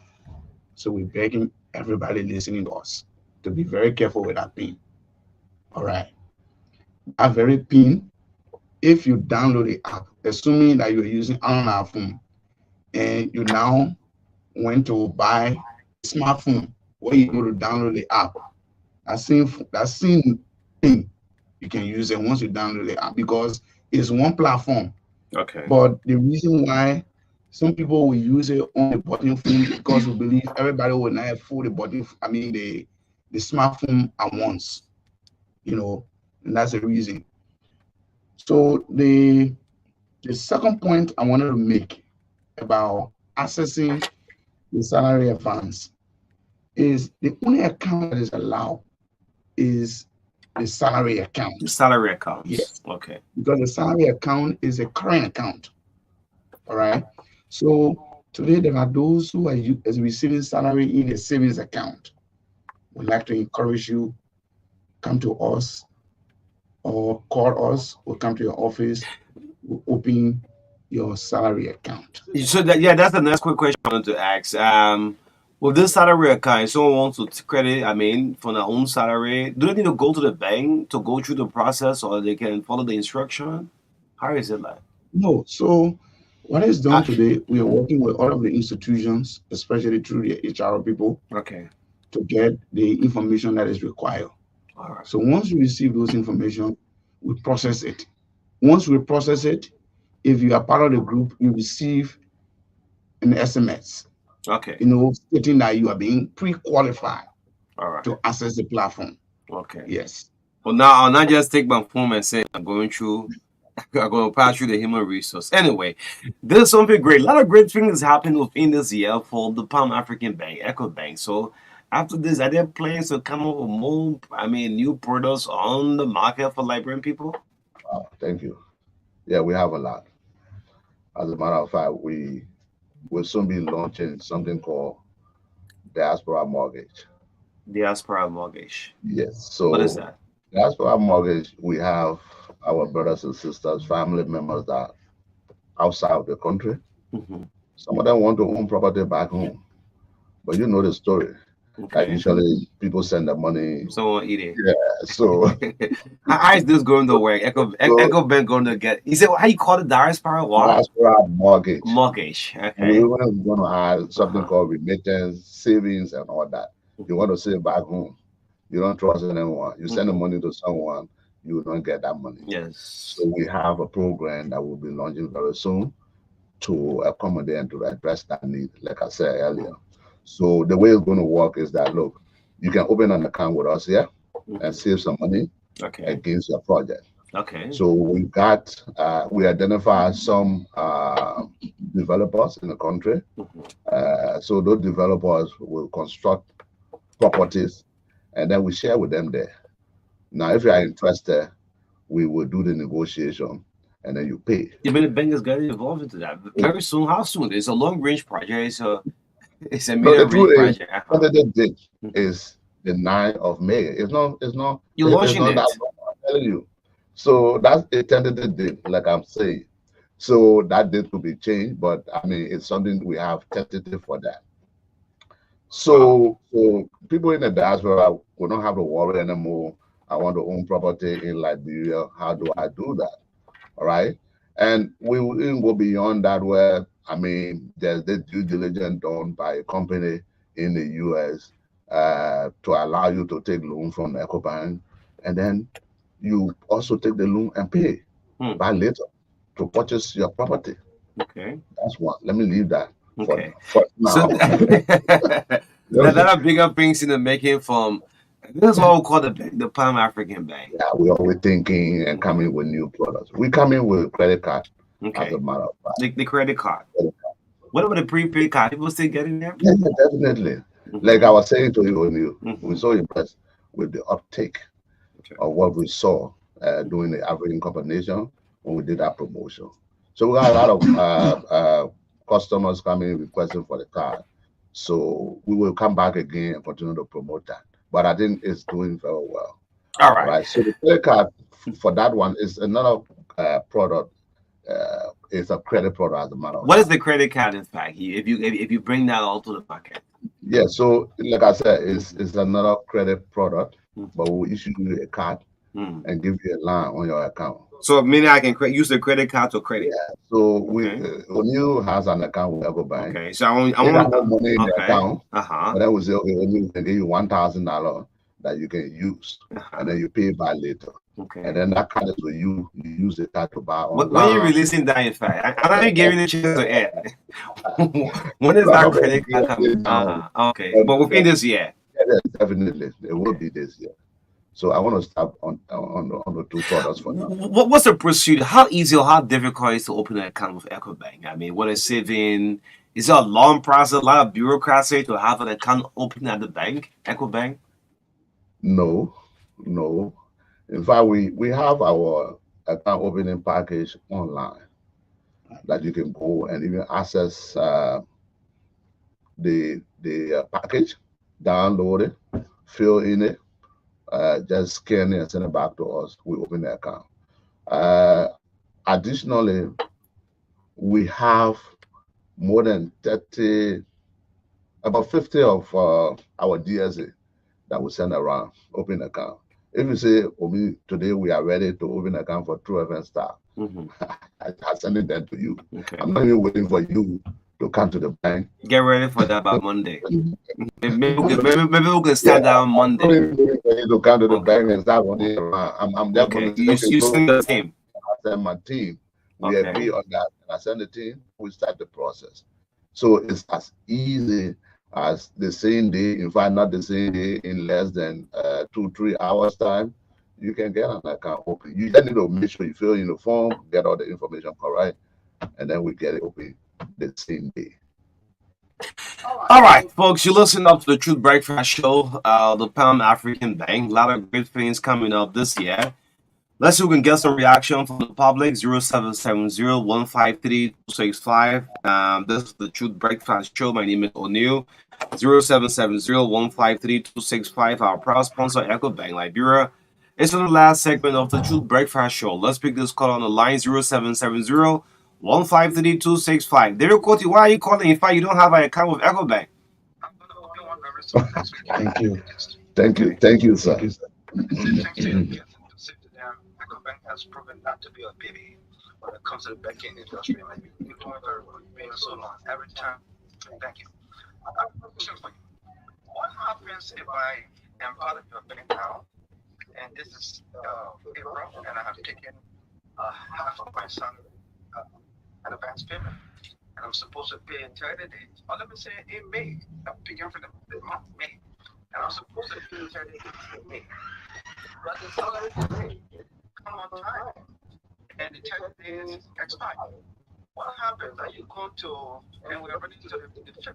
So we're begging everybody listening to us to be very careful with that PIN. All right. That very PIN, if you download the app, assuming that you're using on our phone, and you now went to buy a smartphone where you go to download the app, that same thing you can use it once you download the app because it's one platform. Okay. But the reason why some people will use it on the button phone because we believe everybody will not afford the the smartphone at once, and that's the reason. So the second point I wanted to make about accessing the salary advance is the only account that is allowed is the salary account. The salary account. Yes. Okay. Because the salary account is a current account. All right. So today there are those who are receiving salary in a savings account. We'd like to encourage you, come to us or call us or come to your office, we'll open your salary account. So that's the next quick question I wanted to ask. With this salary account, if someone wants to credit, from their own salary, do they need to go to the bank to go through the process, or they can follow the instruction? How is it like? No. So what is done today, we are working with all of the institutions, especially through the HR people, Okay. to get the information that is required. All right. So once we receive those information, we process it. Once we process it, if you are part of the group, you receive an SMS. Okay. Stating that you are being pre-qualified All right. to access the platform. Okay. Yes. Well, now I'll not just take my phone and say I'm going to pass through the human resource. Anyway, there's something great. A lot of great things happening within this year for the Pan African Bank, EcoBank. So after this, are there plans to come up with more, new products on the market for Liberian people? Thank you. Yeah, we have a lot. As a matter of fact, we will soon be launching something called Diaspora Mortgage. Diaspora Mortgage. Yes. So what is that? Diaspora Mortgage, we have our brothers and sisters, family members that outside of the country. Mm-hmm. Some of them want to own property back home. But you know the story. Okay. Usually people send the money. Someone eat it. Yeah. So how is this going to work? EcoBank going to get, you say, how you call it? Diaspora what? Diaspora Mortgage. Mortgage. Okay. We're going to add something called remittance, savings, and all that. You want to save back home. You don't trust anyone. You send the money to someone, you will not get that money. Yes. So we have a program that will be launching very soon to accommodate and to address that need, like I said earlier. So the way it's going to work is that, look, you can open an account with us here and save some money against your project. Okay. So we identify some developers in the country. So those developers will construct properties and then we share with them there. Now, if you are interested, we will do the negotiation and then you pay. Even the bank is getting involved into that very soon. How soon? It's a long range project. So It's a No, the meter read truth is, project. tentative date is the 9th of May. It's not. You're It's launching not it. that long. I'm telling you. So that's a tentative date, like I'm saying. So that date could be changed, but I mean, it's something we have tentative for that. Wow. So people in the diaspora will not have to worry anymore. I want to own property in Liberia. How do I do that? All right. And we will even go beyond that where, I mean, there's the due diligence done by a company in the US to allow you to take loan from EcoBank. And then you also take the loan and pay by later to purchase your property. Okay. That's one. Let me leave that Okay. for So now. there are bigger things in the making from this is what we call the Pan African Bank. Yeah, we're always thinking and coming with new products. We come in with credit card as Okay. a matter of fact. The credit card. Credit card. What about the prepaid card? People still getting there? Yeah, definitely. Like I was saying to you, O'Neill, we're so impressed with the uptake of what we saw during the African combination when we did that promotion. So we got a lot of customers coming requesting for the card. So we will come back again and continue to promote that. But I think it's doing very well. All right. So the credit card for that one is another product. It's a credit product as a matter of What is fact. the credit card in fact? If you bring that all to the market? Yeah, so like I said, it's another credit product, but we'll issue you a card and give you a line on your account. So meaning I can use the credit card to credit. Yeah. So O'Neill has an account with EcoBank. Okay. So I They want have money in the account. Uh-huh. And then we say, okay, O'Neill can give you $1,000 that you can use, and then you pay by later. Okay. And then that card is for you. You use the card to buy online. When are you releasing that? In fact, I'm not even giving the chance to end. When is that credit card coming? Okay, but within this year. Yeah, definitely, it will be this year. So I want to start on the two products for now. What's the procedure? How easy or how difficult is to open an account with EcoBank? I mean, what is saving? Is it a long process, a lot of bureaucracy to have an account open at the bank, EcoBank? No. In fact, we have our account opening package online that you can go and even access the package, download it, fill in it, just scan it and send it back to us. We open the account. Additionally, we have more than 30, about 50 of our DSA that we send around, open account. If you say, Omi, today we are ready to open account for True FM Star, I send it then to you. Okay. I'm not even waiting for you to come to the bank. Get ready for that by Monday. maybe we can start down Monday. I'm not even waiting for you to come to the bank and start running around. I'm just going to you send the team. I send my team. We agree on that. And I send the team, we start the process. So it's as easy as the same day, in fact, not the same day, in less than 2-3 hours time, you can get an account open. You just need to make sure you fill in the form, get all the information correct, and then we get it open the same day. All right, folks, you listen up to the Truth Breakfast Show, the Pan African Bank. A lot of great things coming up this year. Let's see if we can get some reaction from the public. 0770-153-265. This is the Truth Breakfast Show. My name is O'Neill. 0770-153-265. Our proud sponsor, EcoBank Liberia. It's on the last segment of the Truth Breakfast Show. Let's pick this call on the line. 0770-153-265. David Koti, why are you calling? In fact, you don't have an account with EcoBank. Thank you, sir. EcoBank has proven not to be a baby when it comes to the banking industry. Like, you're doing very well. You've been so long. Every time. Thank you. I have a question for you. What happens if I am part of your bank now, and this is April, and I have taken half of my salary an advance payment, and I'm supposed to pay in 30 days, or let me say in May, I'm paying for the month May, and I'm supposed to pay in 30 days in May. But the salary today come on time, and the 30 days expire. What happens? Are you going to, and we're already to the 15th of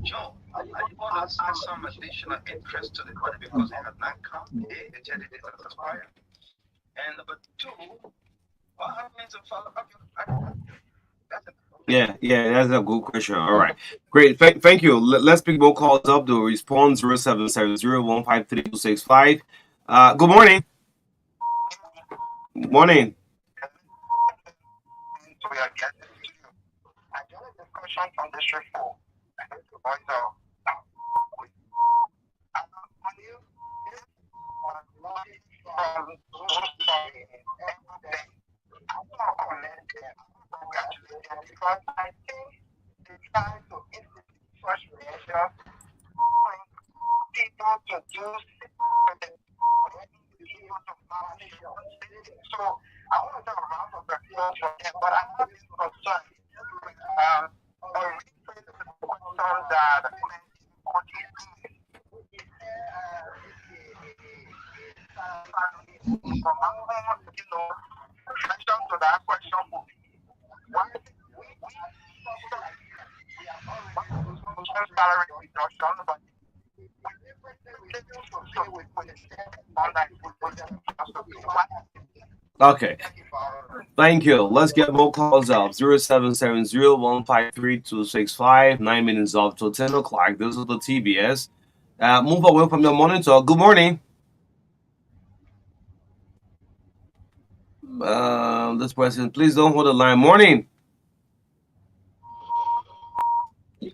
June, are you going to add some additional interest to the money because it has not come? The 30 days has expired. And number two, what happens if follow up? That's it. Yeah, that's a good question. All right, great. Thank you. Let's pick more calls up to respond 0770-153-265. Good morning. Morning. So we are getting to you. I got a discussion from District 4. I need to voice out. When you was launched from everything, I want to commend them, congratulate them, because I think they try to institute such measures for people to do people to manage your savings. So I want to talk about the appeals for them, but I'm not being concerned. A rephrase the question that reflection to that question would be why we salary reduction, but Okay. Thank you. Let's get more calls up. 0770-153-265. 9 minutes up to 10 o'clock. This is the TBS. Move away from your monitor. Good morning. This person, please don't hold the line. Morning.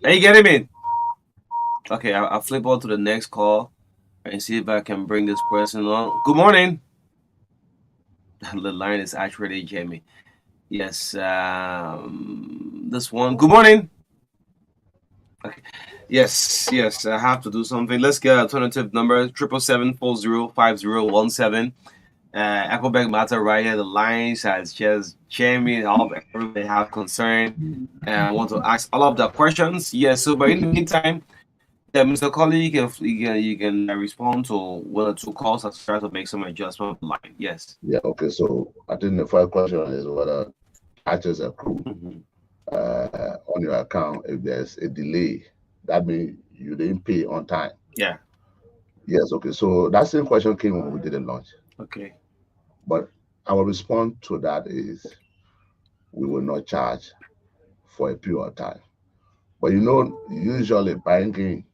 Are you getting me? Okay, I'll flip on to the next call and see if I can bring this person on. Good morning. The line is actually Jamie. Yes, this one. Good morning. Okay. Yes, I have to do something. Let's get alternative number 777-405017. Echobank matter right here. The lines has just Jamie. All everybody have concern and want to ask all of the questions. Yes. So, but in the meantime, yeah, Mr. Colley, you can respond to one or two calls and try to make some adjustment of the line. Yes. Yeah, okay. So I think the first question is whether taxes accrue on your account if there's a delay. That means you didn't pay on time. Yeah. Yes, okay. So that same question came when we did the launch. Okay. But our response to that is we will not charge for a period of time. But usually banking,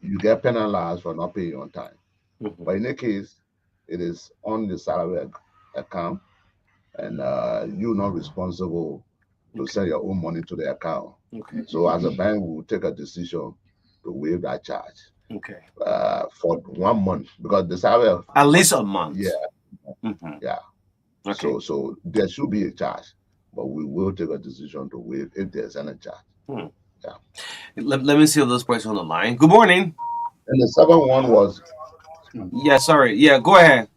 you get penalized for not paying on time. But in any case, it is on the salary account, and you're not responsible to send your own money to the account. Okay. So as a bank, we will take a decision to waive that charge. Okay. For 1 month, because the salary at least a month. Yeah. Yeah. Okay. So there should be a charge, but we will take a decision to waive if there's any charge. Yeah. Let me see this person on the line. Good morning. And the second one was. Yeah, sorry. Yeah, go ahead.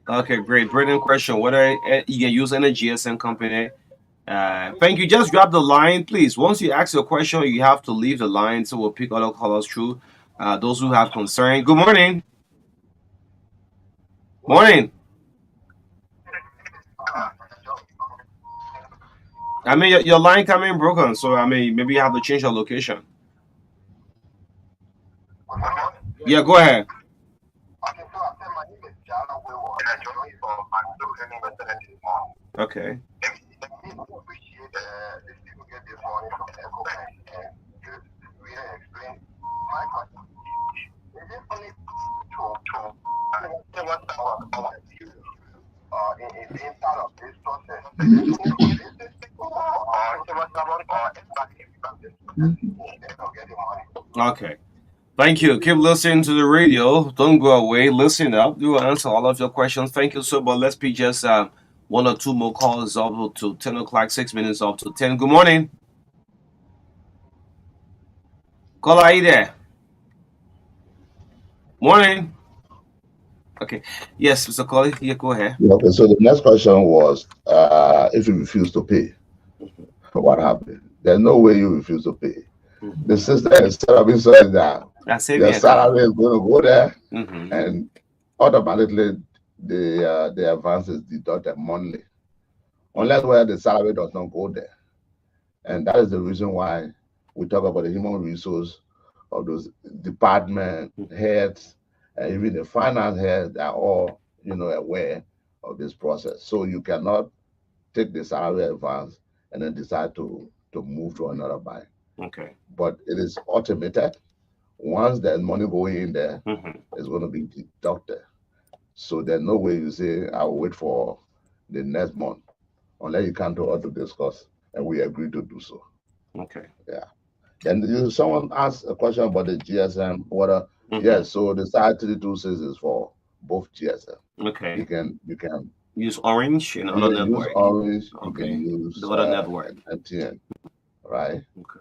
Okay, great. Brilliant question. Whether you can use any GSM company. Thank you. Just grab the line, please. Once you ask your question, you have to leave the line so we'll pick other callers through. Those who have concern. Good morning. Morning. I mean, your line coming broken, so I mean, maybe you have to change your location. Yeah, go ahead. Okay. Okay. Thank you. Keep listening to the radio. Don't go away. Listen up. We will answer all of your questions. Thank you so much. Let's be just one or two more calls up to 10 o'clock, 6 minutes up to 10. Good morning. Caller, are you there? Morning. Okay. Yes, Mr. Colley, yeah, go ahead. Okay, so the next question was if you refuse to pay, what happened? There's no way you refuse to pay. The system is set up such that your salary is going to go there, and automatically the advance is deducted monthly. unless where the salary does not go there. And that is the reason why we talk about the human resource of those department heads and even the finance heads are all, aware of this process. So you cannot take the salary advance and then decide to move to another bank. Okay. But it is automated. Once there's money going in there, it's going to be deducted. So there's no way you say, I'll wait for the next month, unless you come to us to discuss, and we agree to do so. Okay. Yeah. Then someone asked a question about the GSM. Yes, so the SAR 326 is for both GSM. Okay. You can use Orange and other network. Use Orange, Okay. You can use the other network. MTN, right? Okay.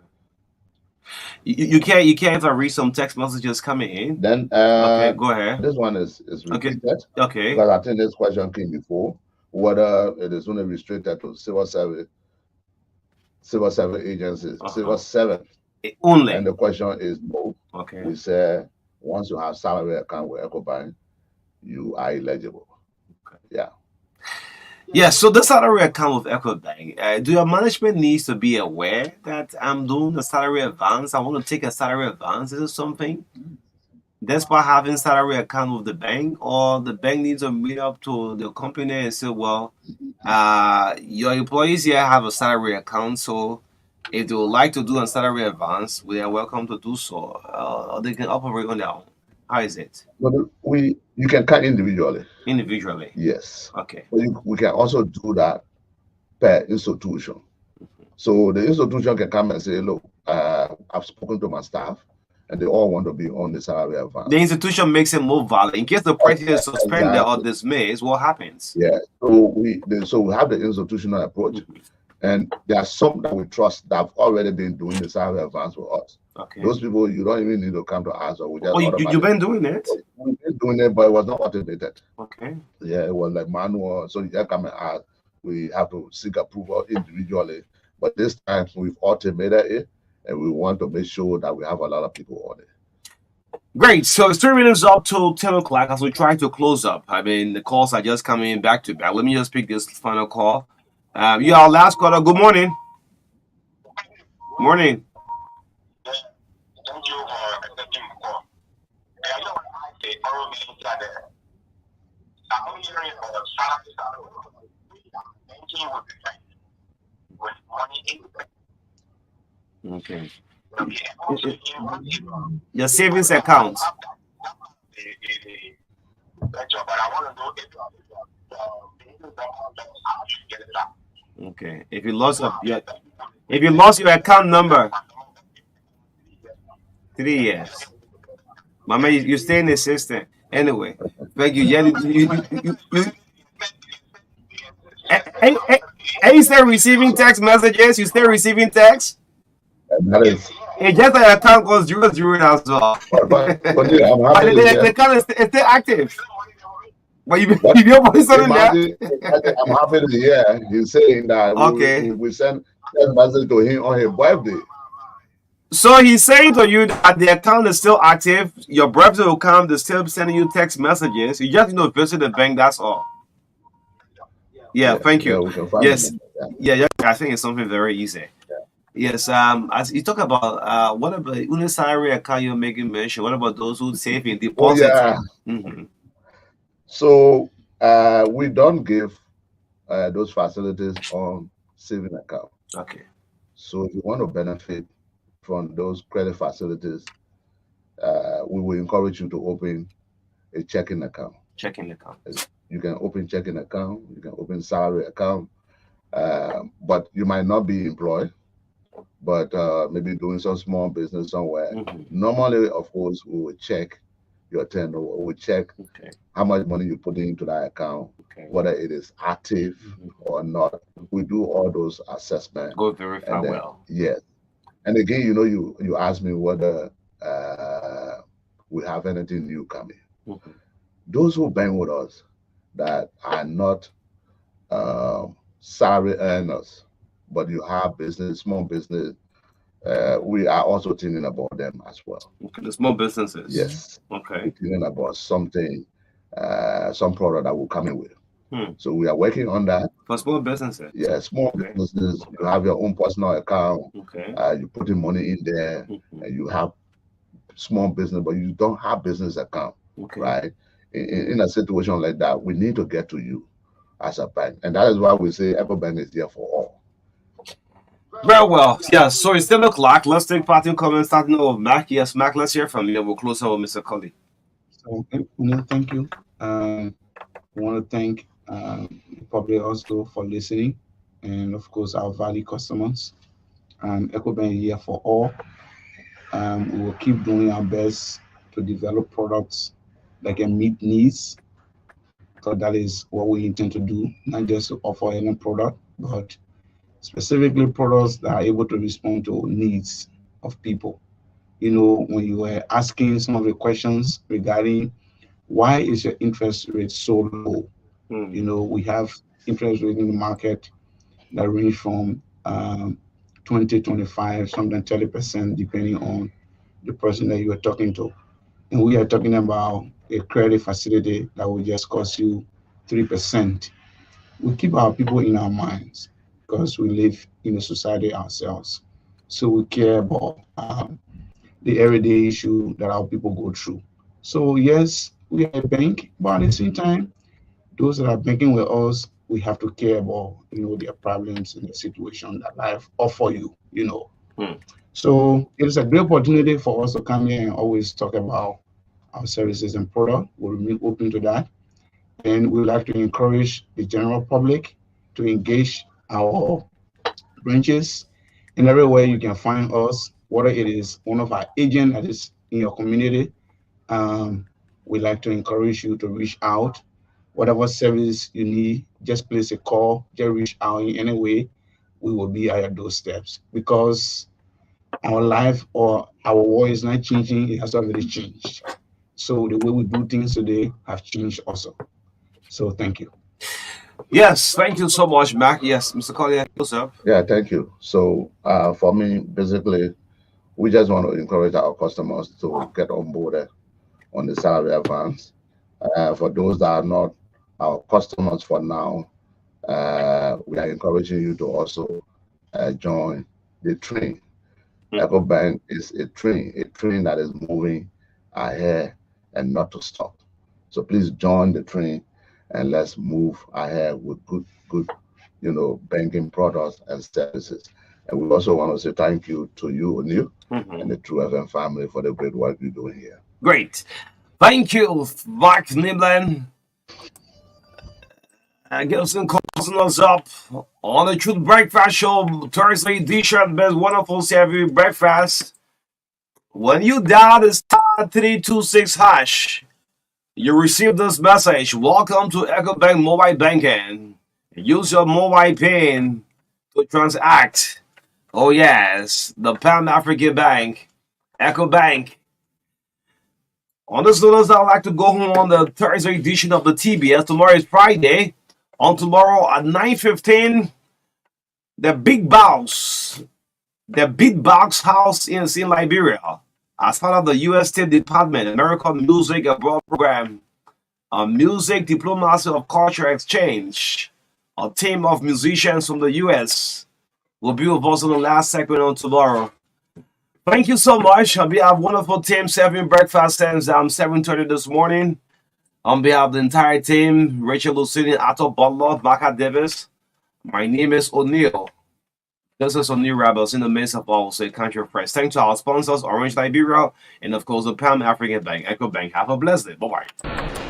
You can't read some text messages coming in. Then okay, go ahead. This one is repeated. Okay. Because I think this question came before, whether it is only restricted to civil service agencies, civil service only. And the question is no. Okay. We say once you have salary account with EcoBank, you are eligible. Okay. Yeah. Yeah, so the salary account with EcoBank, do your management needs to be aware that I'm doing the salary advance? I want to take a salary advance. Is it something? Despite having salary account with the bank, or the bank needs to meet up to the company and say, well, your employees here have a salary account, so if they would like to do a salary advance, we are welcome to do so. Or they can operate on their own. How is it? But you can cut individually. Individually? Yes. Okay. But we can also do that per institution. So the institution can come and say, look, I've spoken to my staff, and they all want to be on the salary advance. The institution makes it more valid. In case the president is suspended or dismissed, what happens? Yeah. So we have the institutional approach, and there are some that we trust that have already been doing the salary advance with us. Okay. Those people, you don't even need to come to us. Or we just you've been doing it? We've been doing it, but it was not automated. Okay. Yeah, it was like manual. So you just come and ask. We have to seek approval individually. But this time we've automated it, and we want to make sure that we have a lot of people on it. Great. So it's 3 minutes up to 10 o'clock as we try to close up. I mean, the calls are just coming in back to back. Let me just pick this final call. You are our last caller. Good morning. Morning. Thank you for accepting the call. I know I say all means that I'm only hearing about salary banking with money in okay. Okay. Your savings account. Okay. If you lost your account number, 3 years. Mama, you stay in the system. Anyway, thank you. Yeah, you still receiving text messages? You still receiving text? That is. It's just that your account goes 0 as well. But yeah, I'm happy. The account is still active. But you put something there. I'm happy to hear he's saying that. Okay. We send a message to him on his birthday. So he's saying to you that the account is still active. Your birthday will come. They're still sending you text messages. You just visit the bank. That's all. Yeah. Thank you. Yes. Yeah. I think it's something very easy. Yes, as you talk about what about the salary account you're making mention? What about those who save in deposit? Oh, yeah. So we don't give those facilities on saving account. Okay. So if you want to benefit from those credit facilities, we will encourage you to open a checking account. Checking account. You can open checking account. You can open salary account, but you might not be employed. But maybe doing some small business somewhere. Normally, of course, we will check your turnover. We will check how much money you put into that account, whether it is active or not. We do all those assessments. Go verify well. Yes. And again, you asked me whether we have anything new coming. Those who bank with us that are not salary earners, but you have business, small business, we are also thinking about them as well. Okay, the small businesses. Yes. Okay. We're thinking about something, some product that will come in with. So we are working on that. For small businesses. Yeah, small Okay. businesses. You have your own personal account. Okay. You put in money in there, and you have small business, but you don't have business account, Okay. right? In a situation like that, we need to get to you as a bank, and that is why we say EcoBank is here for all. Very well. Yes. So it's 10 o'clock. Let's take parting comments starting with Mac. Yes, Mac, let's hear from you. We'll close out with Mr. Cully. So, thank you. I want to thank the public also for listening, and of course our valued customers. EcoBank here for all. We will keep doing our best to develop products that can meet needs, because that is what we intend to do, not just to offer any product, but specifically products that are able to respond to needs of people. When you were asking some of the questions regarding why is your interest rate so low, we have interest rate in the market that range from 20, 25, sometimes 30%, depending on the person that you are talking to. And we are talking about a credit facility that will just cost you 3%. We keep our people in our minds because we live in a society ourselves. So we care about the everyday issue that our people go through. So yes, we are a bank, but at the same time, those that are banking with us, we have to care about, their problems and the situation that life offer you. So it is a great opportunity for us to come here and always talk about our services and product. We'll remain open to that. And we like to encourage the general public to engage our branches and everywhere you can find us, whether it is one of our agents that is in your community. We like to encourage you to reach out. Whatever service you need, just place a call, just reach out in any way. We will be at your doorsteps, because our life or our world is not changing, it has already changed. So the way we do things today have changed also. So thank you. Yes, thank you so much, Mac. Yes, Mr. Collier, what's up? Yeah, thank you. So for me, basically, we just want to encourage our customers to get on board on the salary advance. For those that are not our customers for now, we are encouraging you to also join the train. EcoBank is a train that is moving ahead and not to stop. So please join the train and let's move ahead with good, banking products and services. And we also want to say thank you to you, O'Neill, and the True FM family for the great work you're doing here. Great. Thank you, Mark Nibland. And Gibson closing us up on the Truth Breakfast Show, Thursday edition. Best wonderful Savvy breakfast. When you dial the *326#, you receive this message. Welcome to EcoBank Mobile Banking. Use your mobile PIN to transact. Oh yes, the Pan African Bank, EcoBank. On this note, I'd like to go home on the Thursday edition of the TBS. Tomorrow is Friday. On tomorrow at 9:15, the Big Box House in Liberia, as part of the U.S. State Department American Music Abroad Program, a music diplomacy of culture exchange. A team of musicians from the U.S. will be with us on the last segment on tomorrow. Thank you so much. We have a wonderful team serving breakfast since 7:30 this morning. On behalf of the entire team, Rachel Lucini, Ato Butler, Marka Davis, my name is O'Neill. This is O'Neill Rebels in the midst of all say country press. Thanks to our sponsors, Orange Liberia, and of course the Pan African Bank, EcoBank. Have a blessed day. Bye-bye.